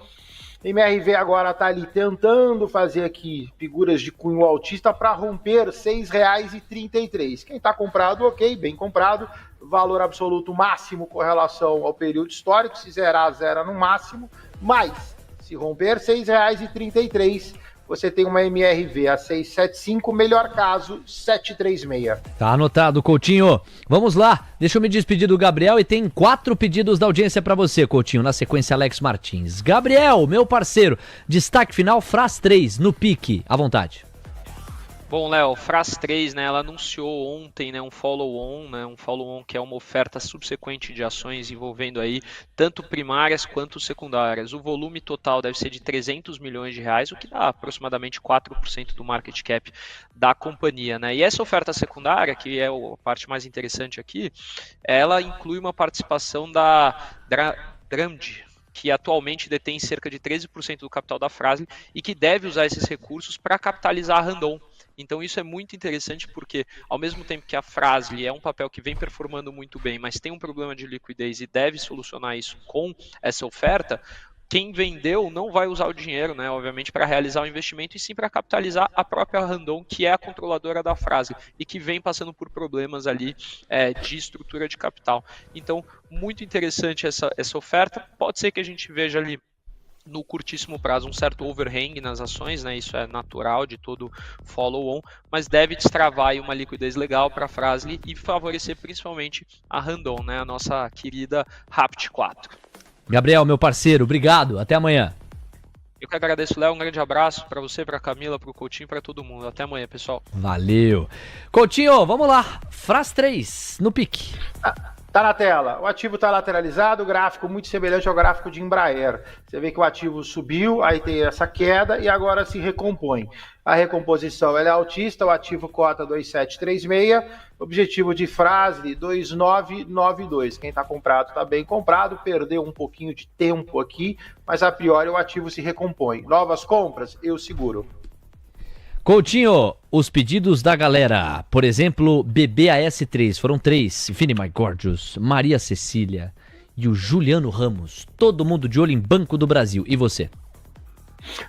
MRV agora está ali tentando fazer aqui figuras de cunho altista para romper R$ 6,33. Quem está comprado, ok, bem comprado. Valor absoluto máximo com relação ao período histórico. Se zerar, zera no máximo. Mas, se romper R$ 6,33, você tem uma MRV a 675, melhor caso, 736. Tá anotado, Coutinho. Vamos lá, deixa eu me despedir do Gabriel e tem 4 pedidos da audiência pra você, Coutinho. Na sequência, Alex Martins. Gabriel, meu parceiro, destaque final, Fras 3, no pique, à vontade. Bom, Léo, Fras 3, né, ela anunciou ontem, né, um follow-on que é uma oferta subsequente de ações envolvendo aí tanto primárias quanto secundárias. O volume total deve ser de 300 milhões de reais, o que dá aproximadamente 4% do market cap da companhia, né? E essa oferta secundária, que é a parte mais interessante aqui, ela inclui uma participação da Dramd, que atualmente detém cerca de 13% do capital da Fras e que deve usar esses recursos para capitalizar a Randon. Então isso é muito interessante porque, ao mesmo tempo que a Fras-le é um papel que vem performando muito bem, mas tem um problema de liquidez e deve solucionar isso com essa oferta, quem vendeu não vai usar o dinheiro, né, obviamente, para realizar o investimento, e sim para capitalizar a própria Randon, que é a controladora da Fras e que vem passando por problemas ali de estrutura de capital. Então, muito interessante essa oferta. Pode ser que a gente veja ali no curtíssimo prazo um certo overhang nas ações, né? Isso é natural de todo follow-on, mas deve destravar aí uma liquidez legal para a Fras-le e favorecer principalmente a Randon, né? A nossa querida Rapt 4. Gabriel, meu parceiro, obrigado, até amanhã. Eu que agradeço, Léo, um grande abraço para você, para a Camila, para o Coutinho, para todo mundo. Até amanhã, pessoal. Valeu. Coutinho, vamos lá, Fras 3, no pique. Tá na tela, o ativo está lateralizado, o gráfico muito semelhante ao gráfico de Embraer. Você vê que o ativo subiu, aí tem essa queda e agora se recompõe. A recomposição ela é altista, o ativo cota 2736, objetivo de Fras-le 2992. Quem está comprado está bem comprado, perdeu um pouquinho de tempo aqui, mas a priori o ativo se recompõe. Novas compras, eu seguro. Coutinho, os pedidos da galera, por exemplo, BBAS3, foram 3, Fini My Gorgeous, Maria Cecília e o Juliano Ramos, todo mundo de olho em Banco do Brasil, e você?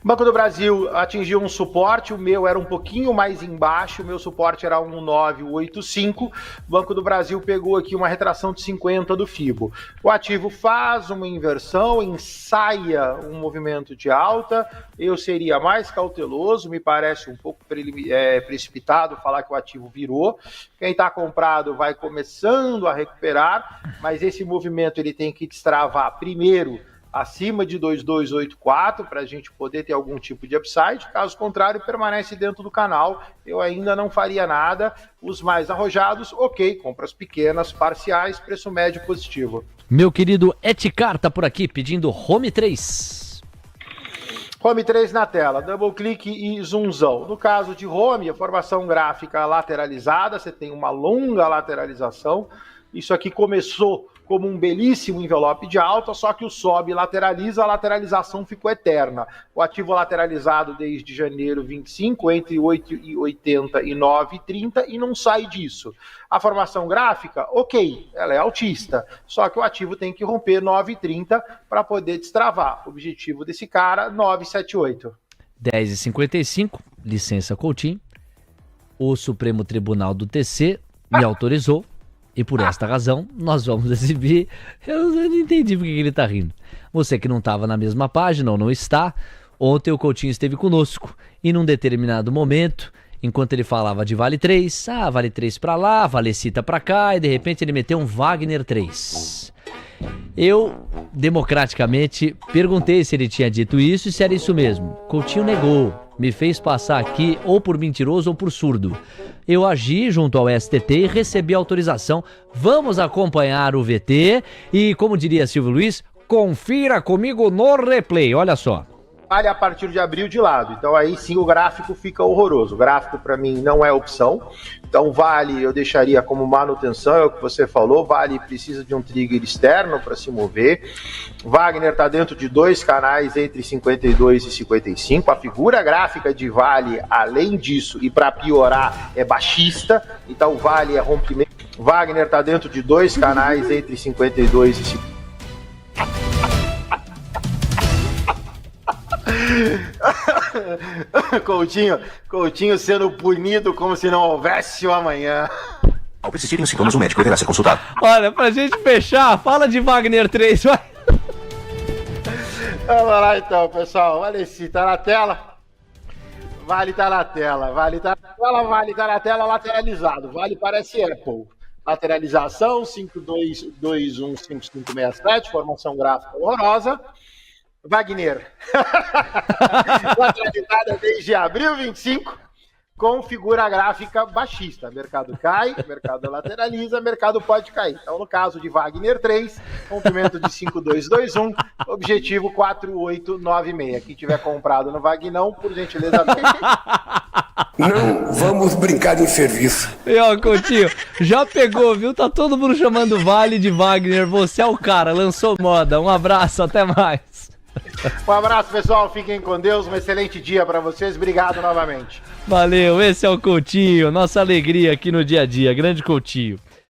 Banco do Brasil atingiu um suporte, o meu era um pouquinho mais embaixo, o meu suporte era 1985, Banco do Brasil pegou aqui uma retração de 50 do FIBO. O ativo faz uma inversão, ensaia um movimento de alta, eu seria mais cauteloso, me parece um pouco precipitado falar que o ativo virou. Quem está comprado vai começando a recuperar, mas esse movimento ele tem que destravar primeiro acima de 2284 para a gente poder ter algum tipo de upside, caso contrário permanece dentro do canal, eu ainda não faria nada. Os mais arrojados, ok, compras pequenas, parciais, preço médio positivo. Meu querido Etcar tá por aqui pedindo Home 3. Home 3 na tela, double clique e zoomzão. No caso de home, a formação gráfica lateralizada, você tem uma longa lateralização. Isso aqui começou como um belíssimo envelope de alta, só que o sobe lateraliza, a lateralização ficou eterna. O ativo lateralizado desde janeiro 25, entre 8,80 e 9,30 e não sai disso. A formação gráfica, ok, ela é altista, só que o ativo tem que romper 9,30 para poder destravar. O objetivo desse cara, 9,78. 10h55, licença Coutinho. O Supremo Tribunal do TC me autorizou. E por esta razão, nós vamos exibir... Eu não entendi por que ele tá rindo. Você que não estava na mesma página ou não está, ontem o Coutinho esteve conosco e num determinado momento, enquanto ele falava de Vale 3, Vale 3 pra lá, Valecita pra cá, e de repente ele meteu um Wagner 3. Eu, democraticamente, perguntei se ele tinha dito isso e se era isso mesmo. Coutinho negou, me fez passar aqui ou por mentiroso ou por surdo. Eu agi junto ao STT e recebi autorização. Vamos acompanhar o VT e, como diria Silvio Luiz, confira comigo no replay. Olha só. Vale a partir de abril de lado. Então aí sim o gráfico fica horroroso. O gráfico para mim não é opção. Então Vale eu deixaria como manutenção, é o que você falou. Vale precisa de um trigger externo para se mover. Wagner está dentro de dois canais entre 52 e 55. A figura gráfica de Vale, além disso, e para piorar, é baixista. Então Vale é rompimento. Wagner está dentro de dois canais entre 52 e 55. Coutinho sendo punido como se não houvesse o amanhã. Ao persistirem os sintomas, o médico deverá ser consultado. Olha, pra gente fechar, fala de Wagner 3, vai. Vamos lá então, pessoal. Valeci, tá na tela? Vale tá na tela. Vale tá na tela lateralizado. Vale parece Apple. Lateralização 52215567, formação gráfica horrorosa. Wagner, lateralizada desde abril 25, com figura gráfica baixista. Mercado cai, mercado lateraliza, mercado pode cair. Então, no caso de Wagner 3, rompimento de 5221, objetivo 4896. Quem tiver comprado no Vagnão, por gentileza, não vamos brincar em serviço. E ó, Coutinho, já pegou, viu? Tá todo mundo chamando Vale de Wagner. Você é o cara, lançou moda. Um abraço, até mais. Um abraço, pessoal. Fiquem com Deus. Um excelente dia para vocês. Obrigado novamente. Valeu. Esse é o Coutinho. Nossa alegria aqui no dia a dia. Grande Coutinho.